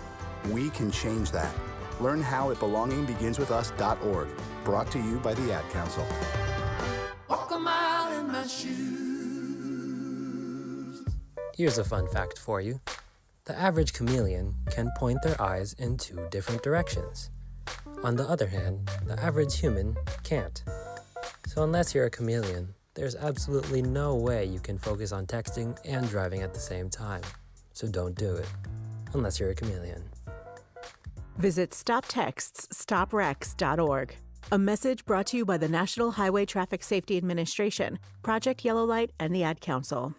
We can change that. Learn how at belongingbeginswithus.org. Brought to you by the Ad Council. Walk a mile in my shoes. Here's a fun fact for you. The average chameleon can point their eyes in 2 different directions. On the other hand, the average human can't. So unless you're a chameleon, there's absolutely no way you can focus on texting and driving at the same time. So don't do it. unless you're a chameleon. Visit StopTextsStopWrecks.org. A message brought to you by the National Highway Traffic Safety Administration, Project Yellow Light, and the Ad Council.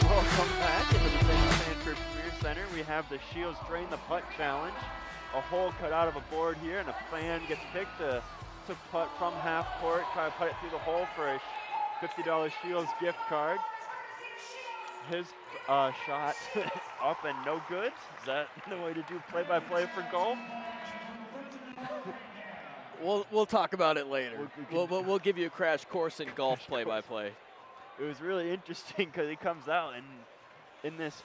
Welcome back into the Denny Sanford Premier Center. We have the Shields Drain the Putt Challenge. A hole cut out of a board here, and a fan gets picked to putt from half court, try to putt it through the hole for a $50 Shields gift card. His shot up and no good. Is that the way to do play-by-play for golf? We'll talk about it later. We'll give you a crash course in golf play-by-play. It was really interesting because he comes out and in this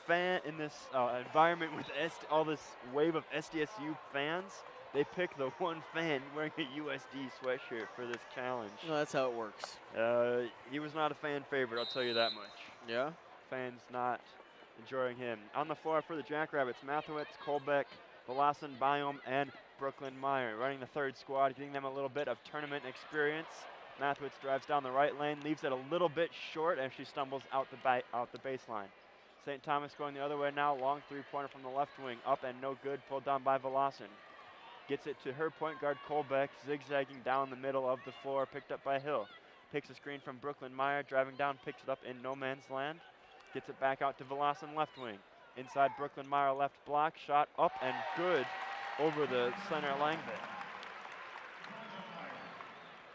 environment with all this wave of SDSU fans, they pick the one fan wearing a USD sweatshirt for this challenge. No, that's how it works. He was not a fan favorite, I'll tell you that much. Yeah? Fans not enjoying him. On the floor for the Jackrabbits, Mathewitz, Colbeck, Velassen, Biome, and Brooklyn Meyer running the third squad, giving them a little bit of tournament experience. Mathewitz drives down the right lane, leaves it a little bit short as she stumbles out the baseline. St. Thomas going the other way now, long three-pointer from the left wing, up and no good, pulled down by Velassen. Gets it to her point guard, Colbeck, zigzagging down the middle of the floor, picked up by Hill. Takes a screen from Brooklyn Meyer, driving down, picks it up in no man's land. Gets it back out to Velassen, left wing. Inside Brooklyn Meyer, left block, shot up and good over the center Langbeck.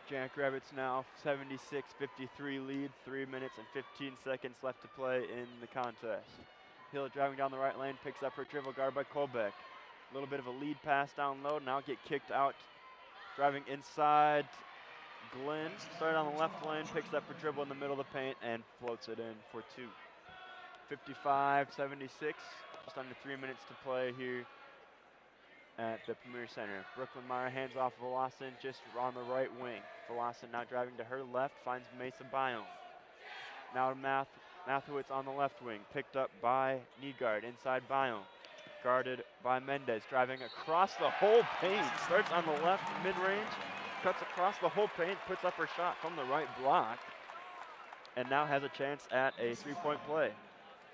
Jackrabbits now 76-53 lead, 3 minutes and 15 seconds left to play in the contest. Hill driving down the right lane, picks up her dribble guard by Colbeck. A little bit of a lead pass down low, now get kicked out. Driving inside, Glenn started on the left lane, picks up her dribble in the middle of the paint and floats it in for two. 55-76, just under 3 minutes to play here at the Premier Center. Brooklyn Meyer hands off Velassen just on the right wing. Velassen now driving to her left, finds Mesa Biome. Now to Mathewitz on the left wing, picked up by Nygaard, inside Biome. Guarded by Mendez, driving across the whole paint. Starts on the left mid-range, cuts across the whole paint, puts up her shot from the right block, and now has a chance at a three-point play.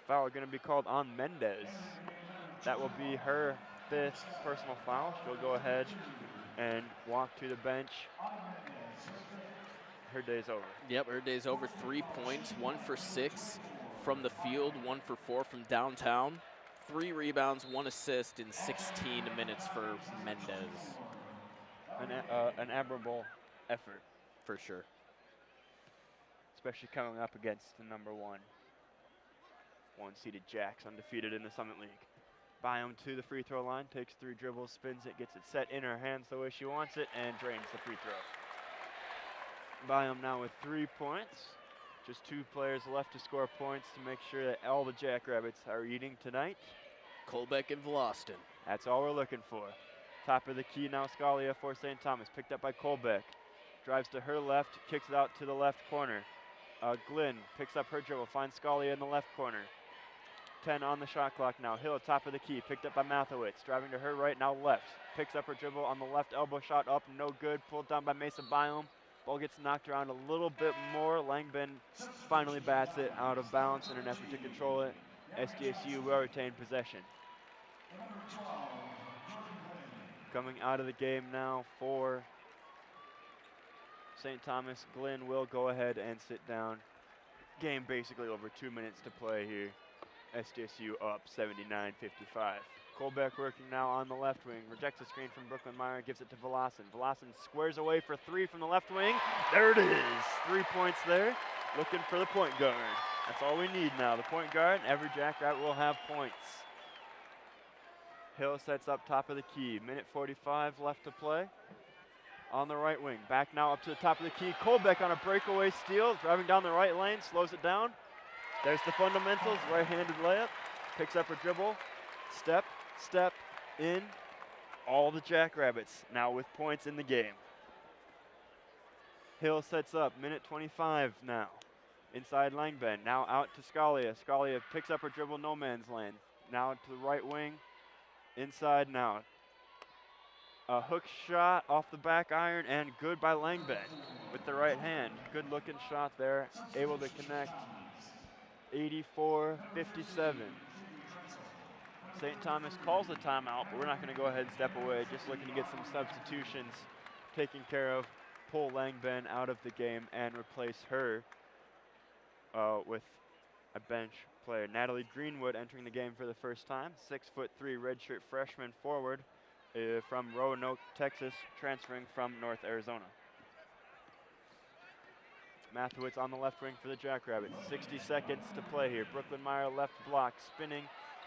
Foul going to be called on Mendez. That will be her 5th personal foul. She'll go ahead and walk to the bench. Her day's over. Yep, her day's over. 3 points, 1 for 6 from the field, 1 for 4 from downtown. 3 rebounds, 1 assist in 16 minutes for Mendez. An admirable effort. For sure. Especially coming up against the number 1-seeded Jacks, undefeated in the Summit League. Biome to the free throw line, takes 3 dribbles, spins it, gets it set in her hands the way she wants it, and drains the free throw. Biome now with 3 points. Just 2 players left to score points to make sure that all the Jackrabbits are eating tonight. Colbeck and Vlaston. That's all we're looking for. Top of the key now, Scalia for St. Thomas, picked up by Colbeck. Drives to her left, kicks it out to the left corner. Glenn picks up her dribble, finds Scalia in the left corner. 10 on the shot clock now. Hill, top of the key, picked up by Mathewitz. Driving to her right, now left. Picks up her dribble on the left elbow shot up, no good. Pulled down by Mesa Biome. Ball gets knocked around a little bit more. Langben finally bats it out of bounds in an effort to control it. SDSU will retain possession. Coming out of the game now for St. Thomas, Glenn will go ahead and sit down. Game basically over, 2 minutes to play here. SDSU up 79-55. Colbeck working now on the left wing. Rejects a screen from Brooklyn Meyer, gives it to Velassen. Velassen squares away for 3 from the left wing. There it is. 3 points there. Looking for the point guard. That's all we need now. The point guard, and every Jackrabbit will have points. Hill sets up top of the key. Minute 45 left to play. On the right wing. Back now up to the top of the key. Colbeck on a breakaway steal. Driving down the right lane. Slows it down. There's the fundamentals. Right-handed layup. Picks up her dribble. Step, step, in. All the Jackrabbits now with points in the game. Hill sets up. Minute 25 now. Inside Langben. Now out to Scalia. Scalia picks up her dribble. No man's land. Now to the right wing. Inside now. A hook shot off the back iron and good by Langben with the right hand. Good looking shot there, able to connect. 84-57. St. Thomas calls the timeout, but we're not going to go ahead and step away. Just looking to get some substitutions taken care of. Pull Langben out of the game and replace her with a bench player. Natalie Greenwood entering the game for the first time. 6'3" redshirt freshman forward from Roanoke, Texas, transferring from North Arizona. Mathewitz on the left wing for the Jackrabbits. 60 seconds to play here. Brooklyn Meyer left block, spinning,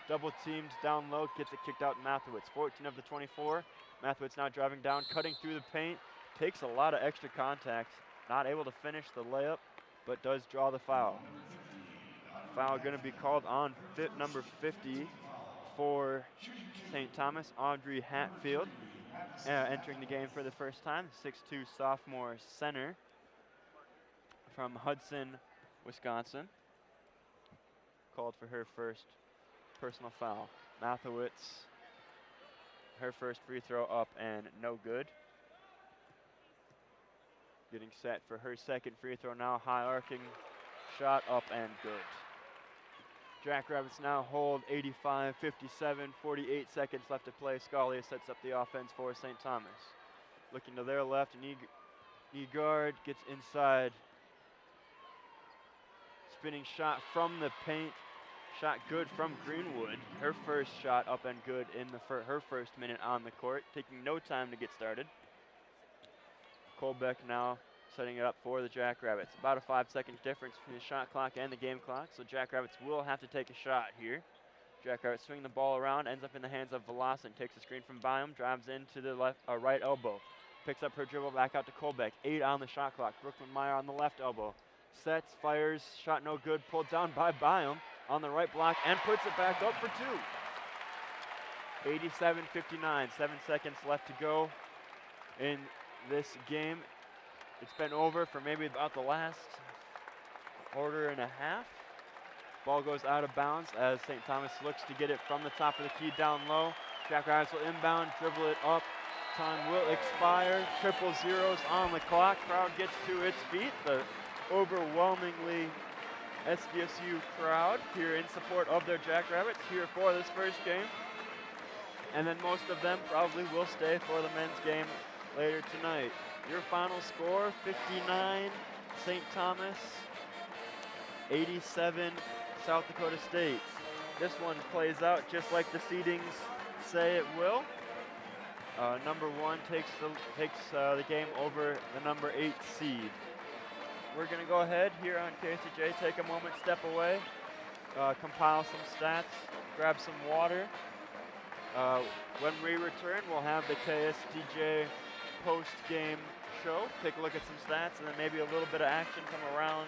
double teamed down low, gets it kicked out to Mathewitz. 14 of the 24. Mathewitz now driving down, cutting through the paint, takes a lot of extra contacts, not able to finish the layup, but does draw the foul. Foul going to be called on number 50 for St. Thomas, Audrey Hatfield, entering the game for the first time. 6'2" sophomore center from Hudson, Wisconsin. Called for her first personal foul. Mathewitz, her first free throw up and no good. Getting set for her second free throw now. High arcing shot up and good. Jackrabbits now hold 85-57, 48 seconds left to play. Scalia sets up the offense for St. Thomas. Looking to their left, Guard gets inside. Spinning shot from the paint. Shot good from Greenwood. Her first shot up and good in her first minute on the court. Taking no time to get started. Colbeck now setting it up for the Jackrabbits. About a 5-second difference between the shot clock and the game clock, so Jackrabbits will have to take a shot here. Jackrabbits swing the ball around, ends up in the hands of Velocin, takes a screen from Byam, drives into the right elbow, picks up her dribble back out to Colbeck. 8 on the shot clock. Brooklyn Meyer on the left elbow. Sets, fires, shot no good, pulled down by Byam on the right block and puts it back up for 2. 87-59, 7 seconds left to go in this game. It's been over for maybe about the last quarter and a half. Ball goes out of bounds as St. Thomas looks to get it from the top of the key down low. Jackrabbits will inbound, dribble it up. Time will expire. Triple zeros on the clock. Crowd gets to its feet. The overwhelmingly SDSU crowd here in support of their Jackrabbits here for this first game. And then most of them probably will stay for the men's game later tonight. Your final score, 59 St. Thomas, 87 South Dakota State. This one plays out just like the seedings say it will. Number 1 takes the game over the number 8 seed. We're going to go ahead here on KSTJ, take a moment, step away, compile some stats, grab some water. When we return, we'll have the KSTJ post-game show, take a look at some stats, and then maybe a little bit of action from around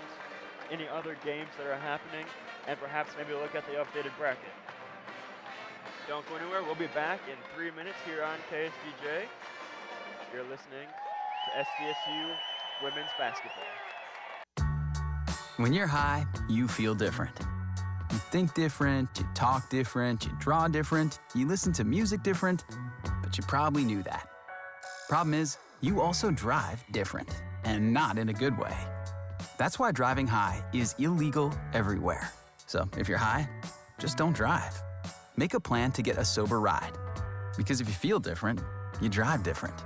any other games that are happening, and perhaps maybe look at the updated bracket. Don't go anywhere. We'll be back in 3 minutes here on KSDJ. You're listening to SDSU Women's Basketball. When you're high, you feel different. You think different, you talk different, you draw different, you listen to music different, but you probably knew that. Problem is, you also drive different, and not in a good way. That's why driving high is illegal everywhere. So if you're high, just don't drive. Make a plan to get a sober ride. Because if you feel different, you drive different.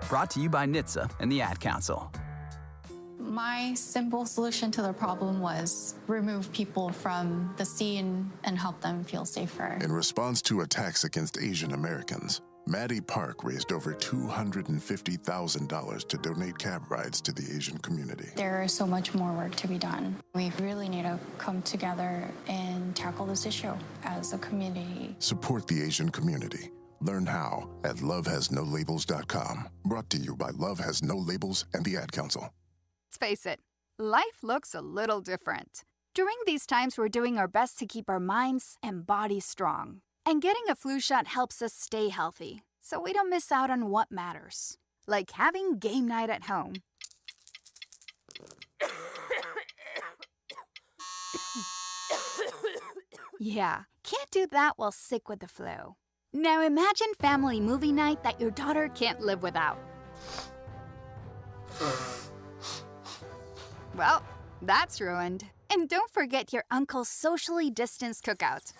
Brought to you by NHTSA and the Ad Council. My simple solution to the problem was remove people from the scene and help them feel safer. In response to attacks against Asian Americans, Maddie Park raised over $250,000 to donate cab rides to the Asian community. There is so much more work to be done. We really need to come together and tackle this issue as a community. Support the Asian community. Learn how at lovehasnolabels.com. Brought to you by Love Has No Labels and the Ad Council. Let's face it, life looks a little different. During these times, we're doing our best to keep our minds and bodies strong. And getting a flu shot helps us stay healthy, so we don't miss out on what matters. Like having game night at home. Yeah, can't do that while sick with the flu. Now imagine family movie night that your daughter can't live without. Well, that's ruined. And don't forget your uncle's socially distanced cookout.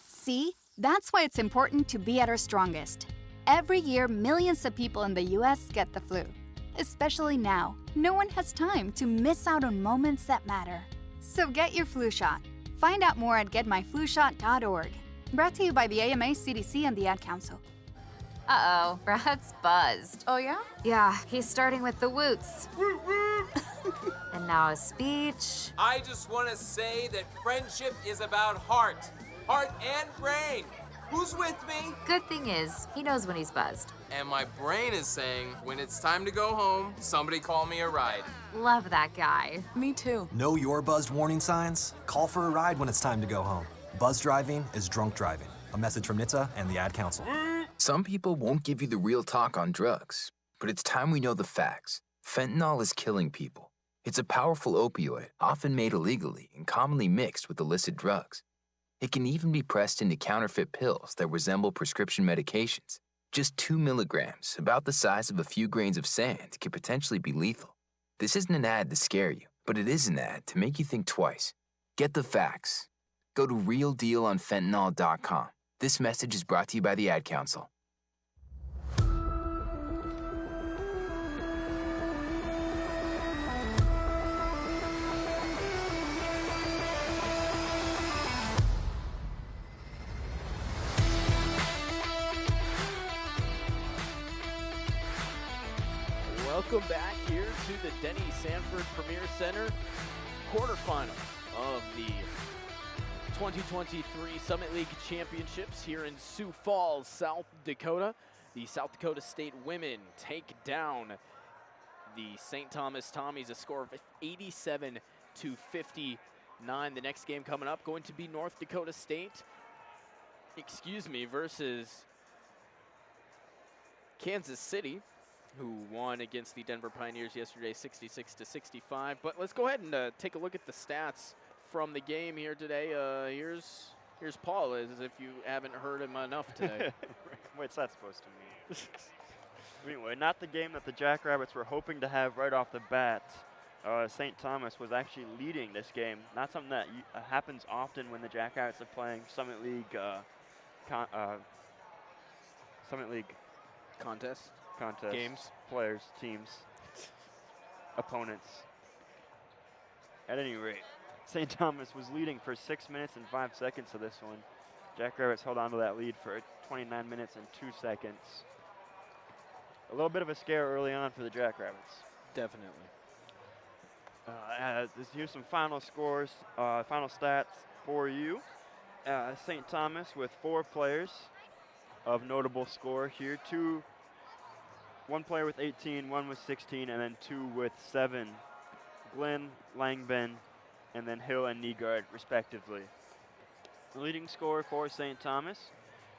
See? That's why it's important to be at our strongest. Every year, millions of people in the US get the flu. Especially now, no one has time to miss out on moments that matter. So get your flu shot. Find out more at getmyflushot.org. Brought to you by the AMA, CDC, and the Ad Council. Uh-oh, Brad's buzzed. Oh, yeah? Yeah, he's starting with the woots. And now a speech. I just want to say that friendship is about heart and brain. Who's with me? Good thing is, he knows when he's buzzed. And my brain is saying, when it's time to go home, somebody call me a ride. Love that guy. Me too. Know your buzzed warning signs? Call for a ride when it's time to go home. Buzz driving is drunk driving. A message from NHTSA and the Ad Council. Some people won't give you the real talk on drugs, but it's time we know the facts. Fentanyl is killing people. It's a powerful opioid, often made illegally and commonly mixed with illicit drugs. It can even be pressed into counterfeit pills that resemble prescription medications. Just 2 milligrams, about the size of a few grains of sand, can potentially be lethal. This isn't an ad to scare you, but it is an ad to make you think twice. Get the facts. Go to realdealonfentanyl.com. This message is brought to you by the Ad Council. Welcome back here to the Denny Sanford Premier Center quarterfinals of the 2023 Summit League Championships here in Sioux Falls, South Dakota. The South Dakota State women take down the St. Thomas Tommies, a score of 87-59. The next game coming up going to be North Dakota State, versus Kansas City, who won against the Denver Pioneers yesterday 66-65. But let's go ahead and take a look at the stats from the game here today. Here's Paul, as if you haven't heard him enough today. What's that supposed to mean? Anyway, not the game that the Jackrabbits were hoping to have right off the bat. St. Thomas was actually leading this game. Not something that happens often when the Jackrabbits are playing Summit League contest, games, players, teams, opponents. At any rate, St. Thomas was leading for 6 minutes and 5 seconds of this one. Jackrabbits held on to that lead for 29 minutes and 2 seconds. A little bit of a scare early on for the Jackrabbits. Definitely. Here's some final scores, final stats for you. St. Thomas with 4 players of notable score here. One player with 18, one with 16, and then 2 with 7. Glenn, Langben, and then Hill and Nygaard, respectively. The leading scorer for St. Thomas,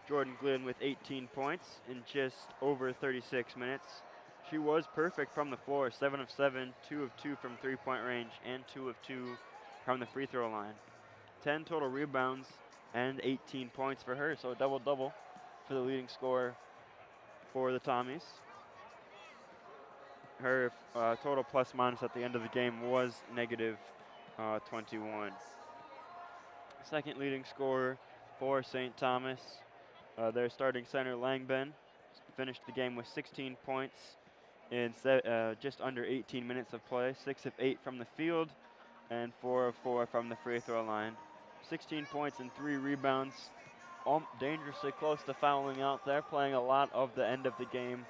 Jordan Glynn with 18 points in just over 36 minutes. She was perfect from the floor, 7 of 7, 2 of 2 from three-point range, and 2 of 2 from the free throw line. 10 total rebounds and 18 points for her, so a double-double for the leading scorer for the Tommies. Her total plus-minus at the end of the game was negative 21. Second leading scorer for St. Thomas, their starting center Langben, finished the game with 16 points in just under 18 minutes of play, 6 of 8 from the field and 4 of 4 from the free throw line. 16 points and 3 rebounds, dangerously close to fouling out there, playing a lot of the end of the game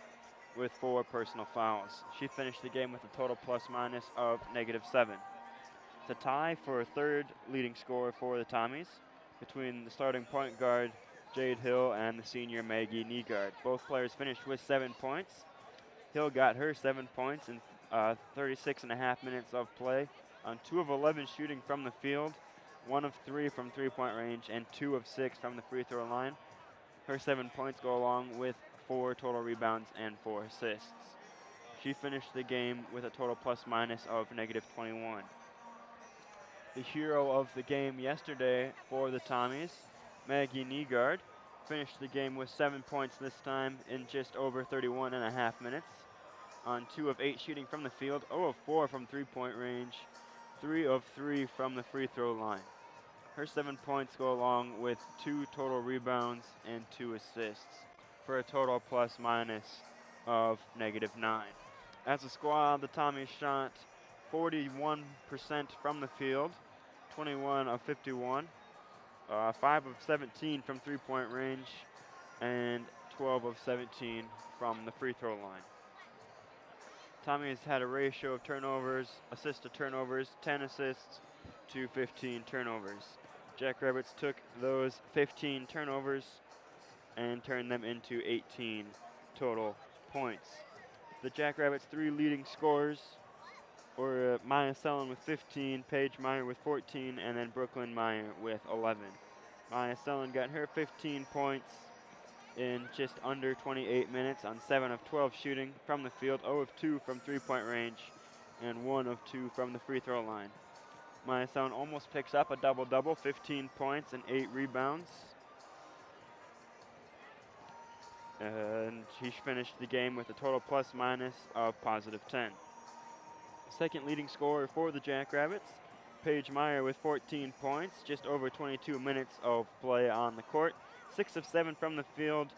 with 4 personal fouls. She finished the game with a total plus-minus of -7. It's a tie for third leading scorer for the Tommies between the starting point guard Jade Hill and the senior Maggie Nygaard. Both players finished with 7 points. Hill got her 7 points in 36.5 minutes of play on 2 of 11 shooting from the field, 1 of 3 from three-point range, and 2 of 6 from the free throw line. Her 7 points go along with 4 total rebounds and 4 assists. She finished the game with a total plus-minus of -21. the hero of the game yesterday for the Tommies, Maggie Nygaard, finished the game with 7 points this time in just over 31 and a half minutes. On 2 of 8 shooting from the field, 0 of 4 from three-point range, 3 of 3 from the free throw line. Her 7 points go along with 2 total rebounds and 2 assists for a total plus minus of -9. As a squad, the Tommies shot 41% from the field, 21 of 51, 5 of 17 from three-point range, and 12 of 17 from the free throw line. Tommy's had a ratio of turnovers, assists to turnovers, 10 assists to 15 turnovers. Jackrabbits took those 15 turnovers and turned them into 18 total points. The Jackrabbits' 3 leading scorers were Maya Sellen with 15, Paige Meyer with 14, and then Brooklyn Meyer with 11. Maya Sellen got her 15 points in just under 28 minutes on 7 of 12 shooting from the field, 0 of 2 from three-point range, and 1 of 2 from the free throw line. Maya Sellen almost picks up a double-double, 15 points and 8 rebounds. And he finished the game with a total plus-minus of +10. Second leading scorer for the Jackrabbits, Paige Meyer with 14 points, just over 22 minutes of play on the court. 6 of 7 from the field,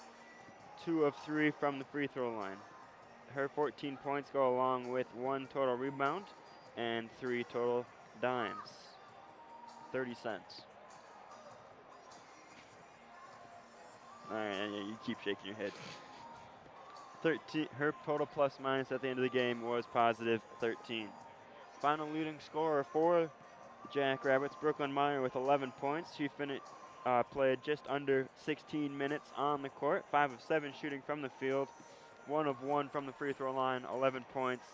2 of 3 from the free throw line. Her 14 points go along with 1 total rebound and 3 total dimes, 30 cents. All right, you keep shaking your head. 13. Her total plus minus at the end of the game was +13. Final leading scorer for the Jackrabbits, Brooklyn Meyer with 11 points. She played just under 16 minutes on the court, 5 of 7 shooting from the field, 1 of 1 from the free throw line, 11 points,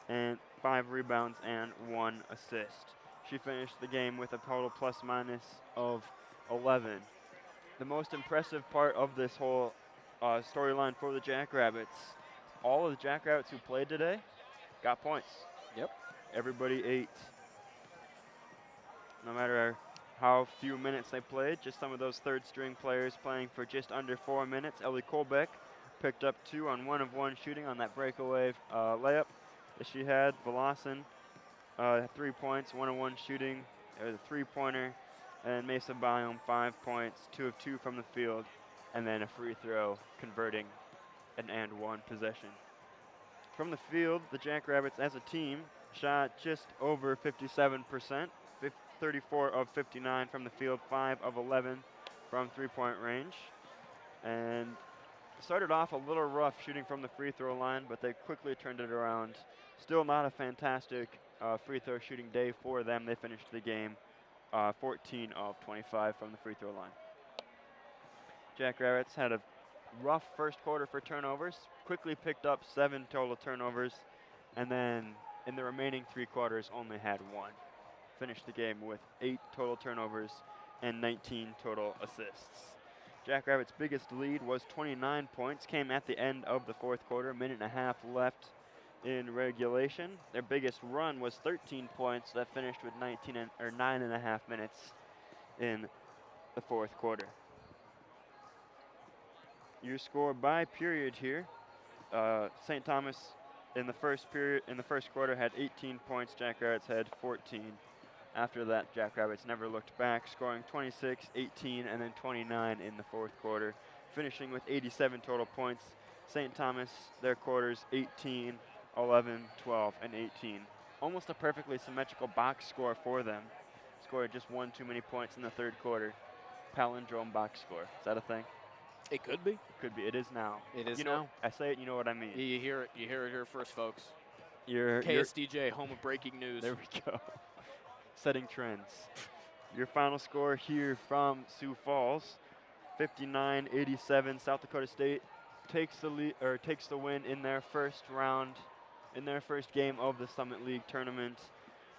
and 5 rebounds and 1 assist. She finished the game with a total plus minus of 11. The most impressive part of this whole storyline for the Jackrabbits, all of the Jackrabbits who played today got points. Yep. Everybody ate. No matter how few minutes they played, just some of those third string players playing for just under 4 minutes. Ellie Kolbeck picked up 2 on 1 of 1 shooting on that breakaway layup that she had. Velocin, 3 points, 1 of 1 shooting, the 3-pointer. And Mesa Biome, 5 points, 2 of 2 from the field, and then a free throw converting an and 1 possession. From the field, the Jackrabbits as a team shot just over 57%, 34 of 59 from the field, 5 of 11 from three-point range. And started off a little rough shooting from the free throw line, but they quickly turned it around. Still not a fantastic free throw shooting day for them. They finished the game 14 of 25 from the free throw line. Jackrabbits had a rough first quarter for turnovers, quickly picked up 7 total turnovers, and then in the remaining 3 quarters only had 1. Finished the game with 8 total turnovers and 19 total assists. Jackrabbits' biggest lead was 29 points, came at the end of the fourth quarter, minute and a half left in regulation. Their biggest run was 13 points that finished with 9.5 minutes in the fourth quarter. Your score by period here. St. Thomas in the first quarter had 18 points. Jackrabbits had 14. After that, Jackrabbits never looked back, scoring 26, 18, and then 29 in the fourth quarter, finishing with 87 total points. St. Thomas, their quarters, 18, 11, 12, and 18. Almost a perfectly symmetrical box score for them. Scored just 1 too many points in the third quarter. Palindrome box score. Is that a thing? It could be. Could be. It is now. It is you now. know, I say it, you know what I mean. You hear it. You hear it here first, folks. You're KSDJ, home of breaking news. There we go. Setting trends. Your final score here from Sioux Falls, 59-87. South Dakota State takes the win in their first round, in their first game of the Summit League tournament,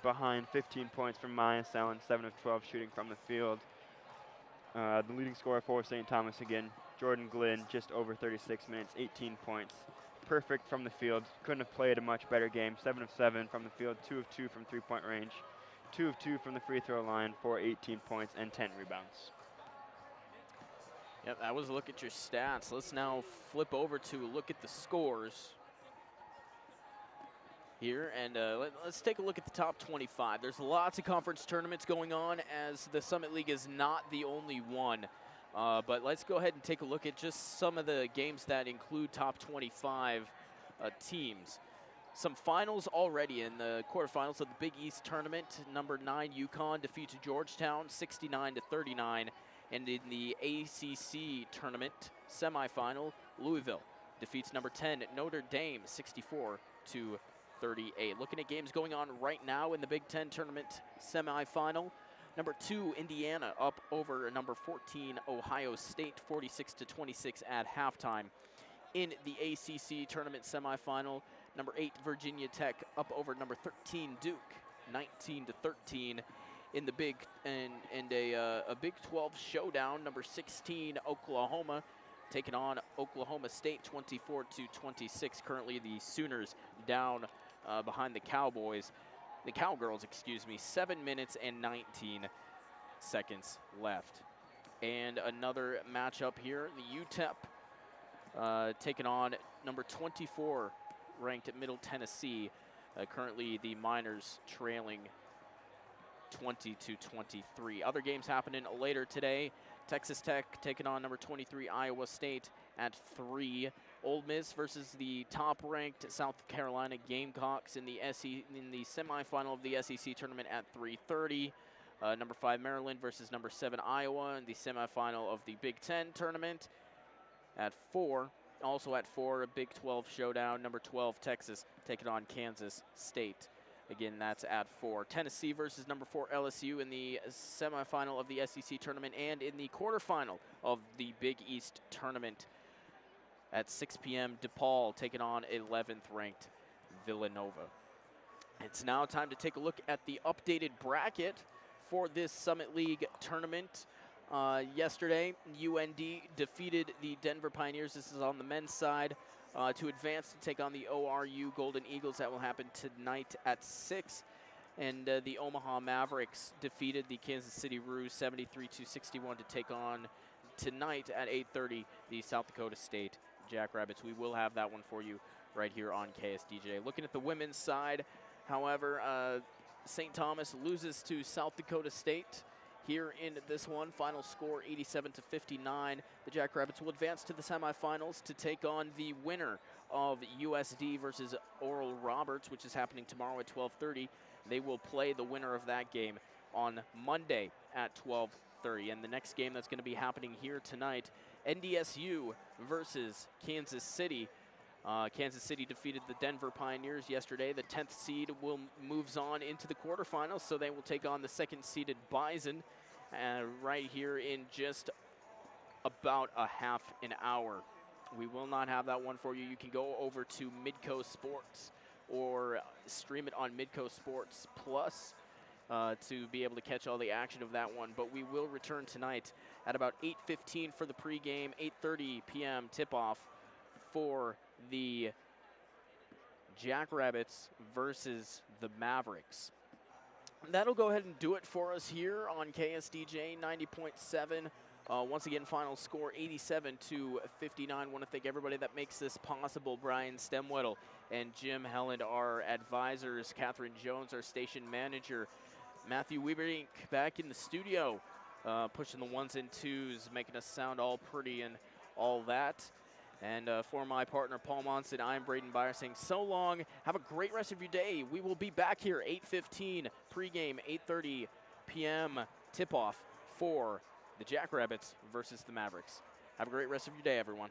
behind 15 points from Maya Sellen, 7 of 12 shooting from the field. The leading scorer for St. Thomas again, Jordan Glynn, just over 36 minutes, 18 points. Perfect from the field. Couldn't have played a much better game. 7 of 7 from the field, 2 of 2 from three-point range. 2 of 2 from the free throw line for 18 points and 10 rebounds. Yep, that was a look at your stats. Let's now flip over to look at the scores here, and let's take a look at the top 25. There's lots of conference tournaments going on, as the Summit League is not the only one. But let's go ahead and take a look at just some of the games that include top 25 teams. Some finals already in the quarterfinals of the Big East tournament. Number 9 UConn defeats Georgetown 69-39. And in the ACC tournament semifinal, Louisville defeats number 10 Notre Dame 64-38. Looking at games going on right now in the Big Ten tournament semifinal. Number 2 Indiana up over number 14 Ohio State 46-26 at halftime. In the ACC tournament semifinal, number 8 Virginia Tech up over number 13 Duke 19-13. In the Big a Big 12 showdown, number 16 Oklahoma taking on Oklahoma State 24-26. Currently the Sooners down behind the Cowgirls, 7 minutes and 19 seconds left. And another matchup here, the UTEP taking on number 24 ranked at Middle Tennessee. Currently the Miners trailing 20-23. Other games happening later today. Texas Tech taking on number 23 Iowa State at 3. Ole Miss versus the top-ranked South Carolina Gamecocks in the semifinal of the SEC tournament at 3:30. Number 5 Maryland versus number 7 Iowa in the semifinal of the Big Ten tournament at 4. Also at 4, a Big 12 showdown. Number 12 Texas taking on Kansas State. Again, that's at 4. Tennessee versus number 4 LSU in the semifinal of the SEC tournament and in the quarterfinal of the Big East tournament at 6 p.m. DePaul taking on 11th ranked Villanova. It's now time to take a look at the updated bracket for this Summit League tournament. Yesterday, UND defeated the Denver Pioneers. This is on the men's side. To advance to take on the ORU Golden Eagles. That will happen tonight at 6. And the Omaha Mavericks defeated the Kansas City Roos 73-61 to take on tonight at 8:30 the South Dakota State Jackrabbits. We will have that one for you right here on KSDJ. Looking at the women's side, however, St. Thomas loses to South Dakota State. Here in this one, final score 87-59. The Jackrabbits will advance to the semifinals to take on the winner of USD versus Oral Roberts, which is happening tomorrow at 12:30. They will play the winner of that game on Monday at 12:30. And the next game that's going to be happening here tonight, NDSU versus Kansas City. Kansas City defeated the Denver Pioneers yesterday. The 10th seed moves on into the quarterfinals, so they will take on the 2nd-seeded Bison right here in just about a half an hour. We will not have that one for you. You can go over to Midco Sports or stream it on Midco Sports Plus to be able to catch all the action of that one. But we will return tonight at about 8:15 for the pregame, 8:30 p.m. tip-off for the Jackrabbits versus the Mavericks. That'll go ahead and do it for us here on KSDJ 90.7. Once again, final score 87-59. Want to thank everybody that makes this possible. Brian Stemwettle and Jim Helland, our advisors. Catherine Jones, our station manager. Matthew Weberink back in the studio, pushing the 1s and 2s, making us sound all pretty and all that. And for my partner, Paul Monson, I'm Braden Byer saying so long. Have a great rest of your day. We will be back here 8:15 pregame, 8:30 p.m. tip-off for the Jackrabbits versus the Mavericks. Have a great rest of your day, everyone.